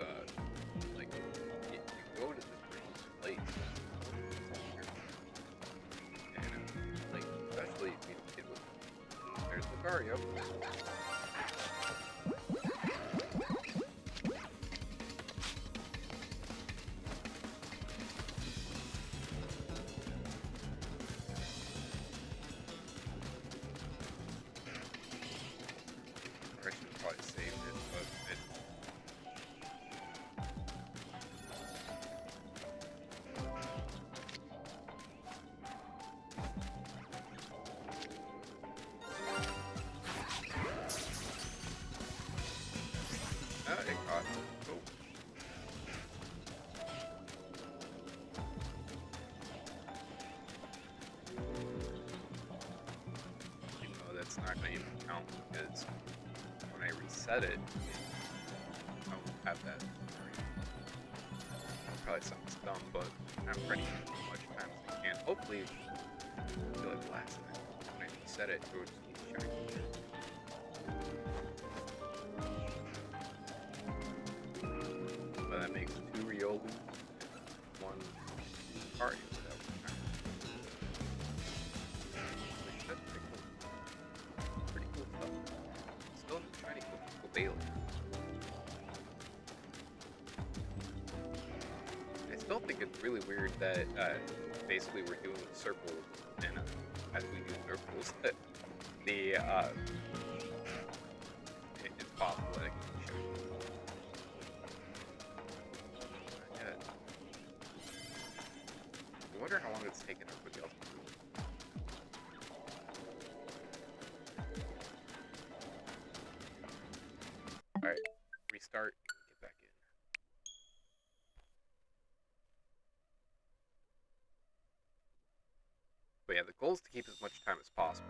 like you go to this place and like especially if you get with there's Lucario. I should probably saved it, but it it caught. Oh. Even though that's not going to even count because when I reset it, I won't have that. Probably sounds dumb, but I'm trying to use as much time as I can. Hopefully, it'll like last night. When I reset it, it would just be shiny. But that makes 2 Riolu, 1 Lucario. That's pretty cool stuff. Still in the shiny Cobalion. I still think it's really weird that basically we're doing circles, and as we do circles, that it's possible that I can show you. Not yet. I wonder how long it's taken everybody else to do it. Alright, restart, get back in. But yeah, the goal is to keep as much time as possible.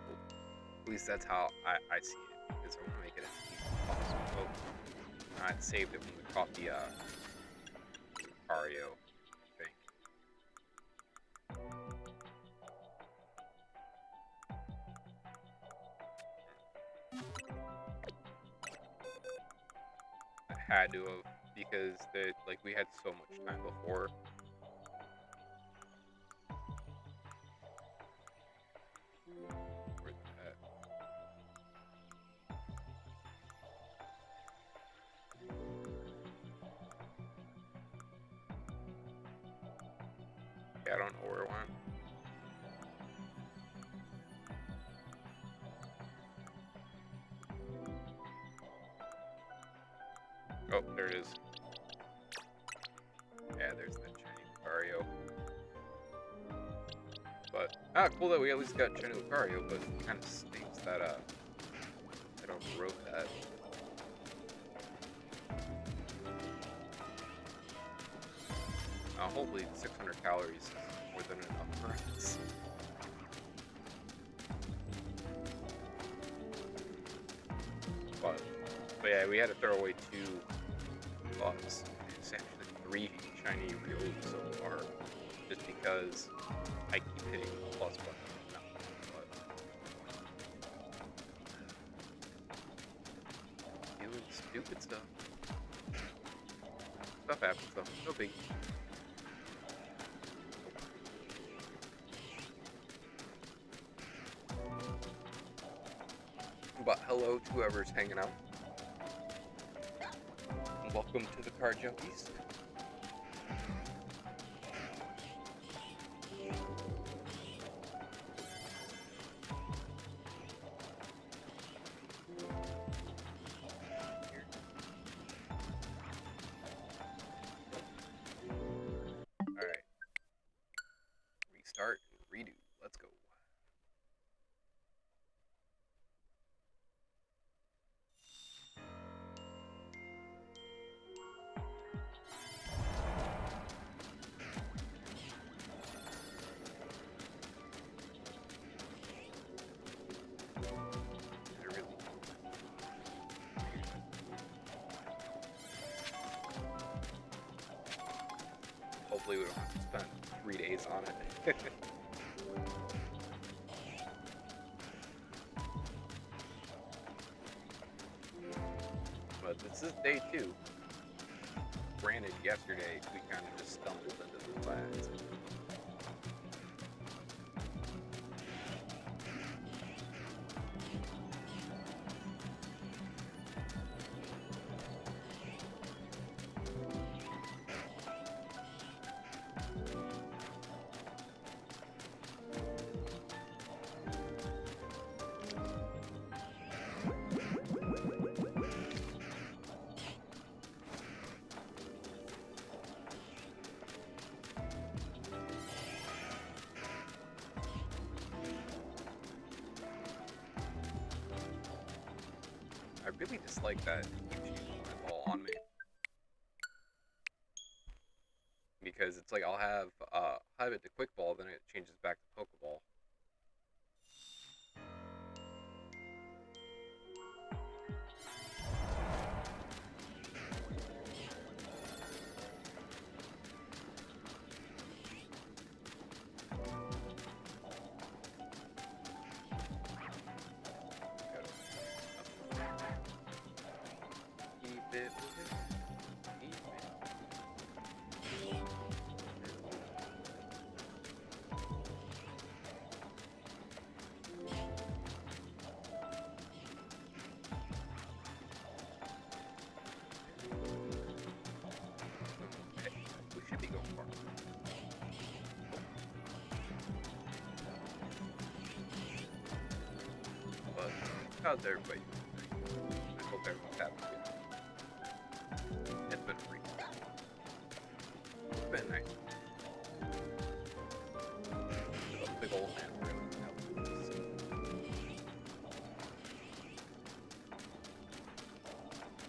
At least that's how I see it, because I want to make it as easy as possible. Oh, I saved it when we caught the Lucario, I think. I had to have, because we had so much time before. Where's that? Yeah, I don't know where it went. Oh, there it is. Yeah, there's that shiny Lucario. But cool that we at least got shiny Lucario, but it kind of stinks that I overrode that. Hopefully 600 calories is more than enough for us. But yeah, we had to throw away 2 bucks. It's actually 3 shiny Riolu so far, just because I keep hitting the plus button. Doing stupid stuff. Stuff happens though, no big. But hello to whoever's hanging out. Welcome to the Card Junkies. Alright. Restart and redo. Let's go. Hopefully we don't have to spend 3 days on it. day 2. Granted, yesterday we kind of just stumbled into the class. I really dislike that it keeps using my ball on me. Because it's like I'll have it to quick ball, then it changes back to Pokeball. Keep it moving. Keep it. Okay, we should be going far. But how's everybody doing? I hope everyone's having a good time. It's been free. It's been nice. There's a big old man really.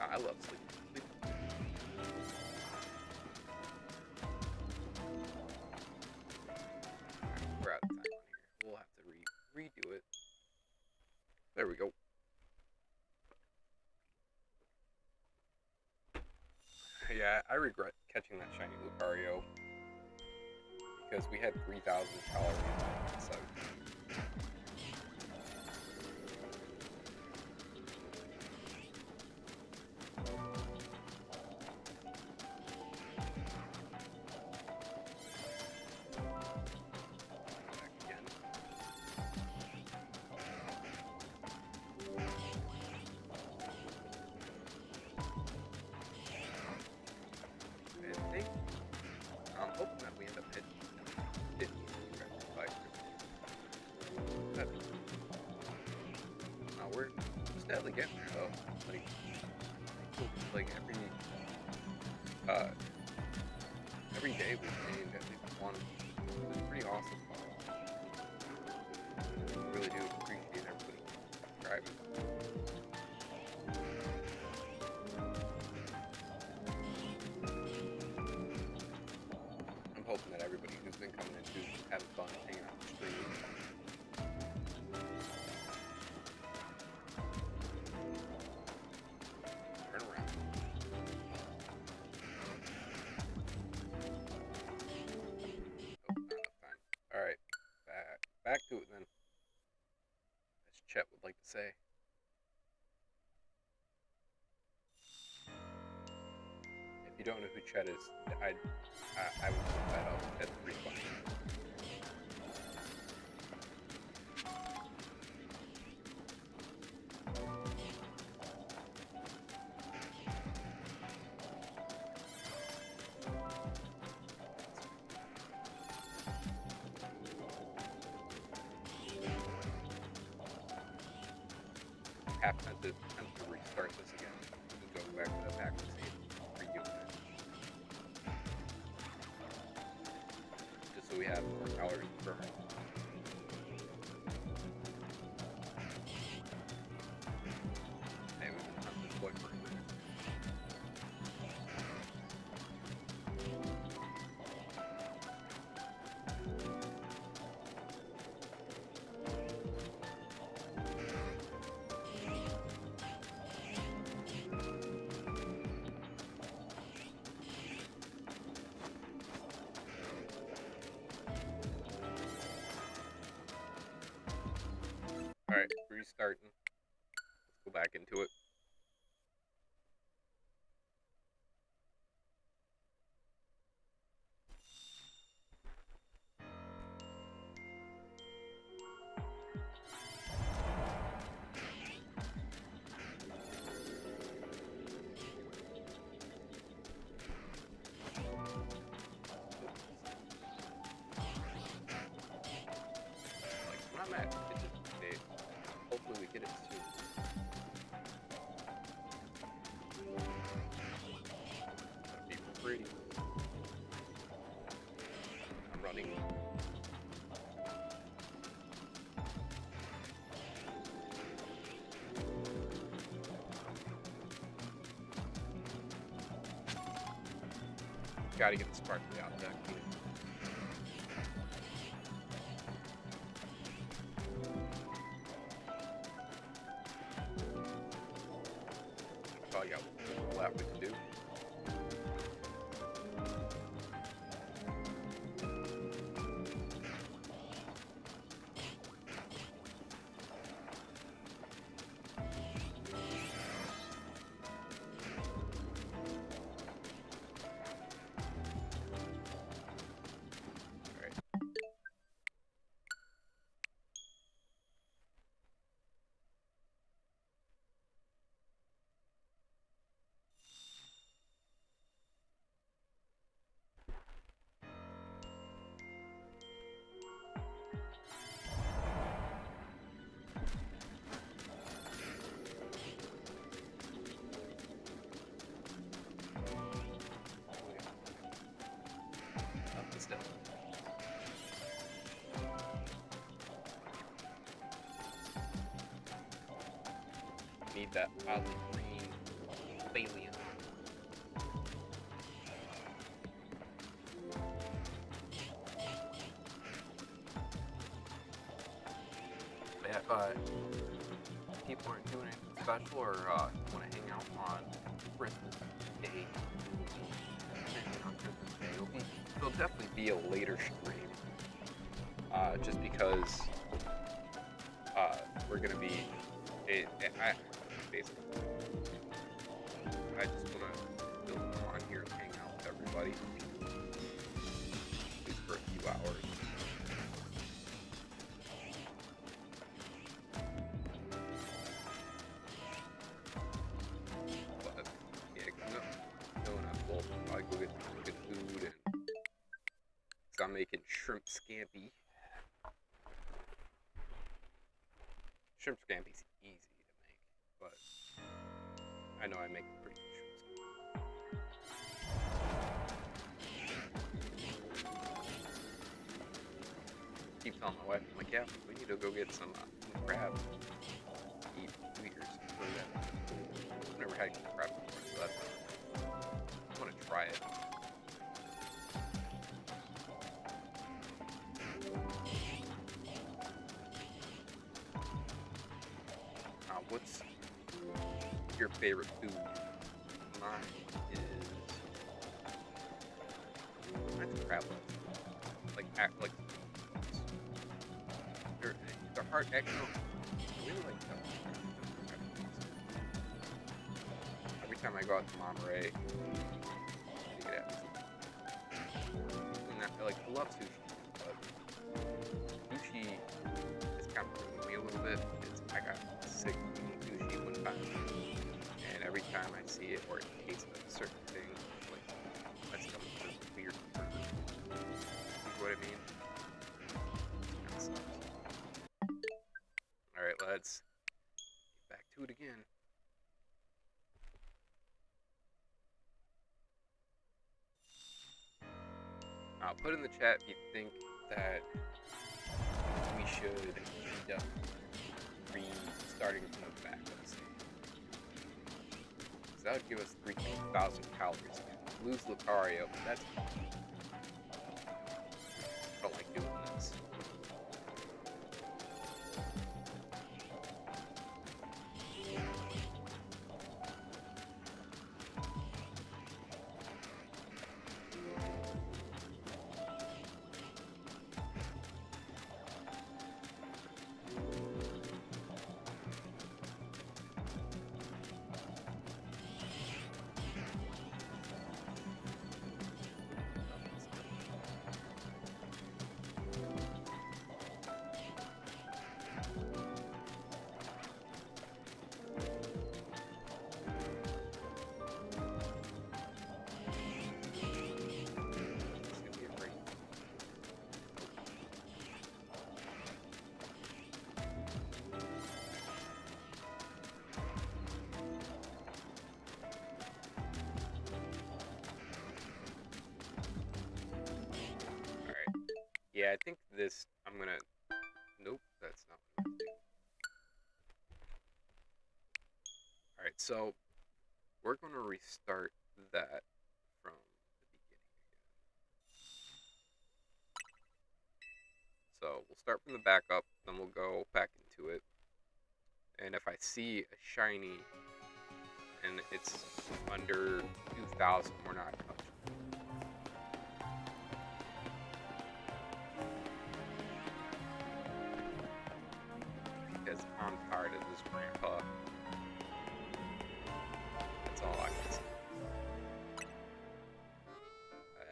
I love sleeping. We're out of time on here. We'll have to redo it. There we go. Yeah, I regret catching that shiny Lucario because we had 3,000 calories on it, so. Back again. I think I'm hoping that we end up hitting we're steadily getting there though. Like every day we gained at least one. It's pretty awesome. I really do appreciate everybody subscribing. I'm hoping that everybody who's been coming in too is having fun hanging out the stream. Turn around. Oh, not enough time. Alright, back to it then. As Chet would like to say. If you don't know who Chet is, I would look that up. That's pretty funny. Have to restart this again. Just go back to the pack and save, redo it. Just so we have more calories to burn. Hey, we've been hunting this boy for a minute. Alright, restarting. Let's go back into it. get it soon. That'd be pretty. I'm running. Gotta get the sparkly out there. Probably got one left we can do. Need that oddly green Cobalion. If people aren't doing anything special or want to hang out on Christmas Day, it'll definitely be a later stream. Just because we're gonna be. Basically, I just want to build on here and hang out with everybody, at least for a few hours. But yeah, no, not full. I'll go get some good food, and cause I'm making shrimp scampi. Shrimp scampi's easy to make, but I know I make pretty good shrimp scampi. Keep telling my wife, I'm like, yeah, we need to go get some crab. Eat New Year's. I've never had crab before, so I want to try it. What's your favorite food? Mine is crab legs. They're hard. Actually, I really like crab legs. Every time I go out to Monterey, I get at I love sushi, but sushi is kind of ruining me a little bit. I got sick eating sushi one time, and every time I see it or it tastes like a certain thing, like my stomach feels weird. You know what I mean? Kind of sucks. All right, let's get back to it again. I'll put in the chat if you think that we should be done restarting from the back, let's see. So that would give us 3,000 calories. Lose Lucario, but that's fine. I don't like doing this. Yeah, I think this, I'm gonna, nope, that's not what I'm doing. Alright, so we're gonna restart that from the beginning again. So we'll start from the backup, then we'll go back into it. And if I see a shiny and it's under 2,000, we're not touching it. Because I'm tired of this grandpa. That's all I can say.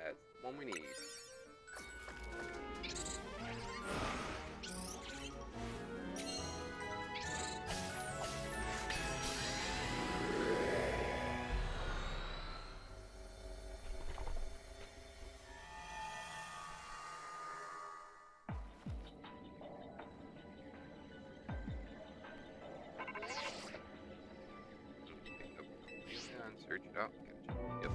That's the one we need. Search it out. Gotcha. Yep.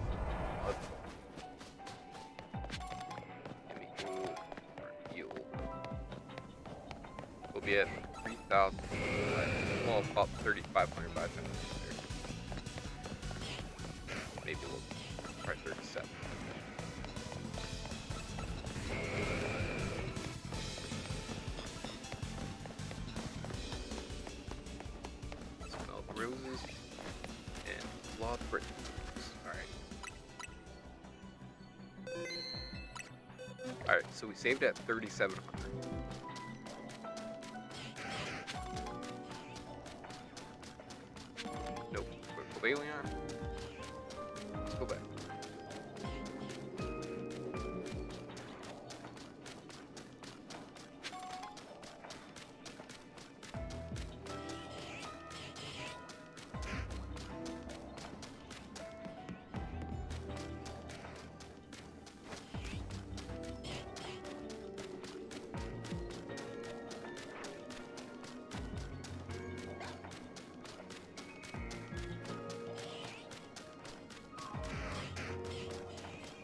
Chemical heal. We'll be at 3,000. Well, about 3,500 by the time we get there. Maybe a little. Probably 37. Smell the roses. And law the Britons. Alright, so we saved at 3,700. Nope. Cobalion. Let's go back.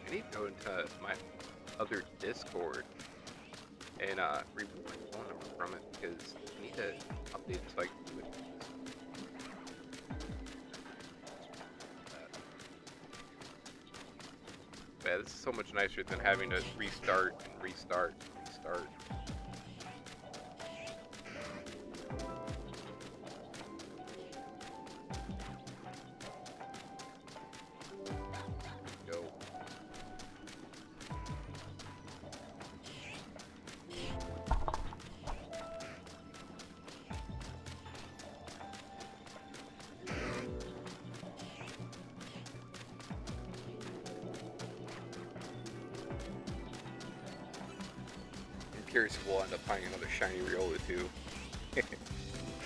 I need to go into my other Discord and remove my phone number from it because I need to update it so I can do it. Yeah, this is so much nicer than having to restart and restart and restart. Curious if we'll end up finding another shiny Riola too.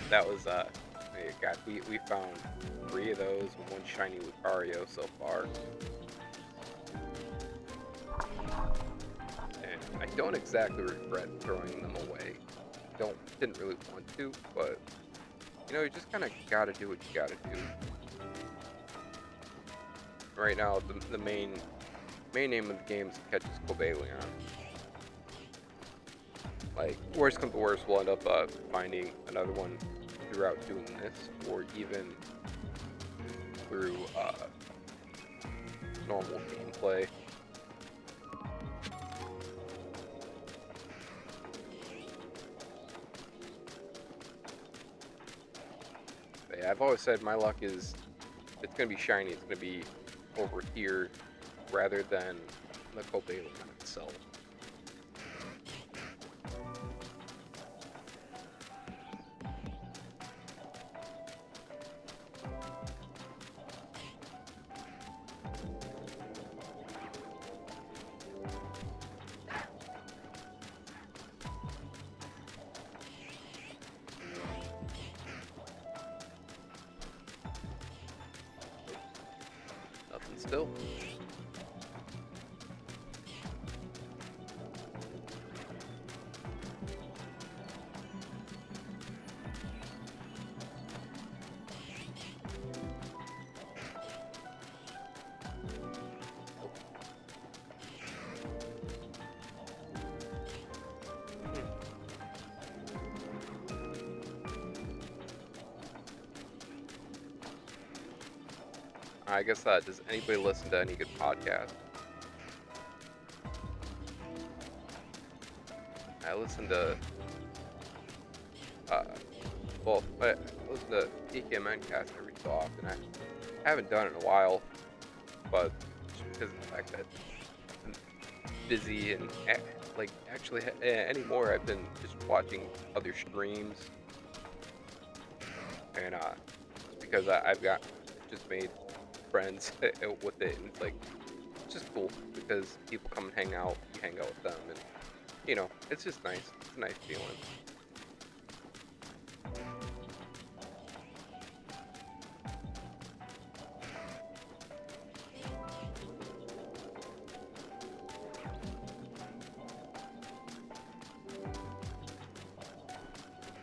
That was God, we found 3 of those and 1 shiny Lucario so far. And I don't exactly regret throwing them away. Didn't really want to, but you know, you just kinda gotta do what you gotta do. Right now the main name of the game is to catch this Cobalion. Like, worst comes to worst, we'll end up finding another one throughout doing this, or even through normal gameplay. But yeah, I've always said my luck is, if it's going to be shiny, it's going to be over here rather than the Cobalion itself. Nothing still. I guess does anybody listen to any good podcast? I listen to uh, I listen to PKMN cast every so often. I haven't done it in a while, but just because of the fact that I'm busy and actually anymore, I've been just watching other streams, and just because I've just made friends with it, and it's just cool because people come and hang out, you hang out with them, and it's just nice. It's a nice feeling.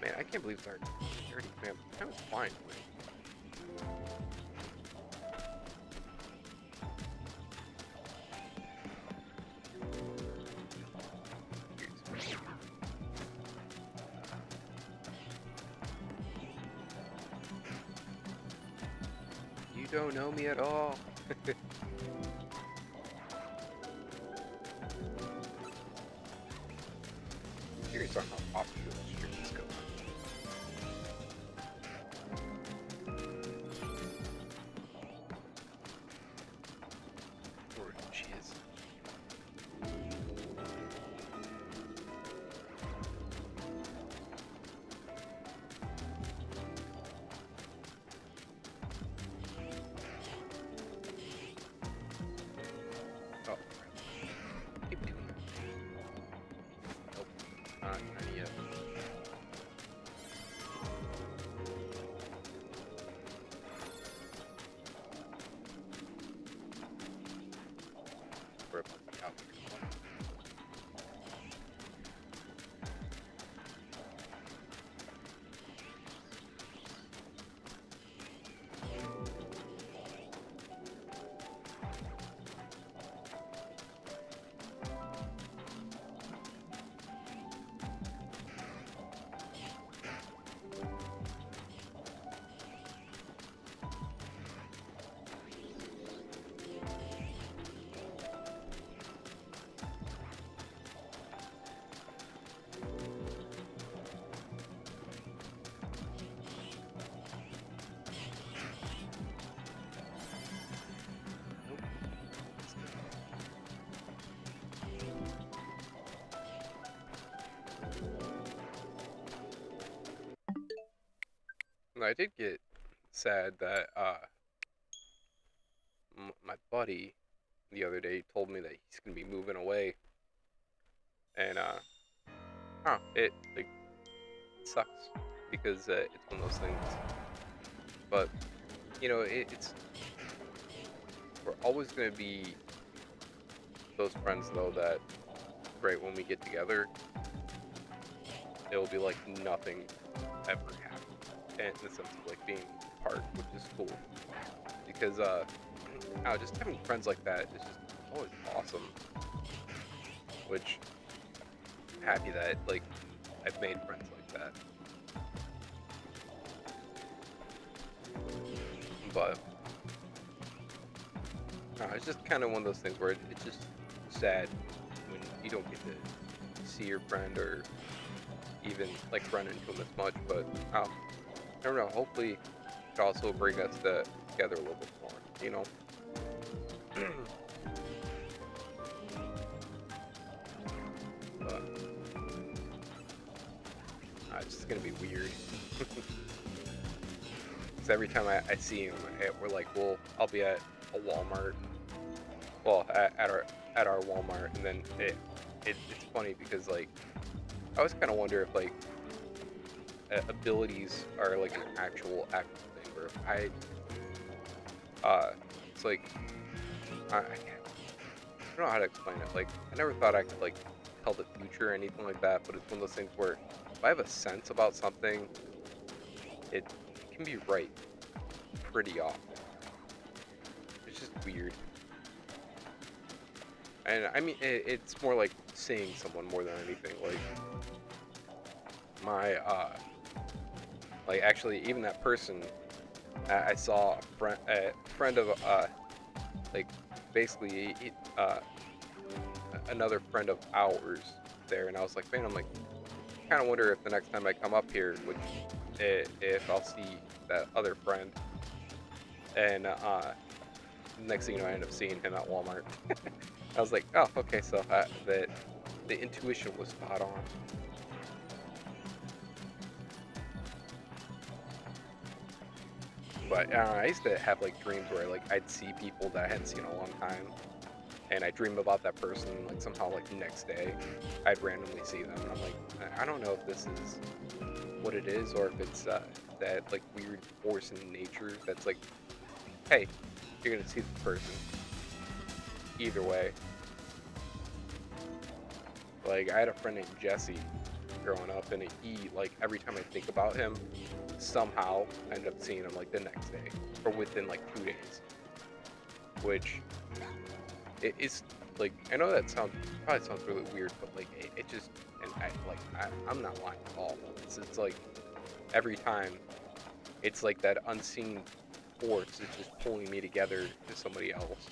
Man, I can't believe it's already 30, man. Time is flying. You don't know me at all. Curious on how popular the stream is going. Or jizz. Oh, keep doing that. Nope, not yet. We're about to be out here. I did get sad that my buddy the other day told me that he's gonna be moving away, and it sucks because it's one of those things. But it's we're always gonna be those friends though that right when we get together, it'll be like nothing ever happened, and in the sense of like being apart, which is cool because just having friends like that is just always awesome. Which I'm happy that I've made friends like that. But it's just kind of one of those things where it's just sad when you don't get to see your friend or even run into him as much. But I don't know. Hopefully, it also bring us together a little bit more. But it's just gonna be weird. Because every time I see him, we're I'll be at a Walmart. Well, at our Walmart, and then it's funny because I always kind of wonder if abilities are an actual active thing, where if it's I don't know how to explain it. I never thought I could tell the future or anything like that, but it's one of those things where if I have a sense about something, it can be right pretty often. It's just weird. And I mean, it's more like seeing someone more than anything. My, actually, even that person I saw a friend of like basically another friend of ours there, and I was like, man, I'm like, kind of wonder if the next time I come up here, which if I'll see that other friend, and next thing you know, I end up seeing him at Walmart. I was like, oh, okay, so the intuition was spot on. But I used to have like dreams where like I'd see people that I hadn't seen in a long time, and I dream about that person. Like somehow, like the next day, I'd randomly see them, and I'm like, I don't know if this is what it is, or if it's that like weird force in nature that's like, hey, you're gonna see this person. Either way, like I had a friend named Jesse growing up, and he like every time I think about him, somehow I end up seeing him like the next day or within like 2 days, which it's like I know that probably sounds really weird, but like it just and I'm not lying at all. It's like every time it's like that unseen force is just pulling me together to somebody else.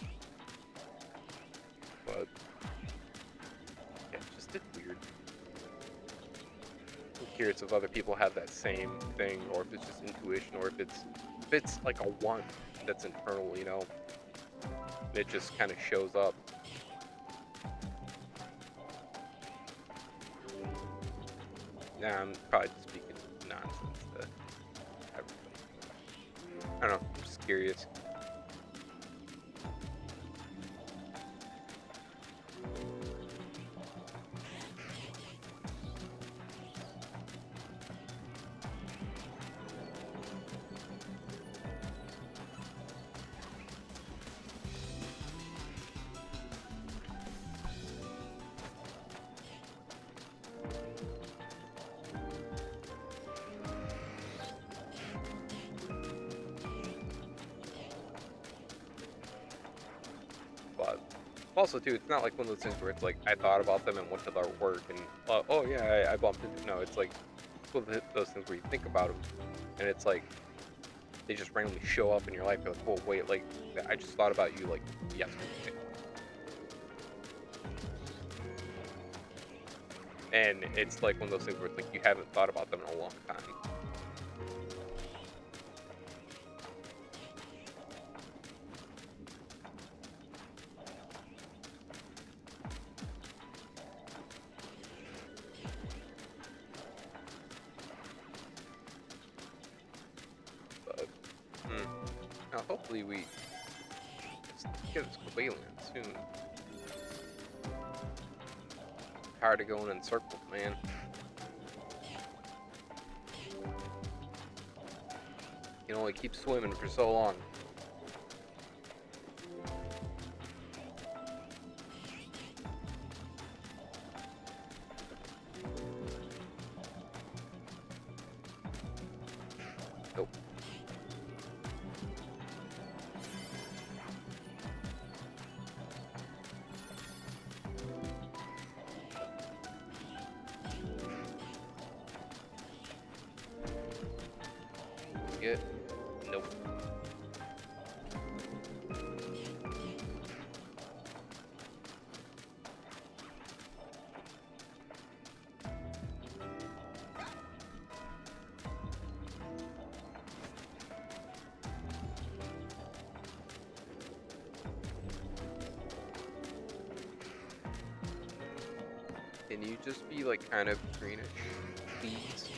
But yeah, it's weird. I'm curious if other people have that same thing, or if it's just intuition, or if it's like a want that's internal, you know. It just kind of shows up. Nah, I'm probably just speaking nonsense to everybody. I don't know. I'm just curious. But also too, it's not like one of those things where it's like I thought about them and went to their work and oh yeah, I bumped into. No, it's like one of those things where you think about them and it's like they just randomly show up in your life. You're like, oh wait, like I just thought about you like yesterday, and it's like one of those things where it's like you haven't thought about them in a long time. But now hopefully we get this Cobalion soon. Tired of going in circles, man. You can only keep swimming for so long. Nope. Get. Nope. Can you just be like kind of greenish, please?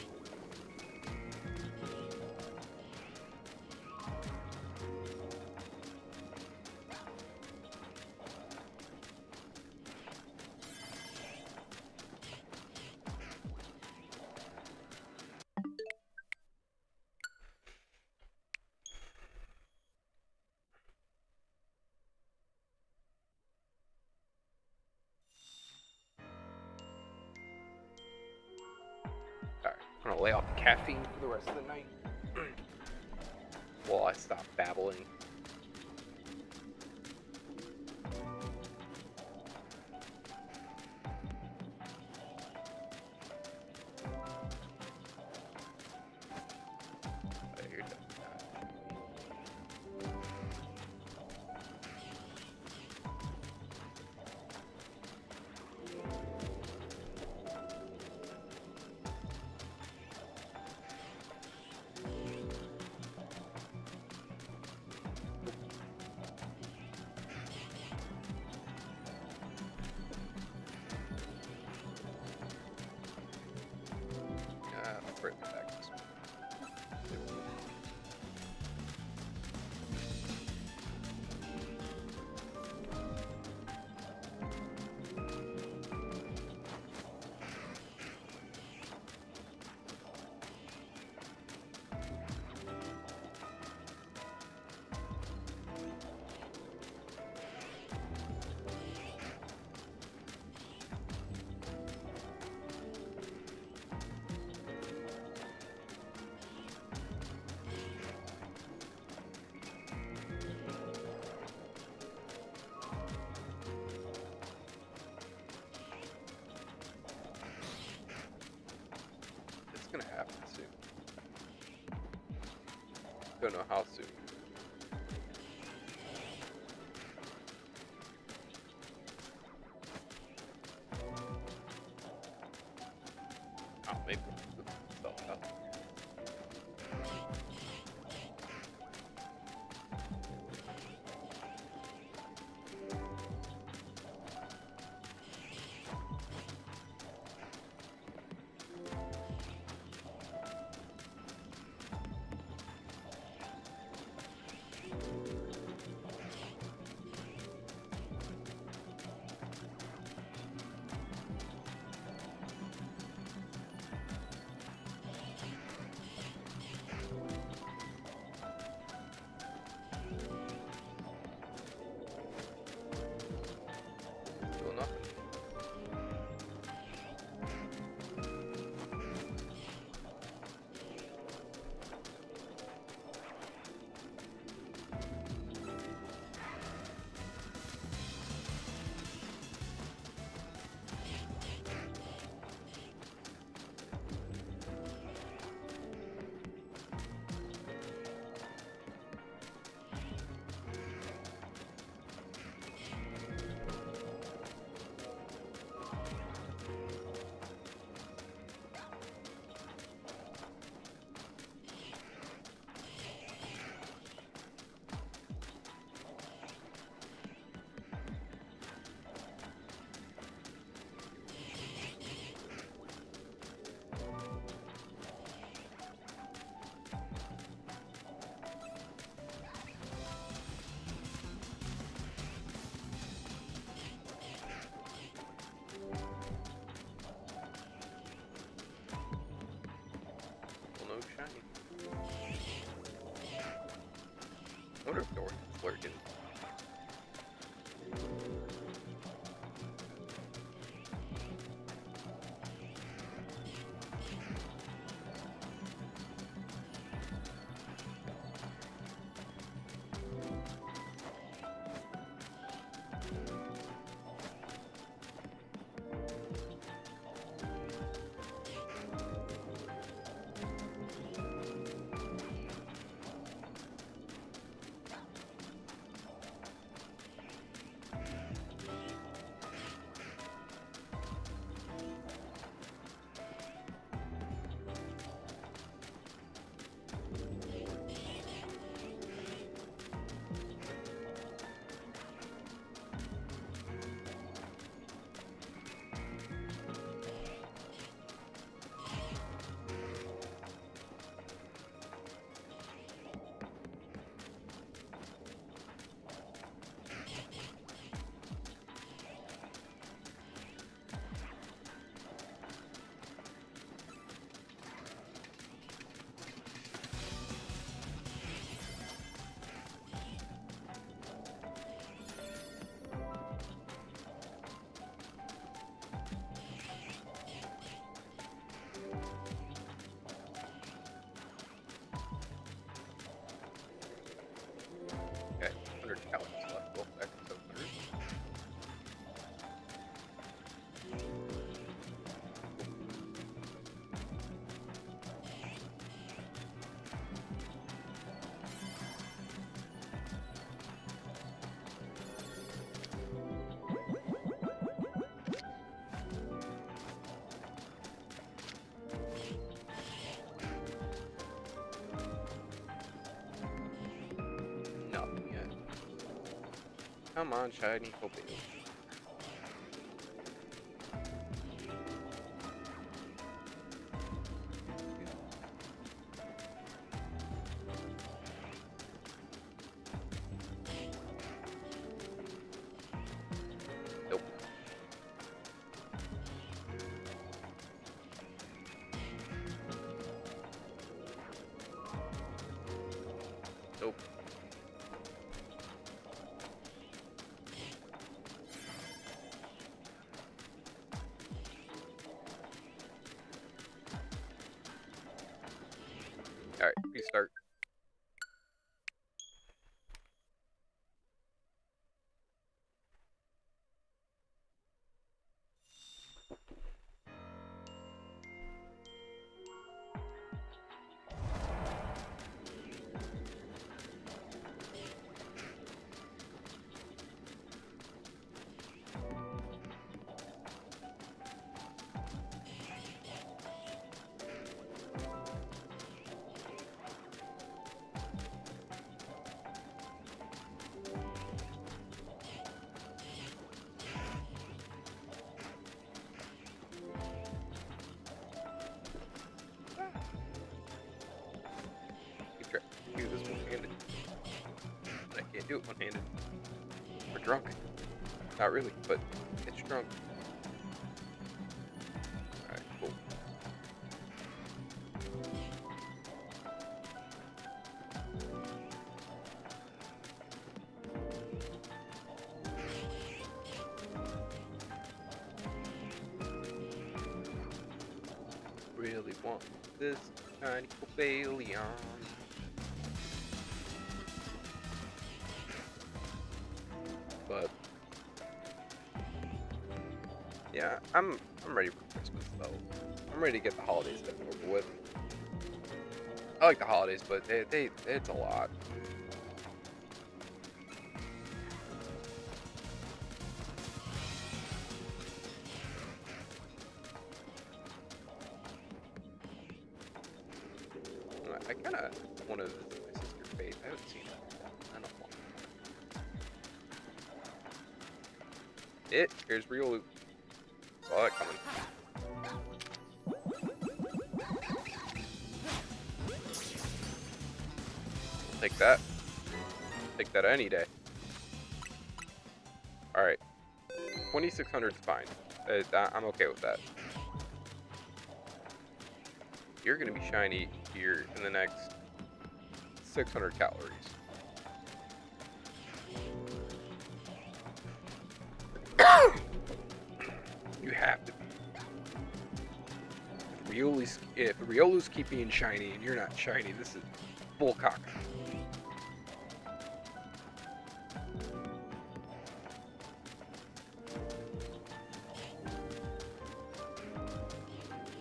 Alright, I'm gonna lay off the caffeine for the rest of the night. While I stop babbling. You're done. Don't know how soon. Oh, maybe itself out. Still nothing. Well, no shiny. I wonder if North is lurking. Okay, 100 talents left. Go back to 700. Nothing yet. Come on, shiny Cobalion. Nope. Nope. do it one-handed. We're drunk. Not really, but it's drunk. Alright, cool. Really want this shiny Cobalion. But yeah, I'm ready for Christmas though. I'm ready to get the holidays over with. I like the holidays, but it's a lot. I kind of want to visit my sister Faith. I haven't seen her in a long time. Here's Riolu. Saw that coming. Take that. Take that any day. Alright. 2600 is fine. I'm okay with that. You're going to be shiny here in the next 600 calories. You have to be. If Riolu's keep being shiny and you're not shiny, this is bullcock.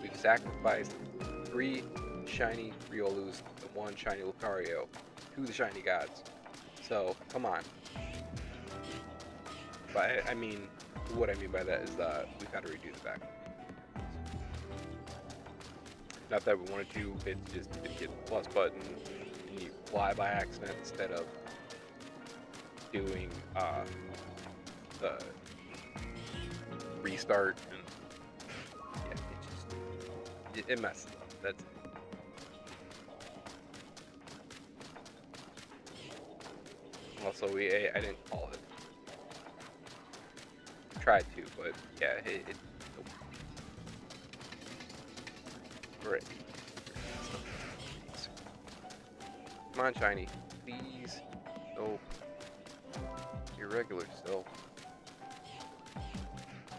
We've sacrificed 3 shiny Riolus and 1 shiny Lucario to the shiny gods. So, come on. But I mean, what I mean by that is we've got to redo the back. Not that we wanted to, it's just if you hit the plus button and you fly by accident instead of doing the restart, and yeah, it messes up. That's it. Also, I didn't call it. Tried to, but yeah, it nope. Right. Come on, shiny. Please. Nope. You're regular still.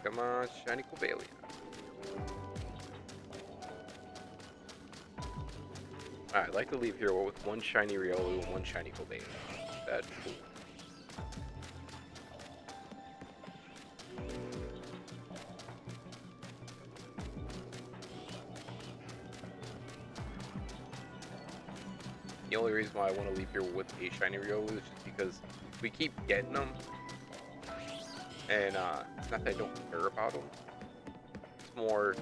Come on, shiny Cobalion. Alright, I'd like to leave here with 1 shiny Riolu and 1 shiny Cobalion. That'd be cool. The only reason why I want to leave here with a shiny Riolu is just because we keep getting them, and it's not that I don't care about them. It's more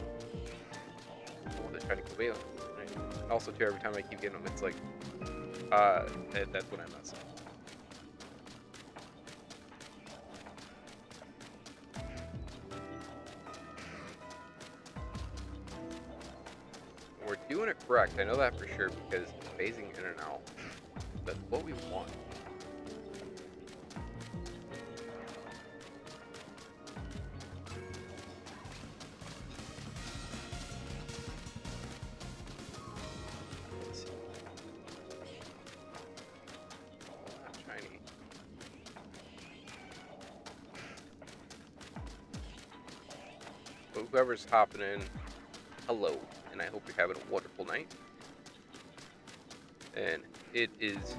the shiny Cobalion. Right? And also, too, every time I keep getting them, it's like, that's when I mess up. We're doing it correct. I know that for sure because phasing in and out. That's what we want. Let's see. Not shiny. But whoever's hopping in, hello, and I hope you're having a wonderful night. And it is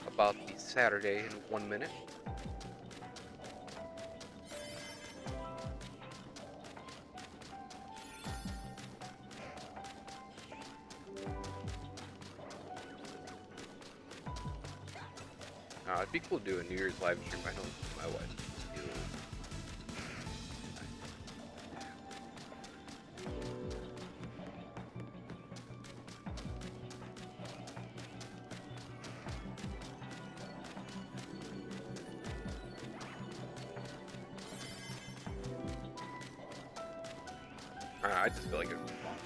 about to be Saturday in 1 minute. It'd be cool to do a New Year's live stream. I know my wife would do. I just feel like it would be fun.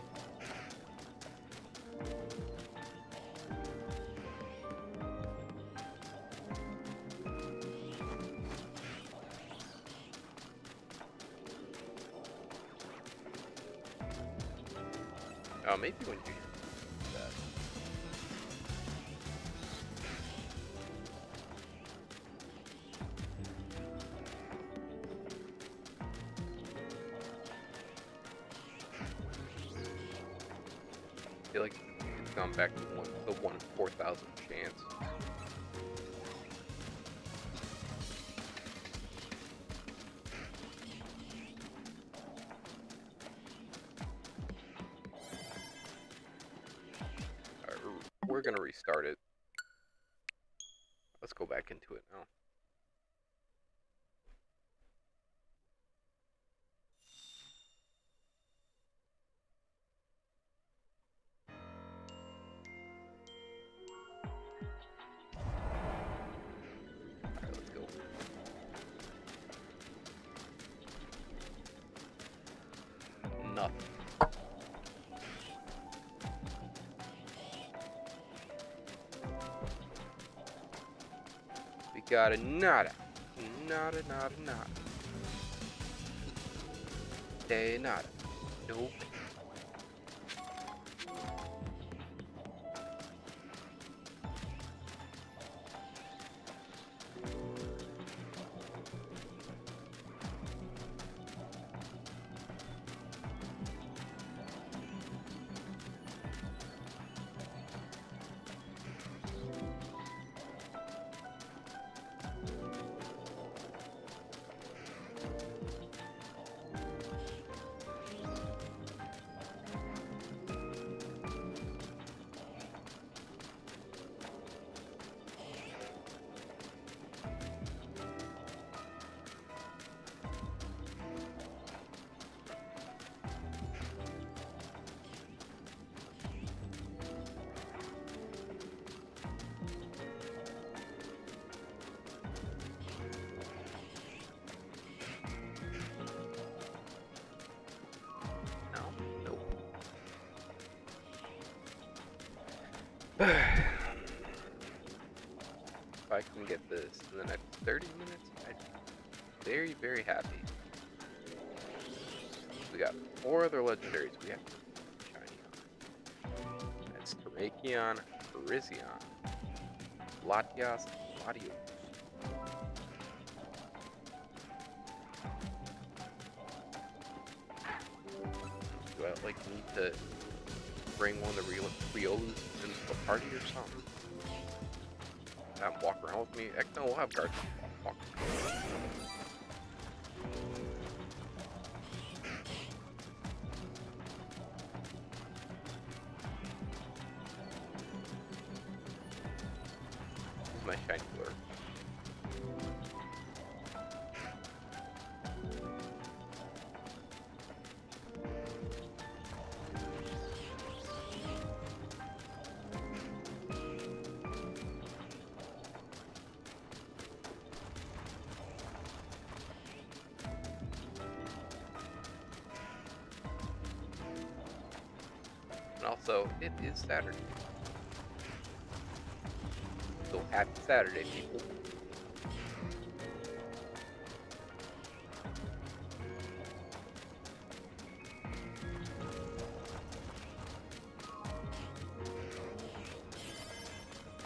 Maybe when you do that. I feel like it's gone back to the 1 in 4,000 chance. We're gonna restart it. Let's go back into it now. Alright, let's go. Nothing. We got a nada. Nada, nada, nada. De nada. Nope. If I can get this in the next 30 minutes, I'd be very, very happy. We got 4 other legendaries we have to shiny on. That's Terrakion, Parisian, Latias, Latios. Do I need to bring one of the Riolus into the party or something? Have them walk around with me? Heck no, we'll have guards walk. This is my shiny lure. Also, it is Saturday. So happy Saturday, people.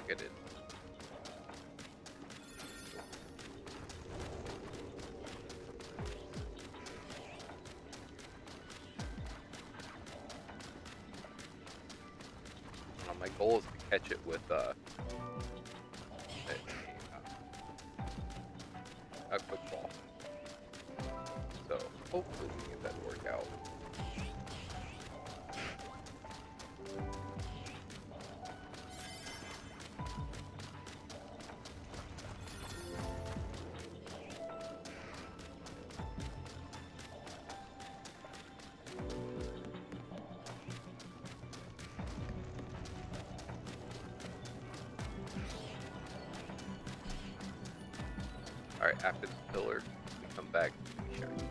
I did. My goal is to catch it with a quick ball. So hopefully we can get that to work out. Alright, after the pillar, we come back to be shiny.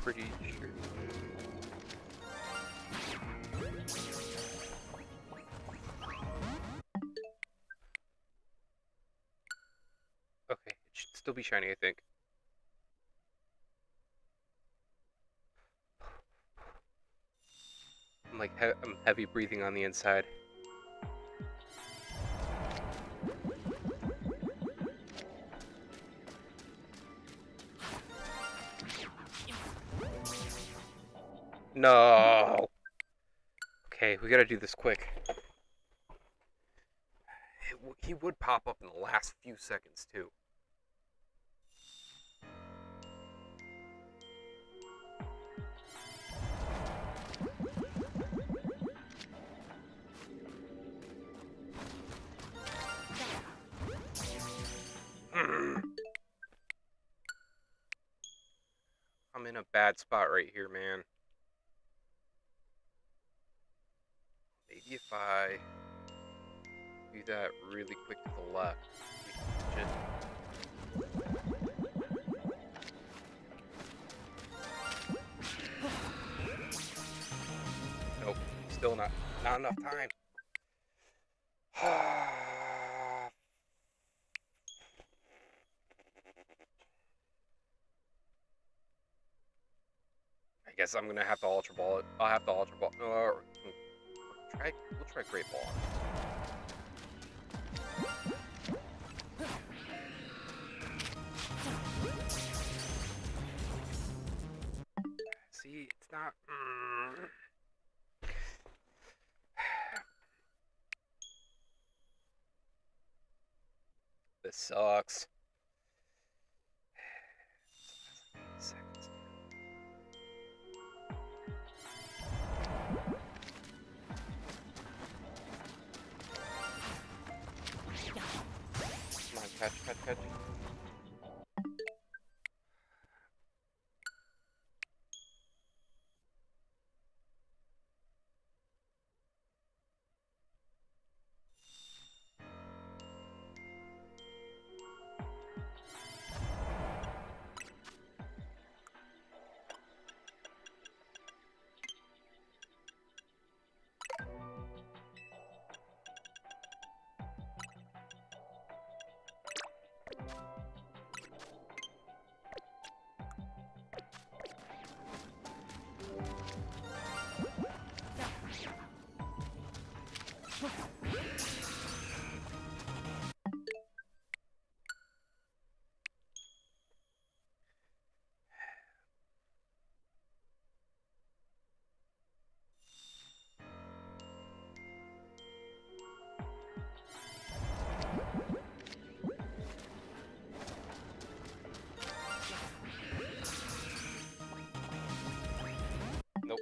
pretty sure. Okay, it should still be shiny, I think. I'm like, I'm heavy breathing on the inside. No! Okay, we gotta do this quick. He would pop up in the last few seconds, too. I'm in a bad spot right here, man. Maybe if I do that really quick to the left, we can just... Nope, still not enough time. I guess I'm gonna have to Ultra Ball it. I'll have to Ultra Ball. We'll try Great Ball. See, it's not. This sucks. Seconds. Come on, catch. Nope.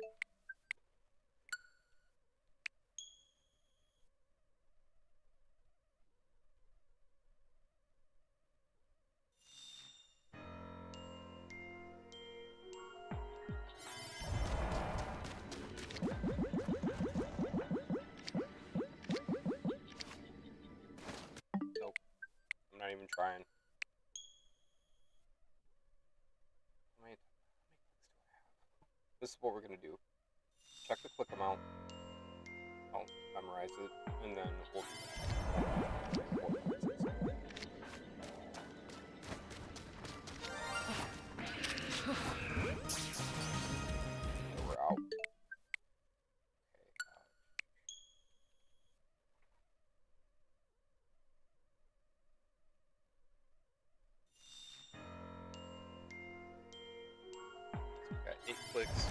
Nope. I'm not even trying. This is what we're gonna do. Check the click amount. I'll memorize it, and then we'll do that. We're out. Okay. So we got 8 clicks.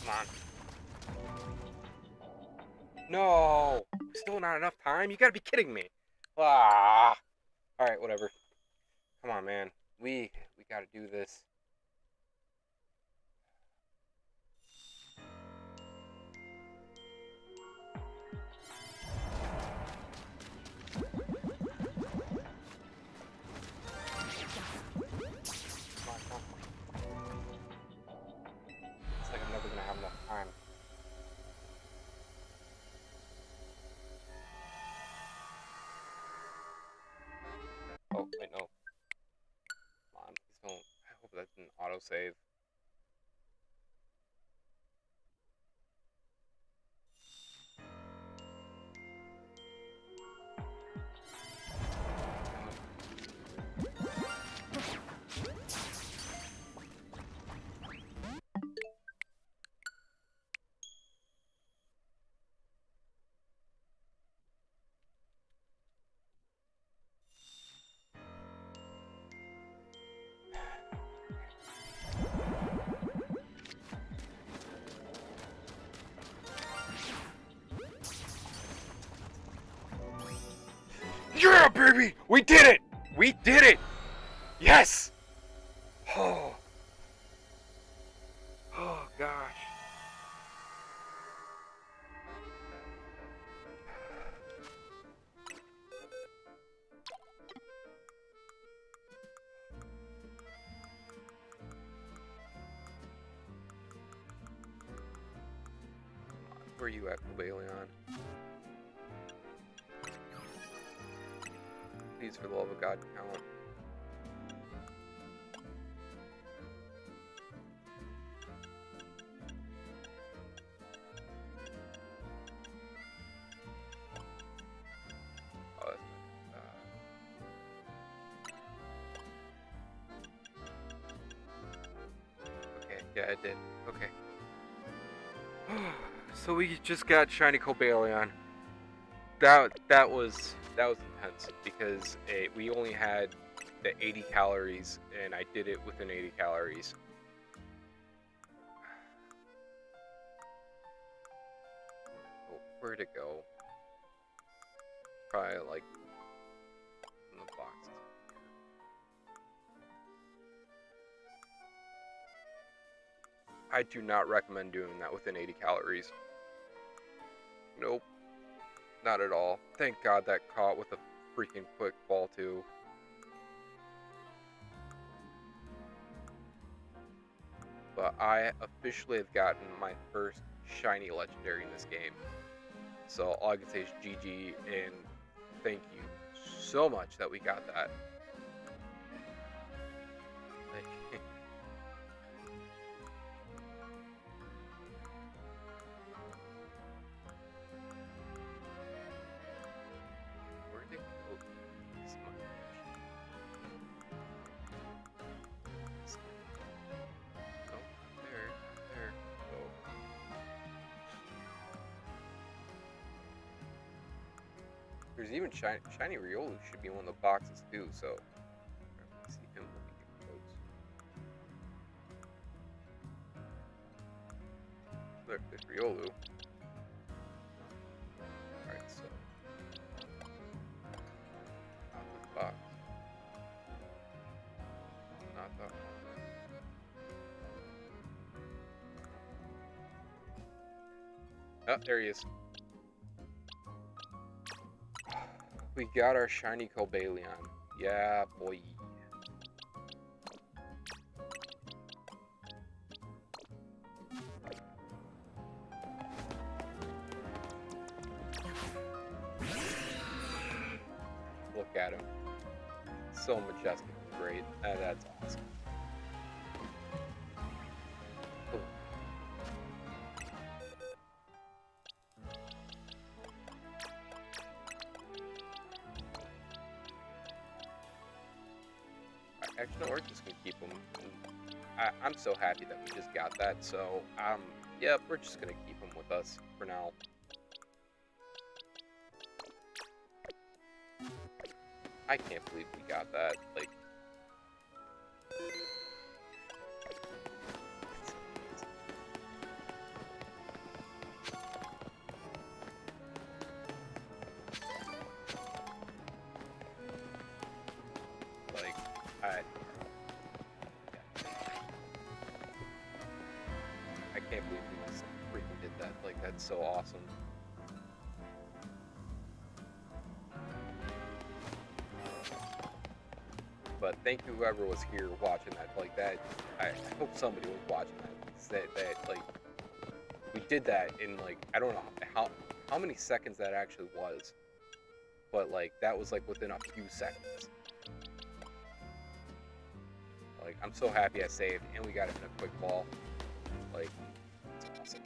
Come on. No! Still not enough time? You gotta be kidding me. Ah! Alright, whatever. Come on, man. We gotta do this. Come on. It's like I'm never gonna have enough time. Wait, no. Come on, please don't. I hope that didn't autosave. Yeah, baby! We did it! We did it! Yes! Oh. Oh, gosh. Where are you at, Cobalion? Please, for the love of God, count. Oh, that's okay, yeah, I did. Okay. So we just got shiny Cobalion. That was intense because we only had the 80 calories and I did it within 80 calories. Oh, where'd it go? Probably like in the boxes. I do not recommend doing that within 80 calories. Nope. Not at all. Thank God that caught with a freaking quick ball too. But I officially have gotten my first shiny legendary in this game. So all I can say is GG and thank you so much that we got that. Where did it go? No, there. Oh. There's even shiny Riolu should be in one of the boxes too, so see him when we get close. There's Riolu. Alright, so not this box. Not that one. Oh, there he is. We got our shiny Cobalion. Yeah, boy. Look at him. So majestic and great. That's awesome. Cool. Actually, no, we're just gonna keep him. I'm so happy that we just got that. So, yeah, we're just gonna keep him with us for now. I can't believe we got that. Like, I can't believe we just freaking did that. Like, that's so awesome. But thank you whoever was here watching that. Like that, I hope somebody was watching that. That like we did that in like I don't know how many seconds that actually was, but like that was like within a few seconds. Like, I'm so happy I saved, and we got it in a quick ball. Like, it's awesome.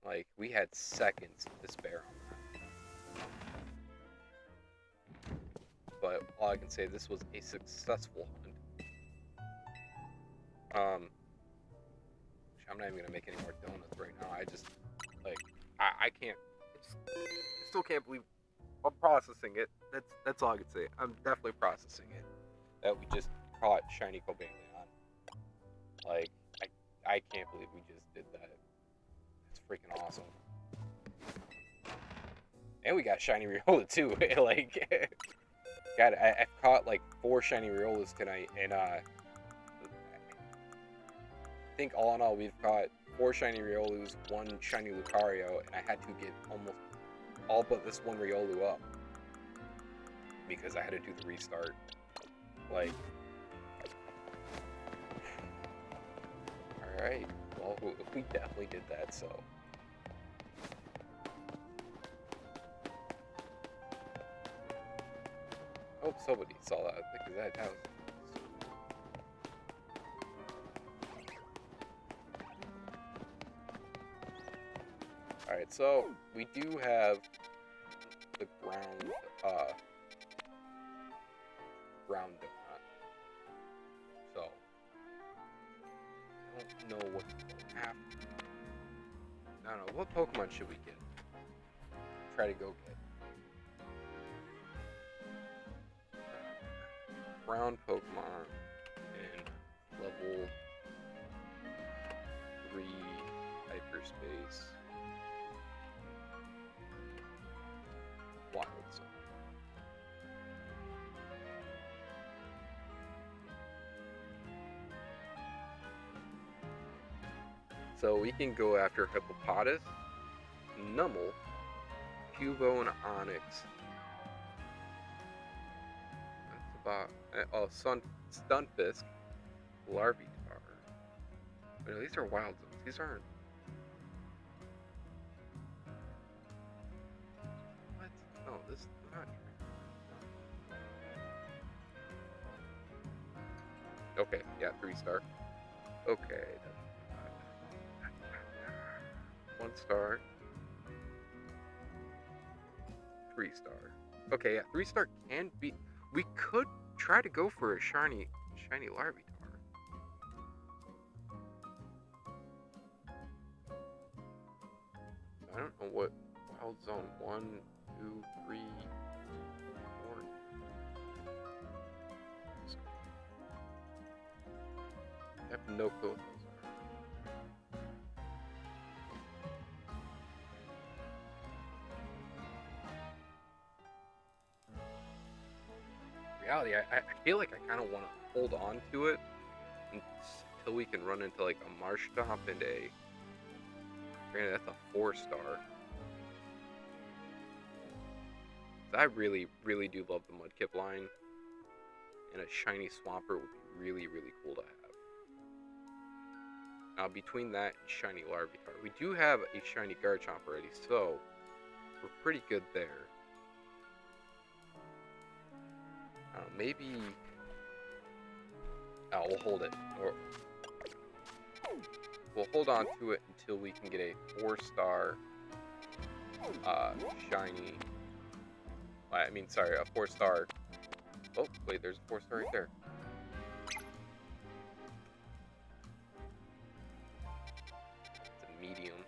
Like, we had seconds to spare on that. But all I can say, this was a successful hunt. I'm not even gonna make any more donuts right now. I just, like, I can't. I still can't believe I'm processing it. That's all I can say. I'm definitely processing it. That we just caught shiny Cobalion. Like, I can't believe we just did that. It's freaking awesome. And we got shiny Riola too. Like, God, I've caught like 4 shiny Riolas tonight, and I think all in all we've caught 4 shiny Riolas, 1 shiny Lucario, and I had to get almost all but this 1 Riolu up because I had to do the restart. Like, alright, well, we definitely did that, so. I hope somebody saw that, because that was... Alright, so we do have the ground donut. So I don't know what I don't know, what Pokemon should we get? Try to go get ground Pokemon in level 3 hyperspace. Wild Zone. So we can go after Hippopotas, Numel, Cubo, and Onyx. That's about... Oh, Stunfisk, Larvitar. But these are Wild Zones. These aren't... What? No, this is not... Okay, yeah, 3-star. Okay. 1-star. 3-star. Okay, yeah, 3-star can be... We could try to go for a shiny Larvitar. I don't know what Wild Zone 1, 2, 3, 4. I have no clue what those are. Reality, I feel like I kind of want to hold on to it until we can run into like a Marshtomp and a... Granted, that's a 4-star. I really, really do love the Mudkip line, and a shiny Swampert would be really, really cool to have. Now, between that and shiny Larvitar, we do have a shiny Garchomp already, so we're pretty good there. Maybe... Oh, we'll hold it. Or we'll hold on to it until we can get a 4-star shiny... I mean, sorry, a 4-star... Oh, wait, there's a 4-star right there. It's a medium.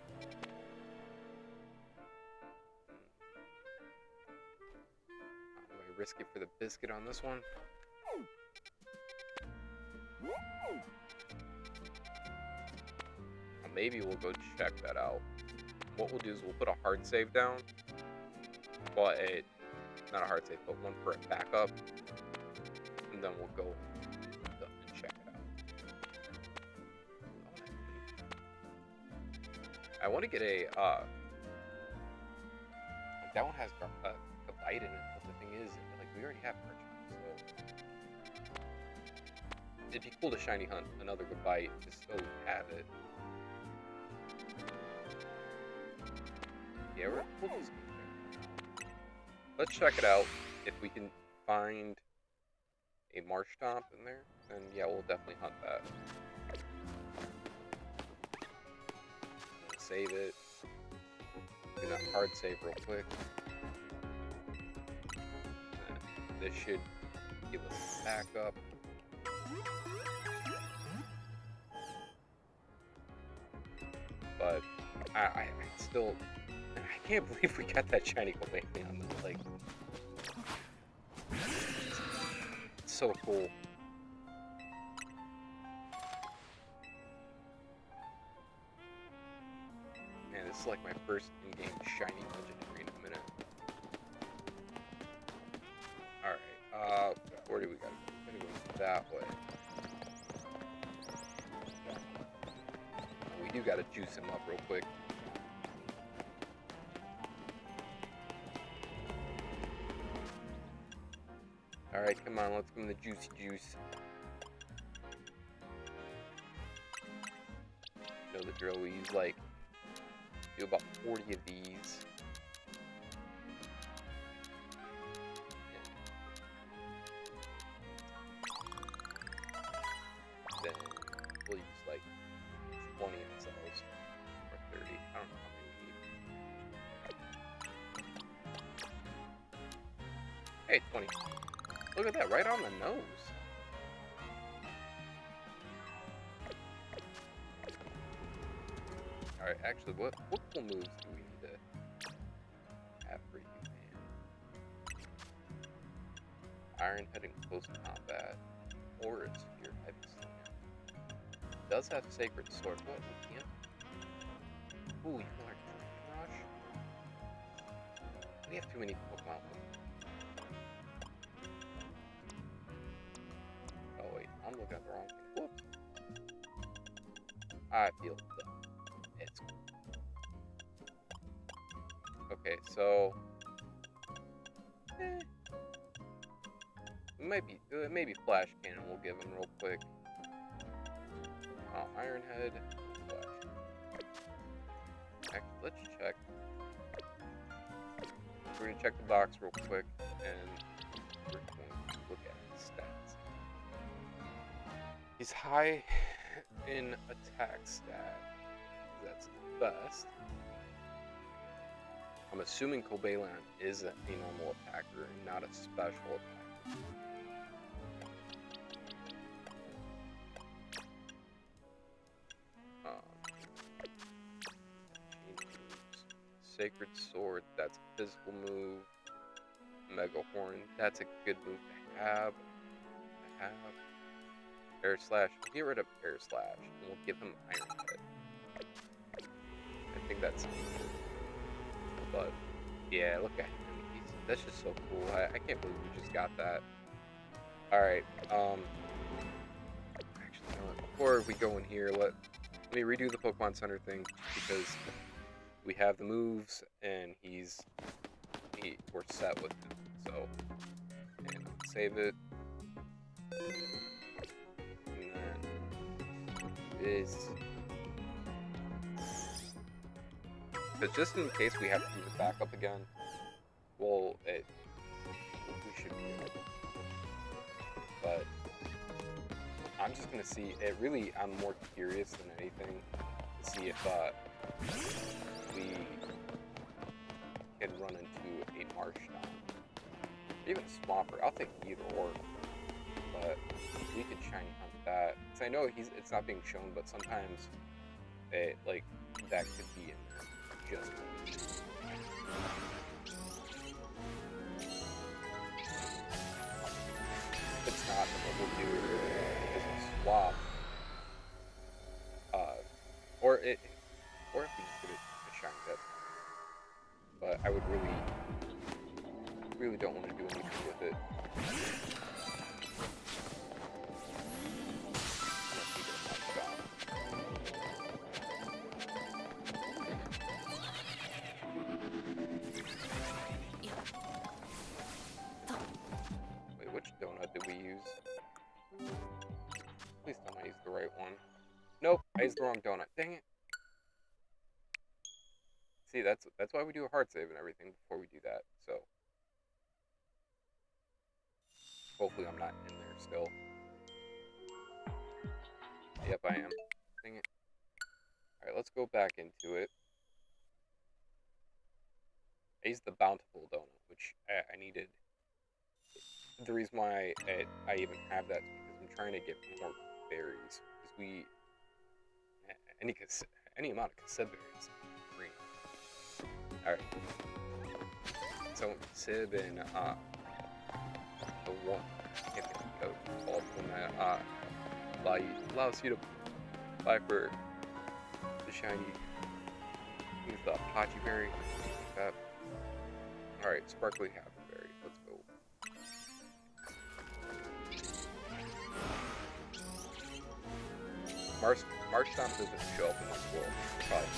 Do I risk it for the biscuit on this one? Maybe we'll go check that out. What we'll do is we'll put a hard save down. Well, not a hard save, but one for a backup. And then we'll go and check it out. I want to get a, that one has a bite in it, but the thing is, like, we already have Garchomp, so it'd be cool to shiny hunt another good bite, just so we have it. Yeah, we'll just go there. Let's check it out. If we can find a marsh stomp in there, then yeah, we'll definitely hunt that. Save it. Do that hard save real quick. And this should give us a backup. But I still, I can't believe we got that shiny Cobalion. Like, it's so cool. Man, this is like my first in-game shiny legendary in a minute. Alright, where do we gotta go? We gotta go that way. We do gotta juice him up real quick. Alright, come on, let's give him the juicy juice. Know the drill, we use like, do about 40 of these. Then we'll use like 20 of those, or 30, I don't know how many we need. Hey, 20. Look at that, right on the nose. Alright, actually, what cool moves do we need to have for you, man? Iron Head in close combat, or it's your heavy slam. Does have Sacred Sword. What? We can't? Ooh, you can learn Dragon Rush? We have too many Pokemon. Oh wait, I'm looking at the wrong thing. Whoops. I feel dumb. It's cool. Okay, so maybe Flash Cannon we'll give him real quick. Iron Head, Flash. Actually, let's check. We're gonna check the box real quick, and we're going to look at his stats. He's high in attack stat. That's the best. I'm assuming Cobalion is a normal attacker and not a special attacker. Sacred Sword, that's a physical move. Mega Horn, that's a good move to have. Air Slash, we'll get rid of Air Slash, and we'll give him Iron Head. I think that's good. But, yeah, look at him. That's just so cool. I can't believe we just got that. Alright, actually, you know what? Before we go in here, let me redo the Pokemon Center thing, because we have the moves, and we're set with him. So, and save it. And then this. But just in case we have to do the backup again, well, we should be able to. But I'm just gonna see. I'm more curious than anything to see if we can run into a marsh stomp, even a swamper. I'll take either or. But we could shiny hunt that. Cause I know it's not being shown, but sometimes that could be in there. Just if it's not, then what we'll do is we'll swap, or if we just give it a shiny hit. But I would really don't want to do anything with it. Wait, which donut did we use? Please tell me I used the right one. Nope, I used the wrong donut. Dang it. See, that's why we do a hard save and everything before we do that. So hopefully I'm not in there still. Yep, I am. Dang it. All right, let's go back into it. I used the bountiful donut, which I needed. The reason why I even have that is because I'm trying to get more berries. Because we any amount of cassette berries is green. All right. So Sib and the one I can't think of the called one that allows you to buy for the shiny. I think it's the Hachi berry. Like that. All right, sparkly happyberry. Let's go. Marshtomp doesn't show up in this world. Probably.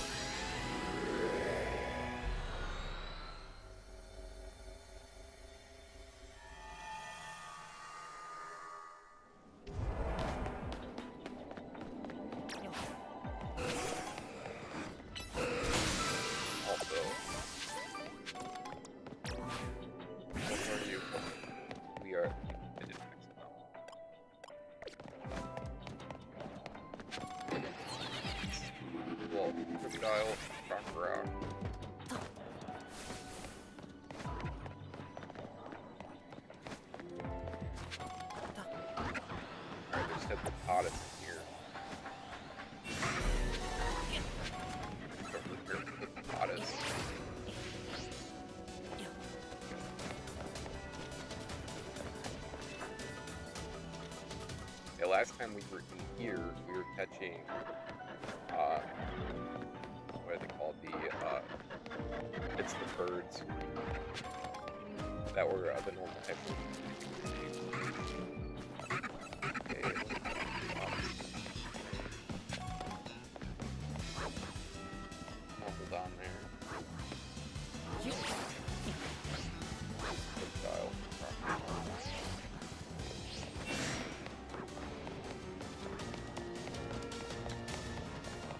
Also, what are you? We are in Mexico. Well, crocodile, crocodile. Alright, there's hippopotamus in here. Hippopotamus. Yeah, last time we were in here, we were catching, what are they called? It's the birds that were the normal type of. Okay. I'll hold on there. Crocodile.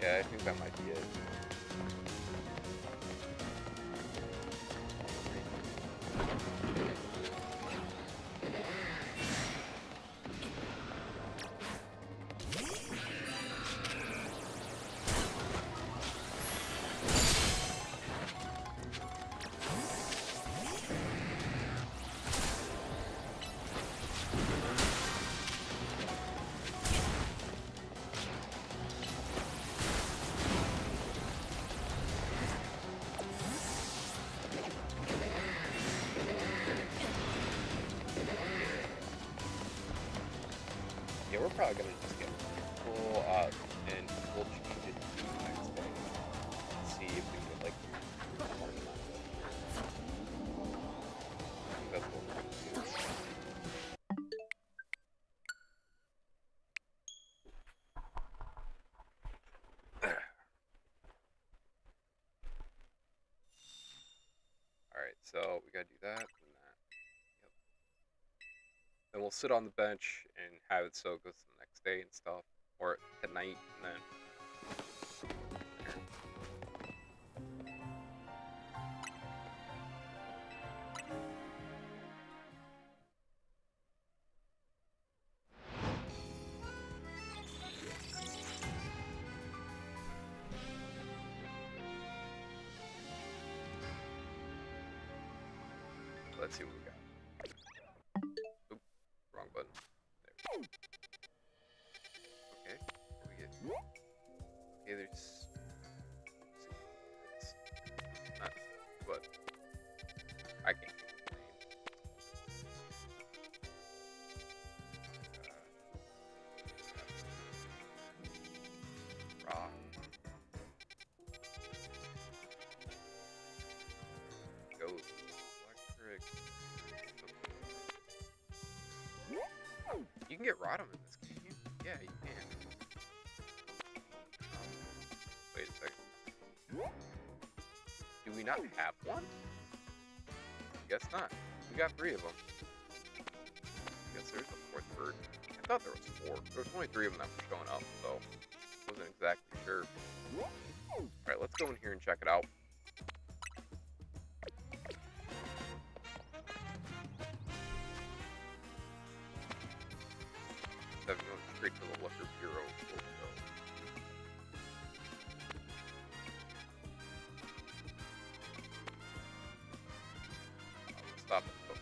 Yeah, I think that might be it. Yeah, we're probably gonna just get full and we'll change it to the next day. See if we get like one of them. I think that's what we're gonna do. Alright, so we gotta do that and that. Yep. Then we'll sit on the bench and have it so it goes to the next day and stuff. Or at night and then. Let's see what we got. Oop, wrong button. There we go. Okay, what do we get? Okay, there's. It's not, but I can't get the name. Rock. Goes. Electric. You can get Rodham in this, can you? Yeah, you can. Wait a second. Do we not have one? Guess not. We got 3 of them. Guess there's a 4th bird. I thought there was 4. There was only 3 of them that were showing up, so wasn't exactly sure. Alright, let's go in here and check it out. hero will go. Stop it, folks.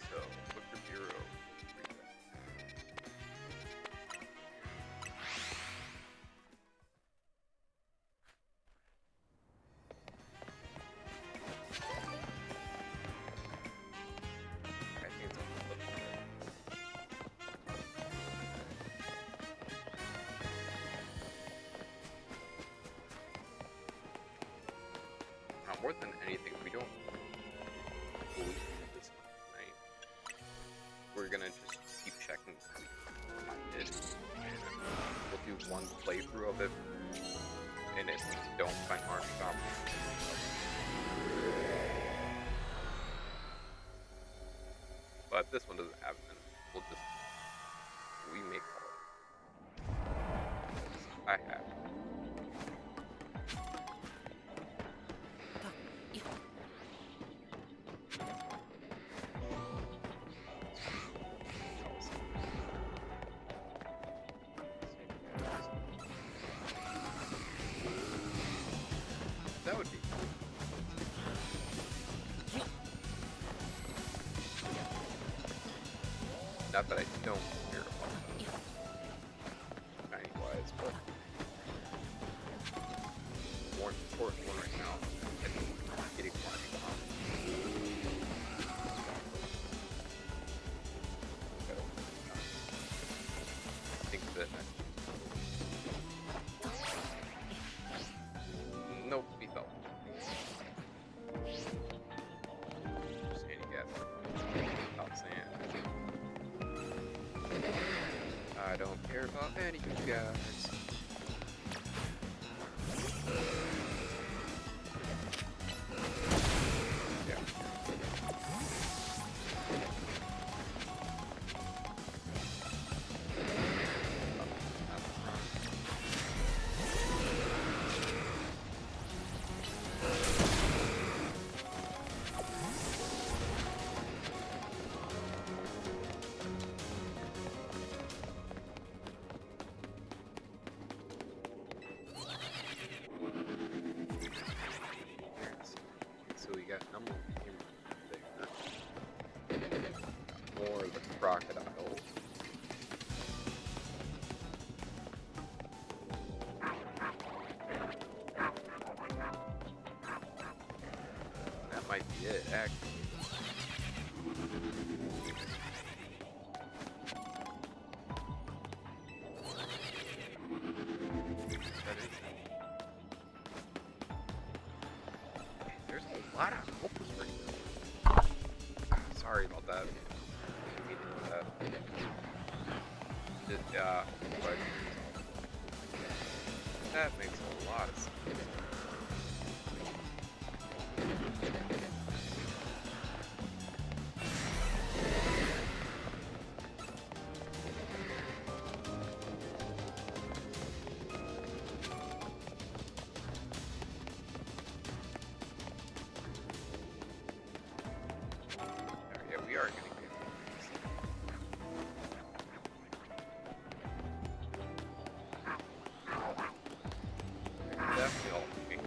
So, look for hero. I think it's on the flip side. More than anything, we don't fully do this tonight. We're gonna just keep checking it, and we'll do one playthrough of it, and if we don't find hard stop. But if this one doesn't have it, then we'll just remake all of it. I have. That would be cool. Not that I don't care about that, shiny-wise, but the more important one right now is getting marking on. I think that nope, we fell. Sandy gas. Top sand. I don't care about any of you guys. Yeah. So we got number there. More of the crocodile. That might be it, actually. There's a lot of hopeless right now. Sorry about that. Didn't mean to do that. But that makes a lot of sense. Yeah, we are getting good. Definitely all looking.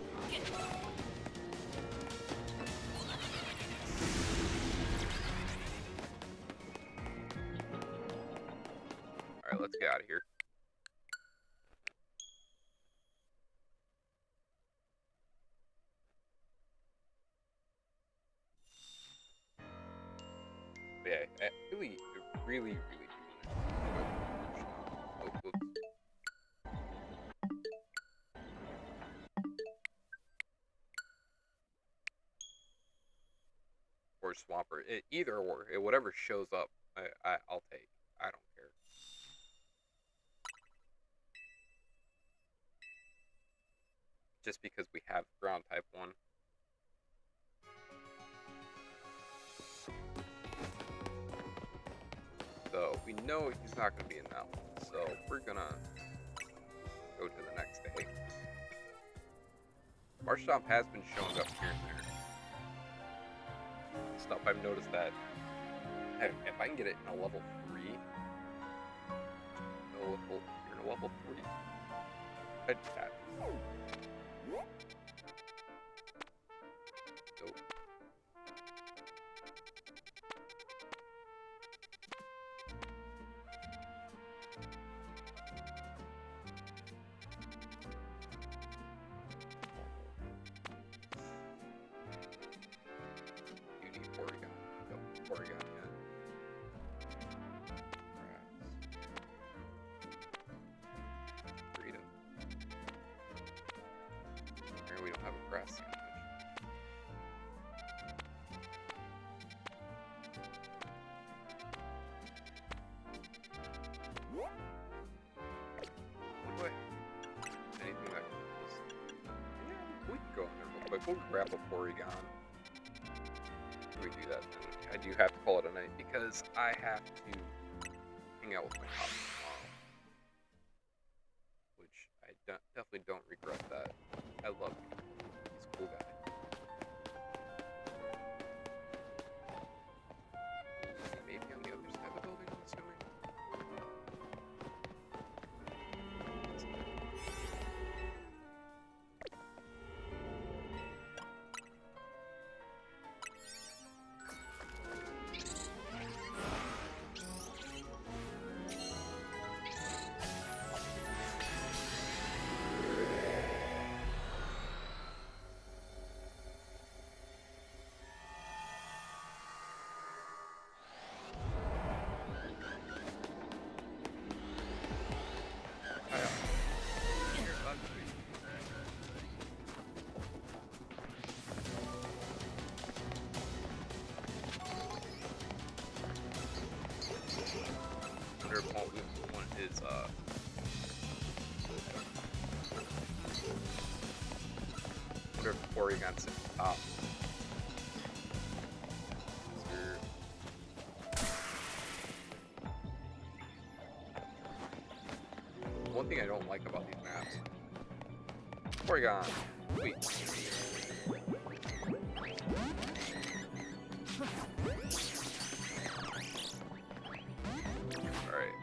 Alright, let's get out of here. Yeah, I really, really, really do. Oh, whoops. Or Swamper. Either or. Whatever shows up, I'll take. I don't care. just because we have ground type one. So we know he's not going to be in that one. So we're going to go to the next day. Marshtomp has been showing up here and there. Stuff I've noticed that if I can get it in a level 3, you're in a level 3. I'd be happy. So, you need Porygon. No, Porygon yet. Burrito. Here we don't have a grass sandwich. Anyway, anything that just, yeah, we can go in there real quick. We'll grab a Porygon. We do that then. I do have to call it a night because I have to hang out with my cops tomorrow. Which I definitely don't regret that. I love him. He's a cool guy. Maybe on the other side of the building, I'm assuming. One is wonder if Porygon sits at the top. One thing I don't like about these maps. Porygon, wait. Alright,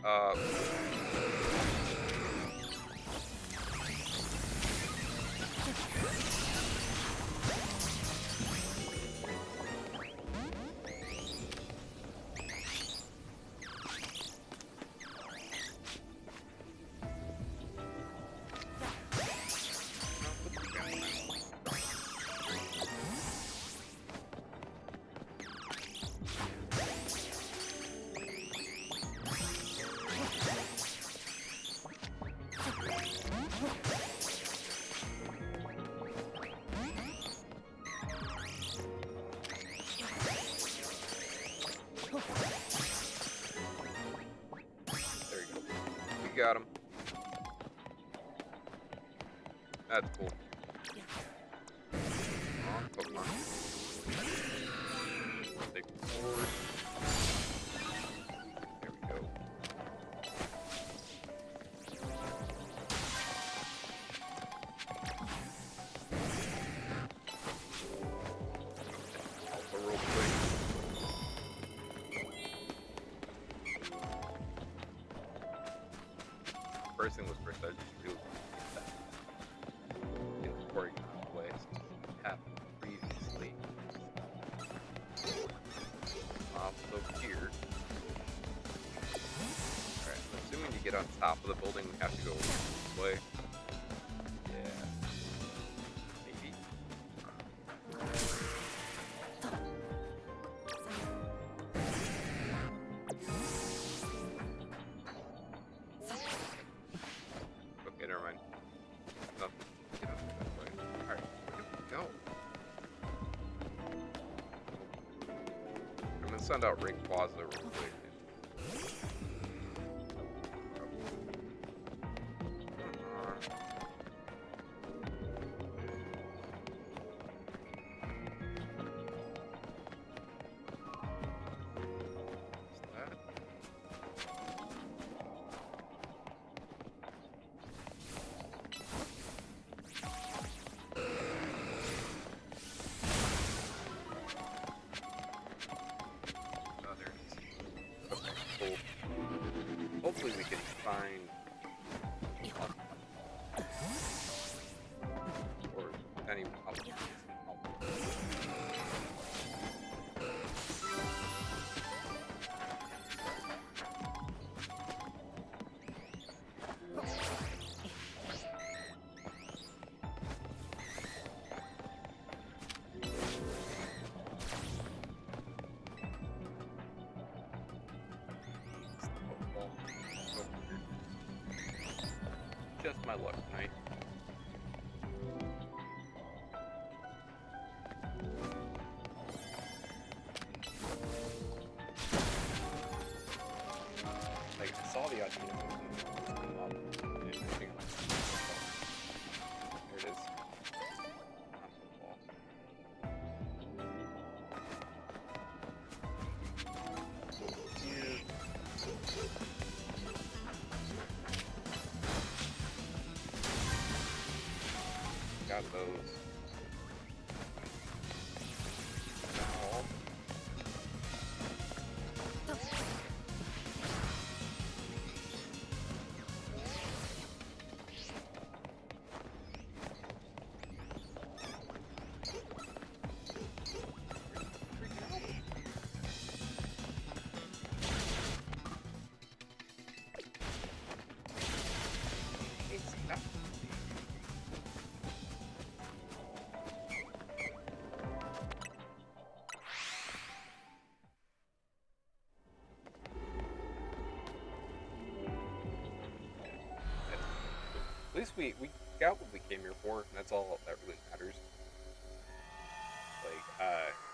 there you go. We got him. That's cool. Come on, Pokemon. Take forward. There we go. Also real quick. First thing was first, I just do that. Get the Porygon away, so it happened previously. Over here. Alright, I'm assuming to get on top of the building, we have to go this way. Yeah. Maybe. Okay, never mind. Nothing. Get up that way. Alright, where did we go? I'm gonna send out Rayquaza real quick. my luck tonight. Like, I saw the Artina come up, and I think I might see it. There it is. On the wall. Here. Got those. Now, it's not. At least we got what we came here for, and that's all that really matters. Like,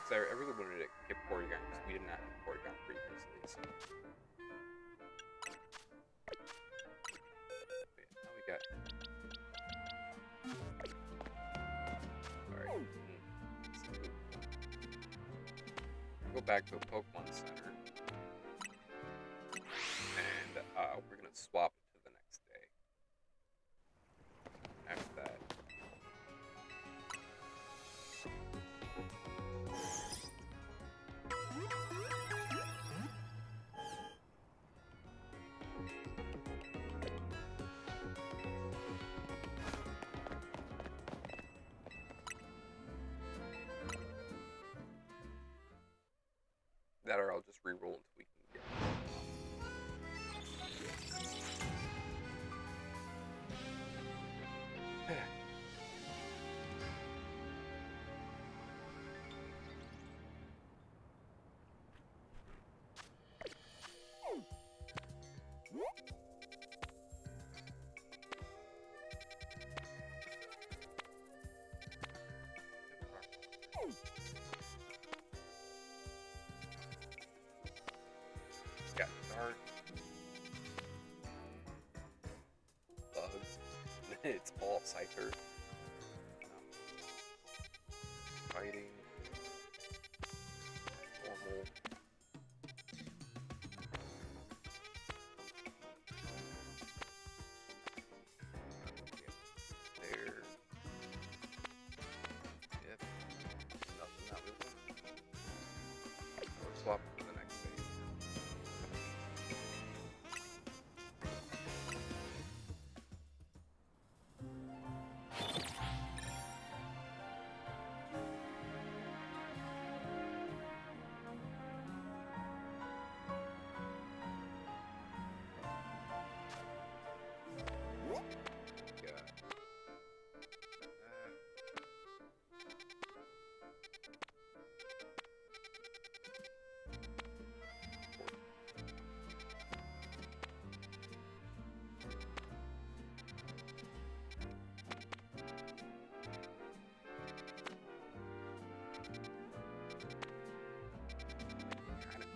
so I really wanted to get Porygon because we did not have Porygon previously, so. But yeah, now we got. Alright. Go back to a Pokemon Center. And we're gonna swap it to the next day. After that. That or I'll just re-roll until we can get it. Got dark. Bug. It's all Scyther. Fighting. Normal. There. Yep. Nothing that we want. We'll swap it for the next day.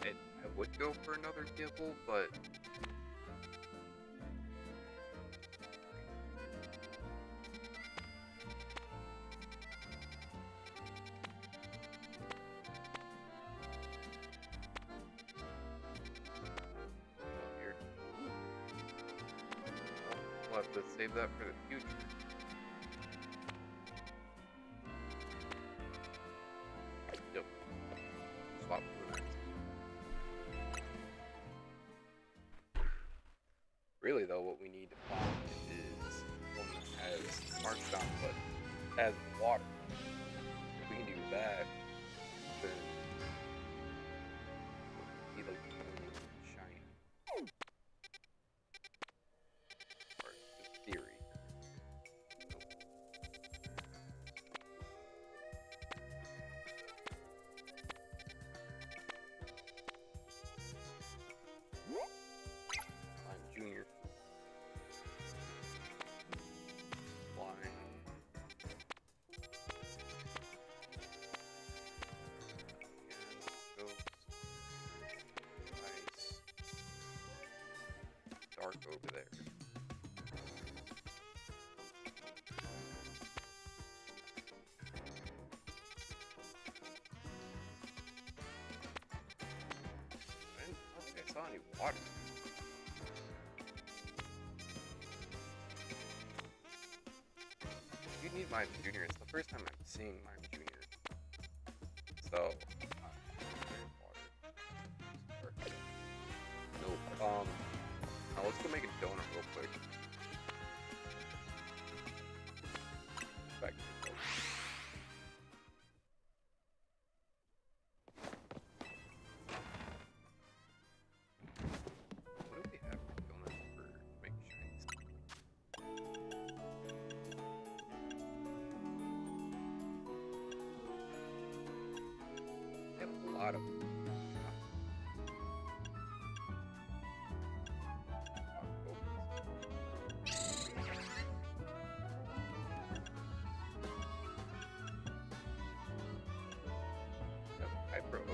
I would go for another Gibble, but here. We'll have to save that for the future. Yep. Swap for the next. Really though, what we need to find is one that has Markdown but has water. If we can do that, then it'll be like shiny. Or in theory. I'm Junior. water. You need Mime Junior. It's the first time I'm seeing Mime Junior. So, water. Nope. Now let's go make a donut real quick. Back to the boat. What do we have for donuts for making shinies? We have a lot of them. Hyper Oka.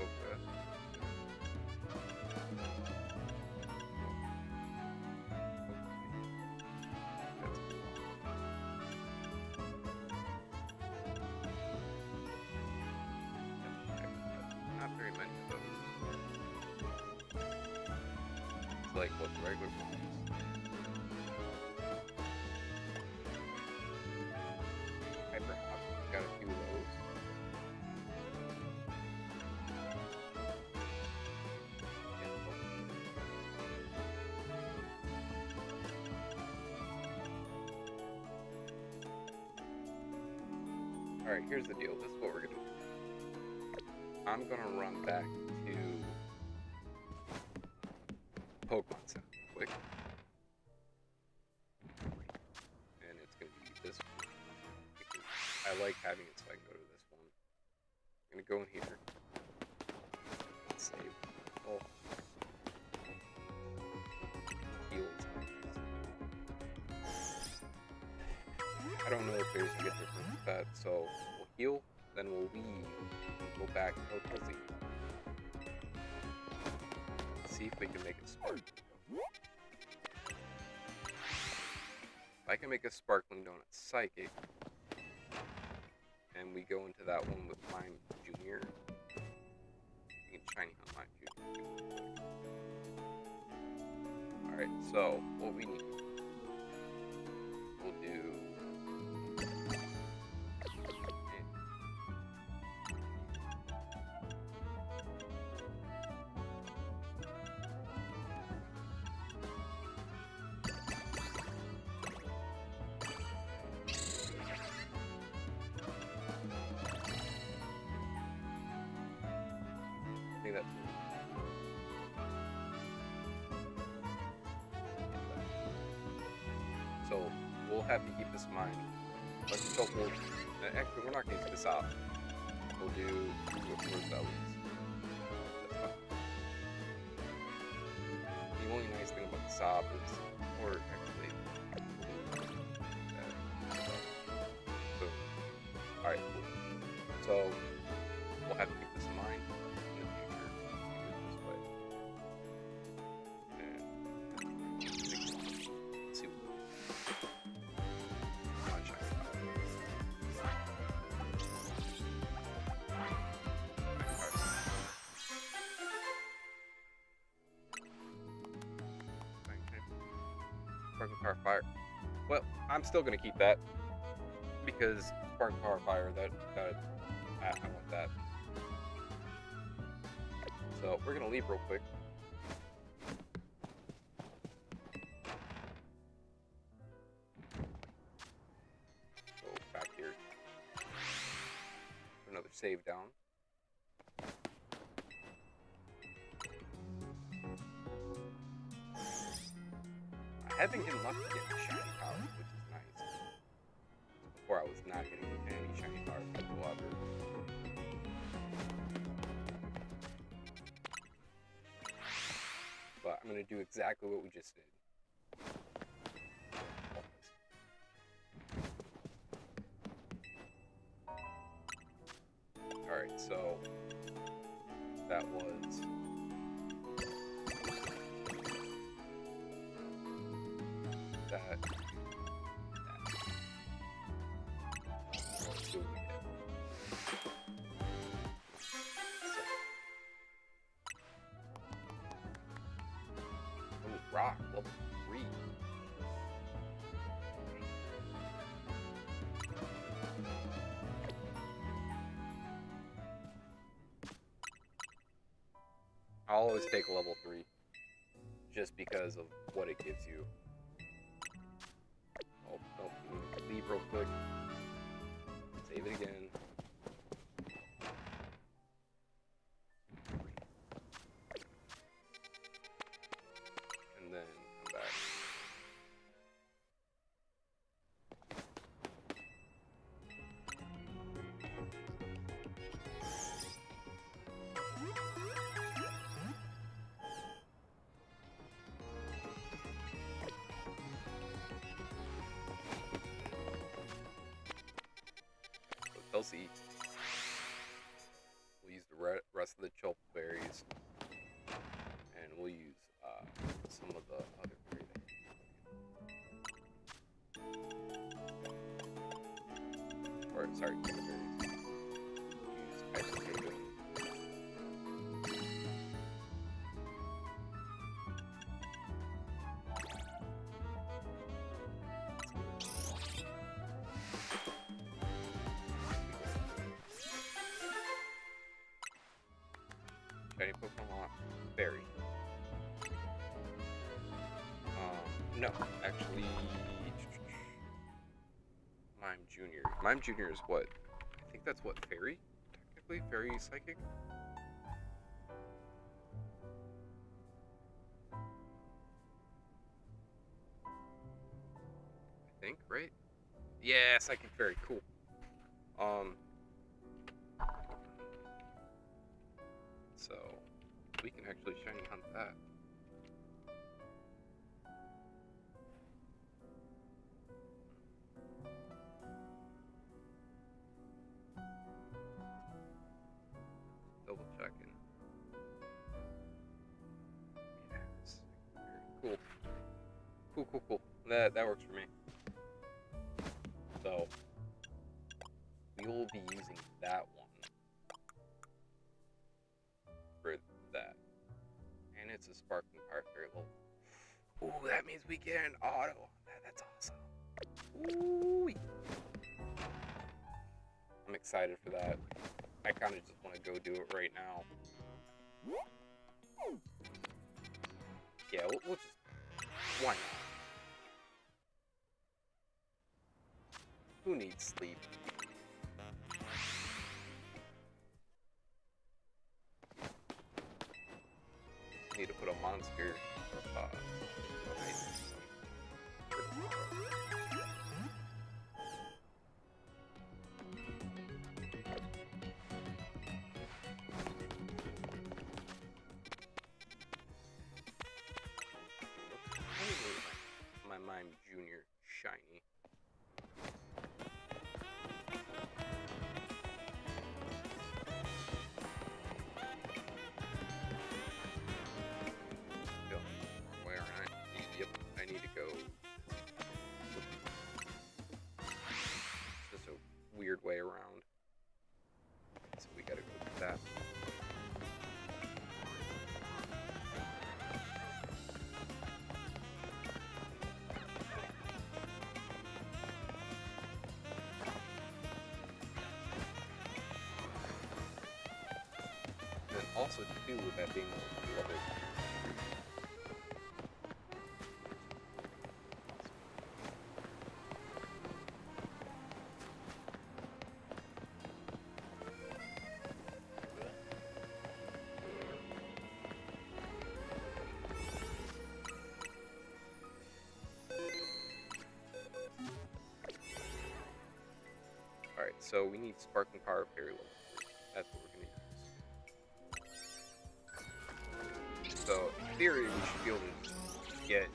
Not very many of those. It's like what the regular ones. Hyper Hop, got a few of those. Alright, here's the deal. This is what we're gonna do. I'm gonna run back to Pokemon Center quick. And it's gonna be this one. Because I like having it, so I can go to this one. I'm gonna go in here. Save. Oh. Heal. I don't know if there's a good difference with that, so we'll heal, then we'll leave, go back, see if we can make a spark. If I can make a sparkling donut psychic, and we go into that one with Mime Junior, we can shiny on Mime Junior. Alright, so what we need, we'll do that. So we'll have to keep this in mind. Let's go. Actually, we're not going to use this out. We'll do towards bellies. That's fine. The only nice thing about the sob is, or actually, boom. All right, cool. So we'll have to keep this in mind. Sparkling Power Fire. Well, I'm still gonna keep that because Sparkling Power Fire. I want that. So we're gonna leave real quick. Go back here. Another save down. I have been getting lucky getting shiny powers, which is nice. Before I was not getting any shiny powers whatsoever. But I'm going to do exactly what we just did. Alright, so that was... that. Let's do it again. rock, level 3. I'll always take a level 3 just because of what it gives you. Oh, no, leave real quick. Save it again. And then come back. Kelsey. We'll use the rest of the choke berries, and we'll use some of the other berries. Or sorry, choke berries. Use hydrogen. Shiny Pokemon lock. Berry. No, actually, Mime Junior. Mime Junior is what? I think that's what, Fairy? Technically, Fairy Psychic? I think, right? Yeah, Psychic Fairy, cool. So, we can actually shiny hunt that. Double checking. Yes. Cool. Cool. That works for me. So, we will be using that one for that. And it's a Sparkling Power Fairy level. Ooh, that means we get an auto. That's awesome. Ooh. I'm excited for that. I kind of just want to go do it right now. Yeah, we'll just... Why not? Who needs sleep? Need to put a monster my Mime Junior shiny. I need to go. It's just a weird way around. So we gotta go with that. And then also too, with that being a level. Alright, so we need Sparkling Power Fairy level 3. That's what we're gonna use. So, in theory, we should be able to get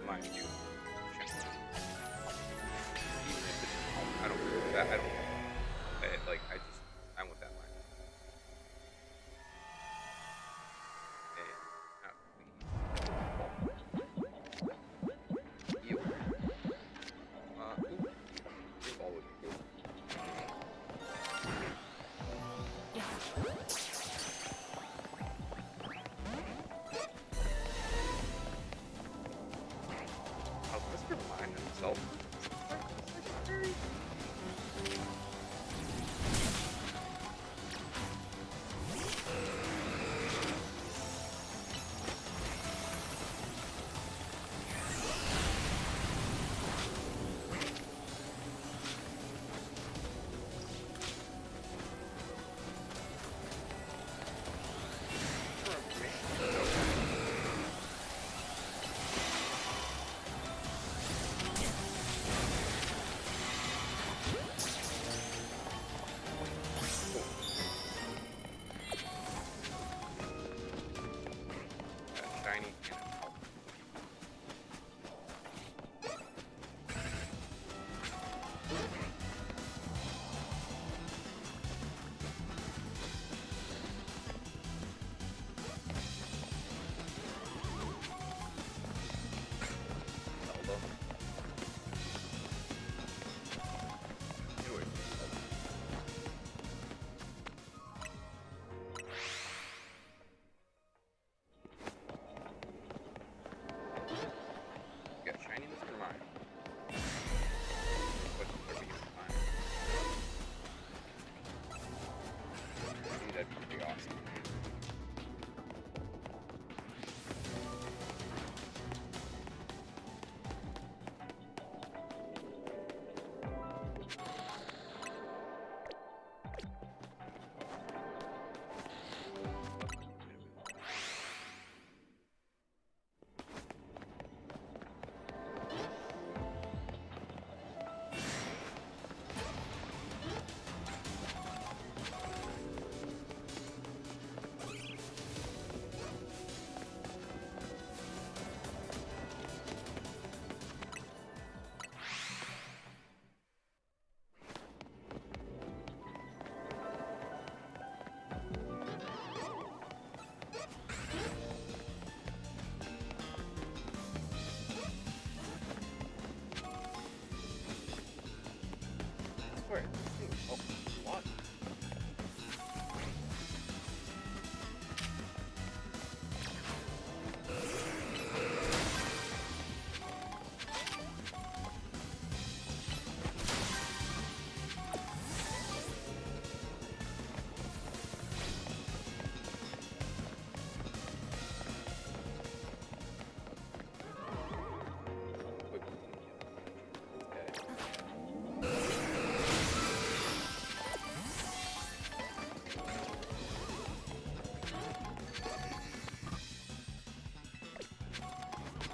Mime Junior. Even if it's... I don't care with that. I want that Mime. And, Heal. This ball would be cool.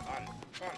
Fun, fun.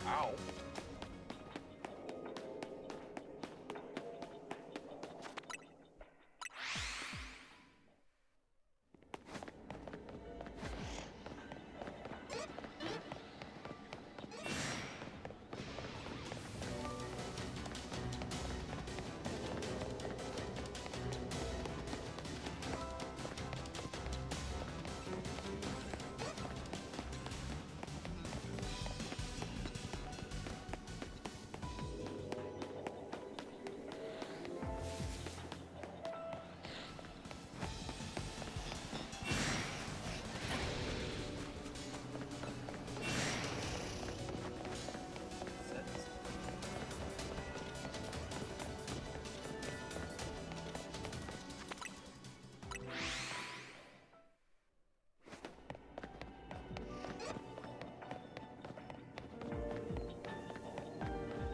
Ow.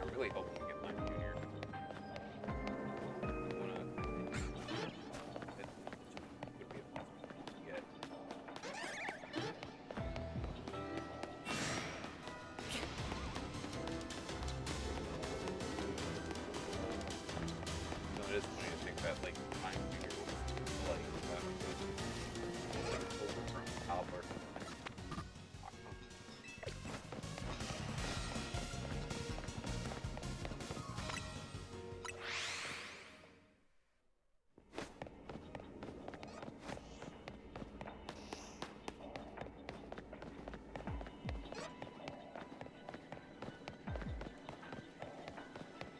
I'm really hoping we get Lime Junior. It would be a possibility to get. No, it is funny to think that like Lime Junior was like over from Albert.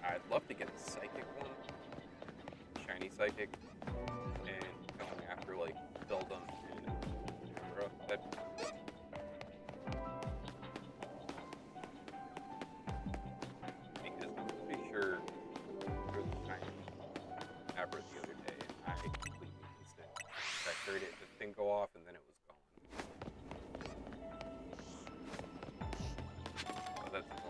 I'd love to get a psychic one, shiny psychic, and going after like Beldum and Abra. That because I'm pretty sure there was a shiny Abra the other day, and I completely missed it. I heard it, the thing go off, and then it was gone. So that's the only.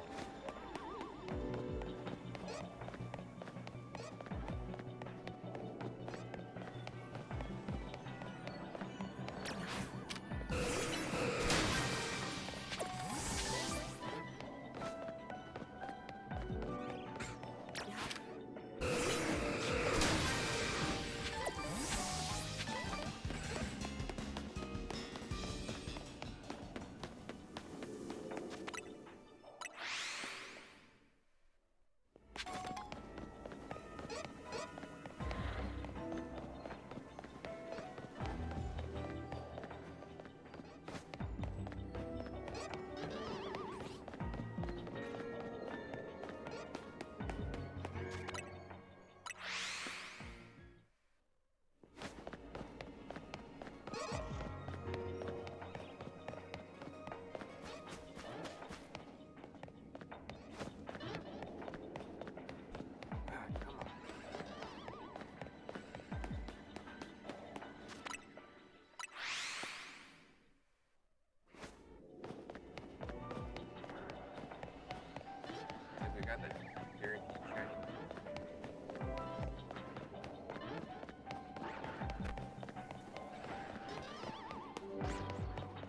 Guaranteed shiny.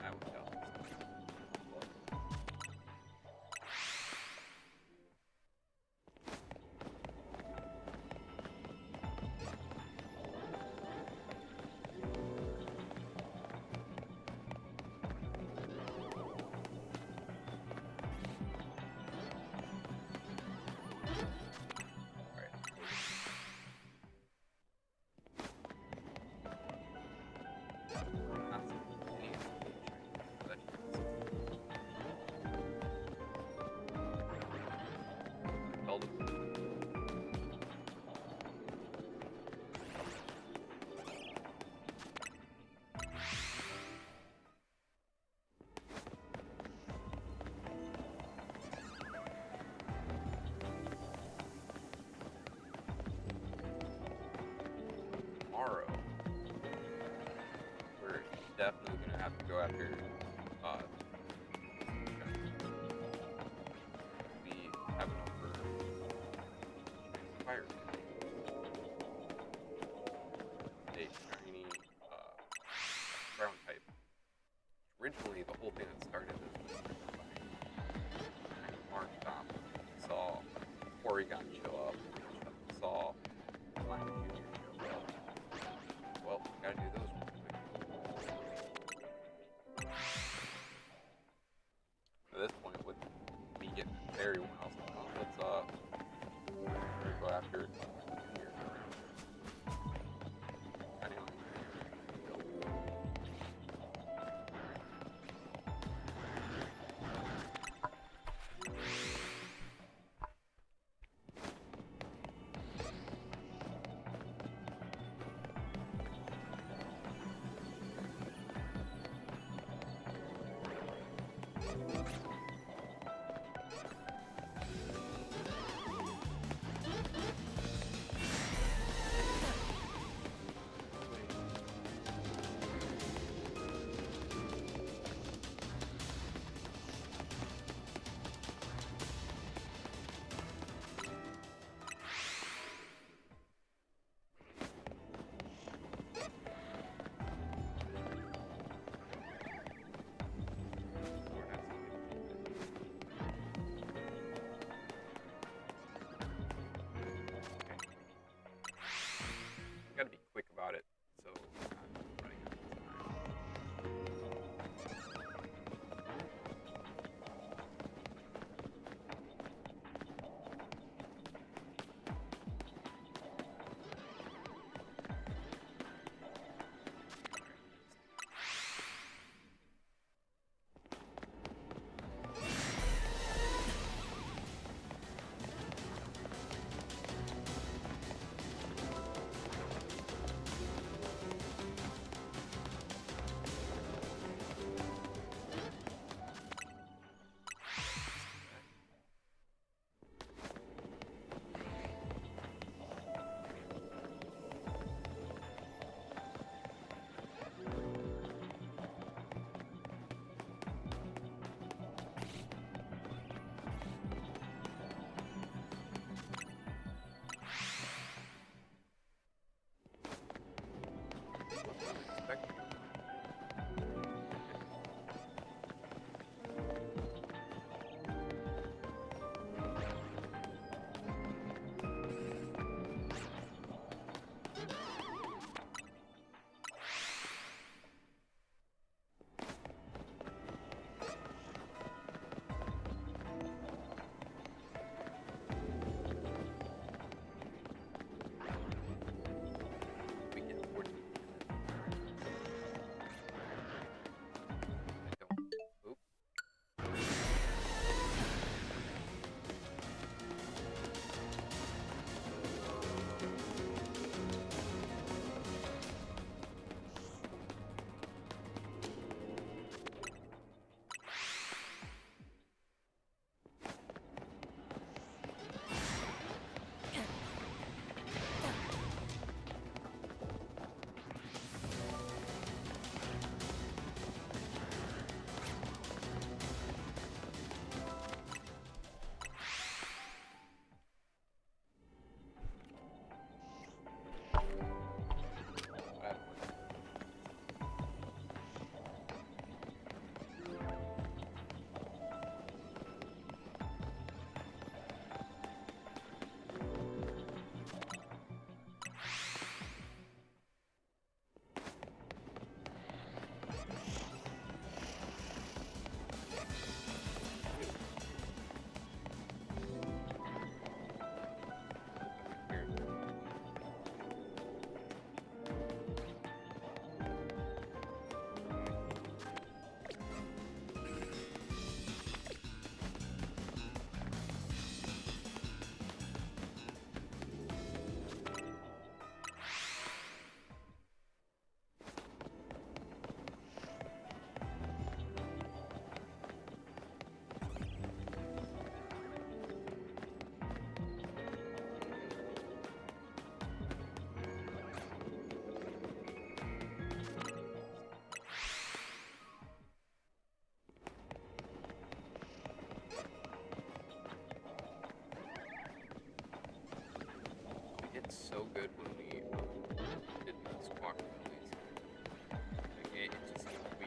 I would tell. Tomorrow, we're definitely gonna have to go after we have enough for fire. A shiny ground type. Originally, the whole thing that started this was Mark Tom. We saw Porygon show up. We saw Lion Jr. show up. Well, gotta do those real quick. At this point, with me getting very well, let's go after it. looked so good when we did the squawkabillies. Like, it just we.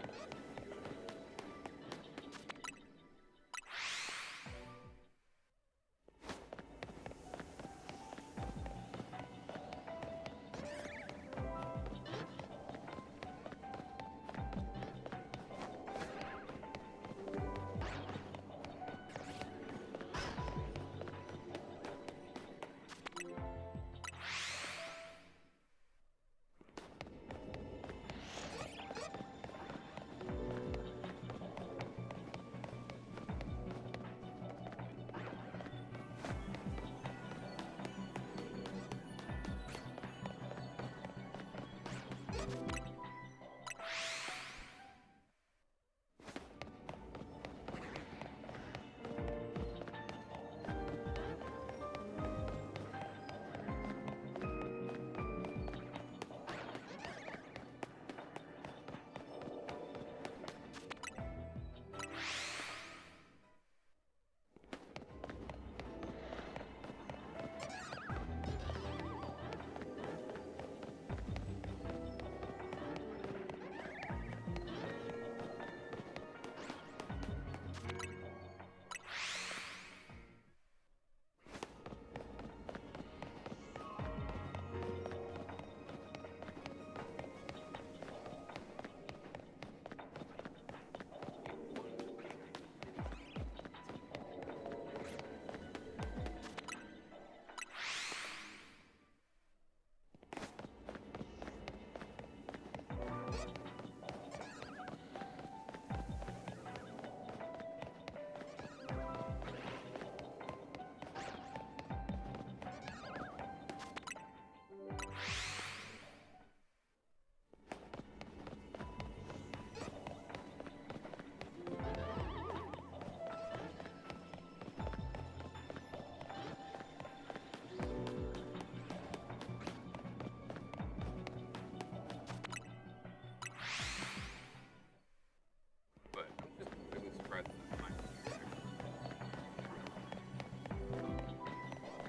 But I'm just really surprised at the time.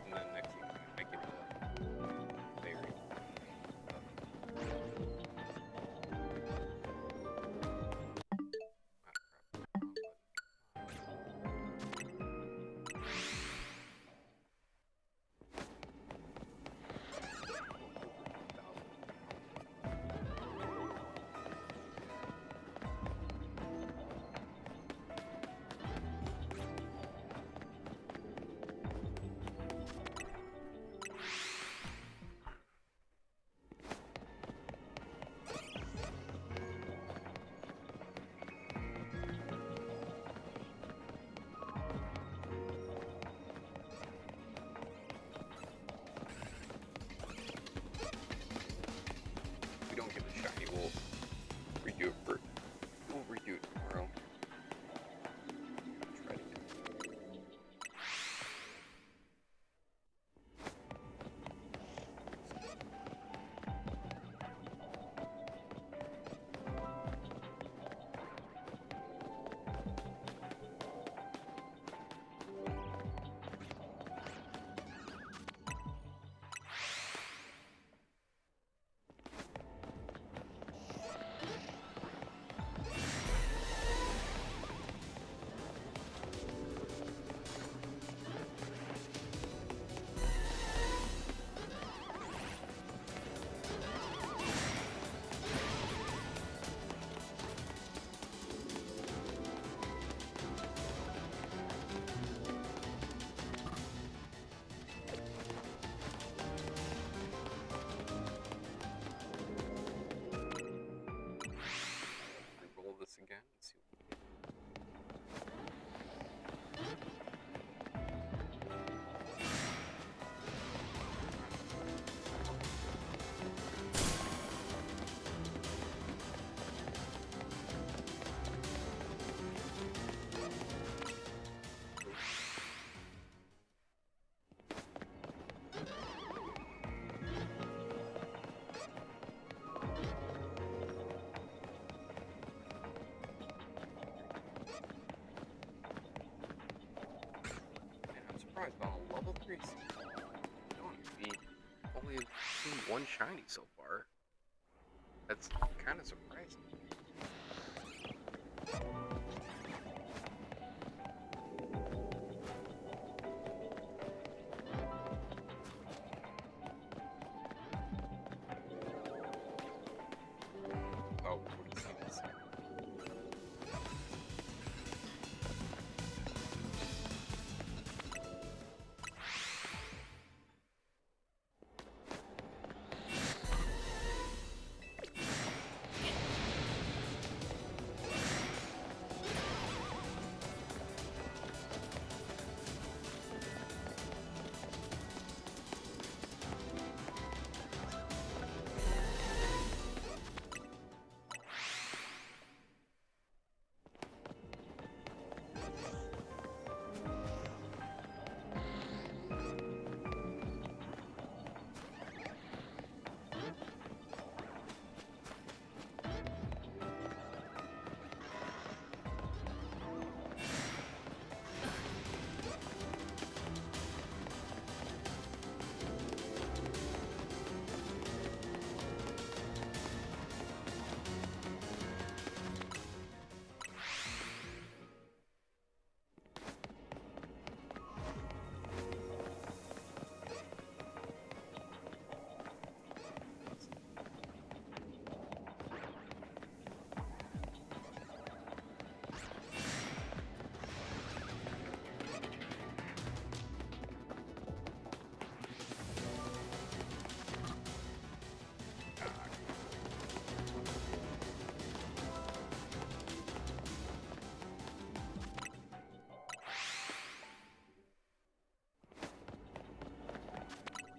And then next thing I get the fairy. If we don't get the shiny, we'll redo it tomorrow. Try to get roll this again and see. Man, I'm surprised on a level 3 season. Don't be. only seen one shiny so far. That's kind of surprising. Oh, what is this?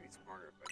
Be smarter, but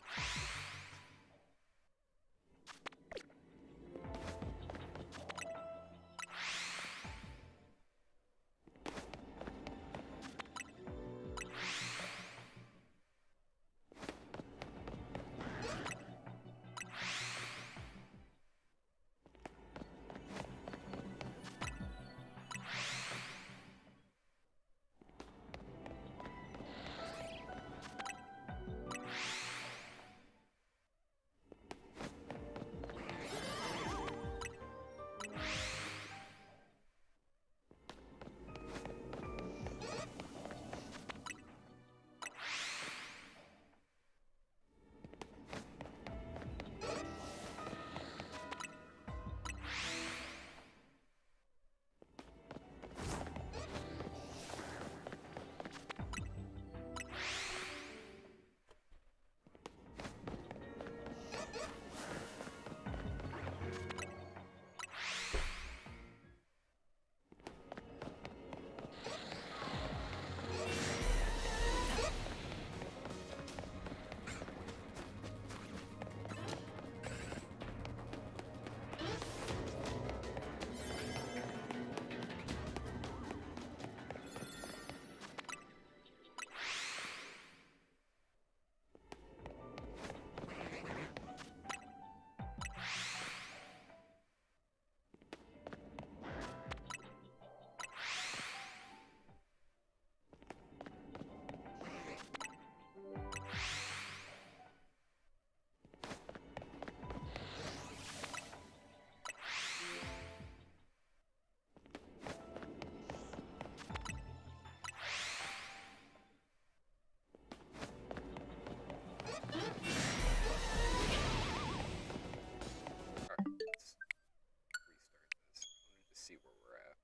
alright, let's restart this. Let me just see where we're at.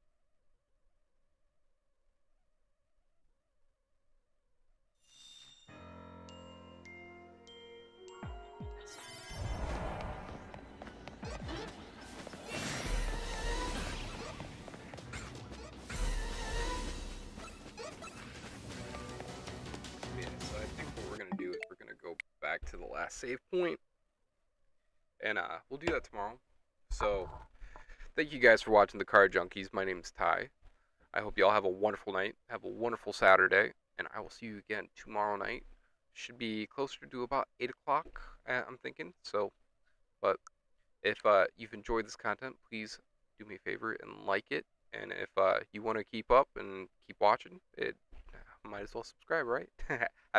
Yeah, so I think what we're gonna do is we're gonna go back to the last save point, and we'll do that tomorrow. So thank you guys for watching the Card Junkies. My name is Ty. I hope you all have a wonderful night, have a wonderful Saturday, and I will see you again tomorrow night. Should be closer to about 8 o'clock, I'm thinking. So, but if you've enjoyed this content, please do me a favor and like it. And if you want to keep up and keep watching, it might as well subscribe, right?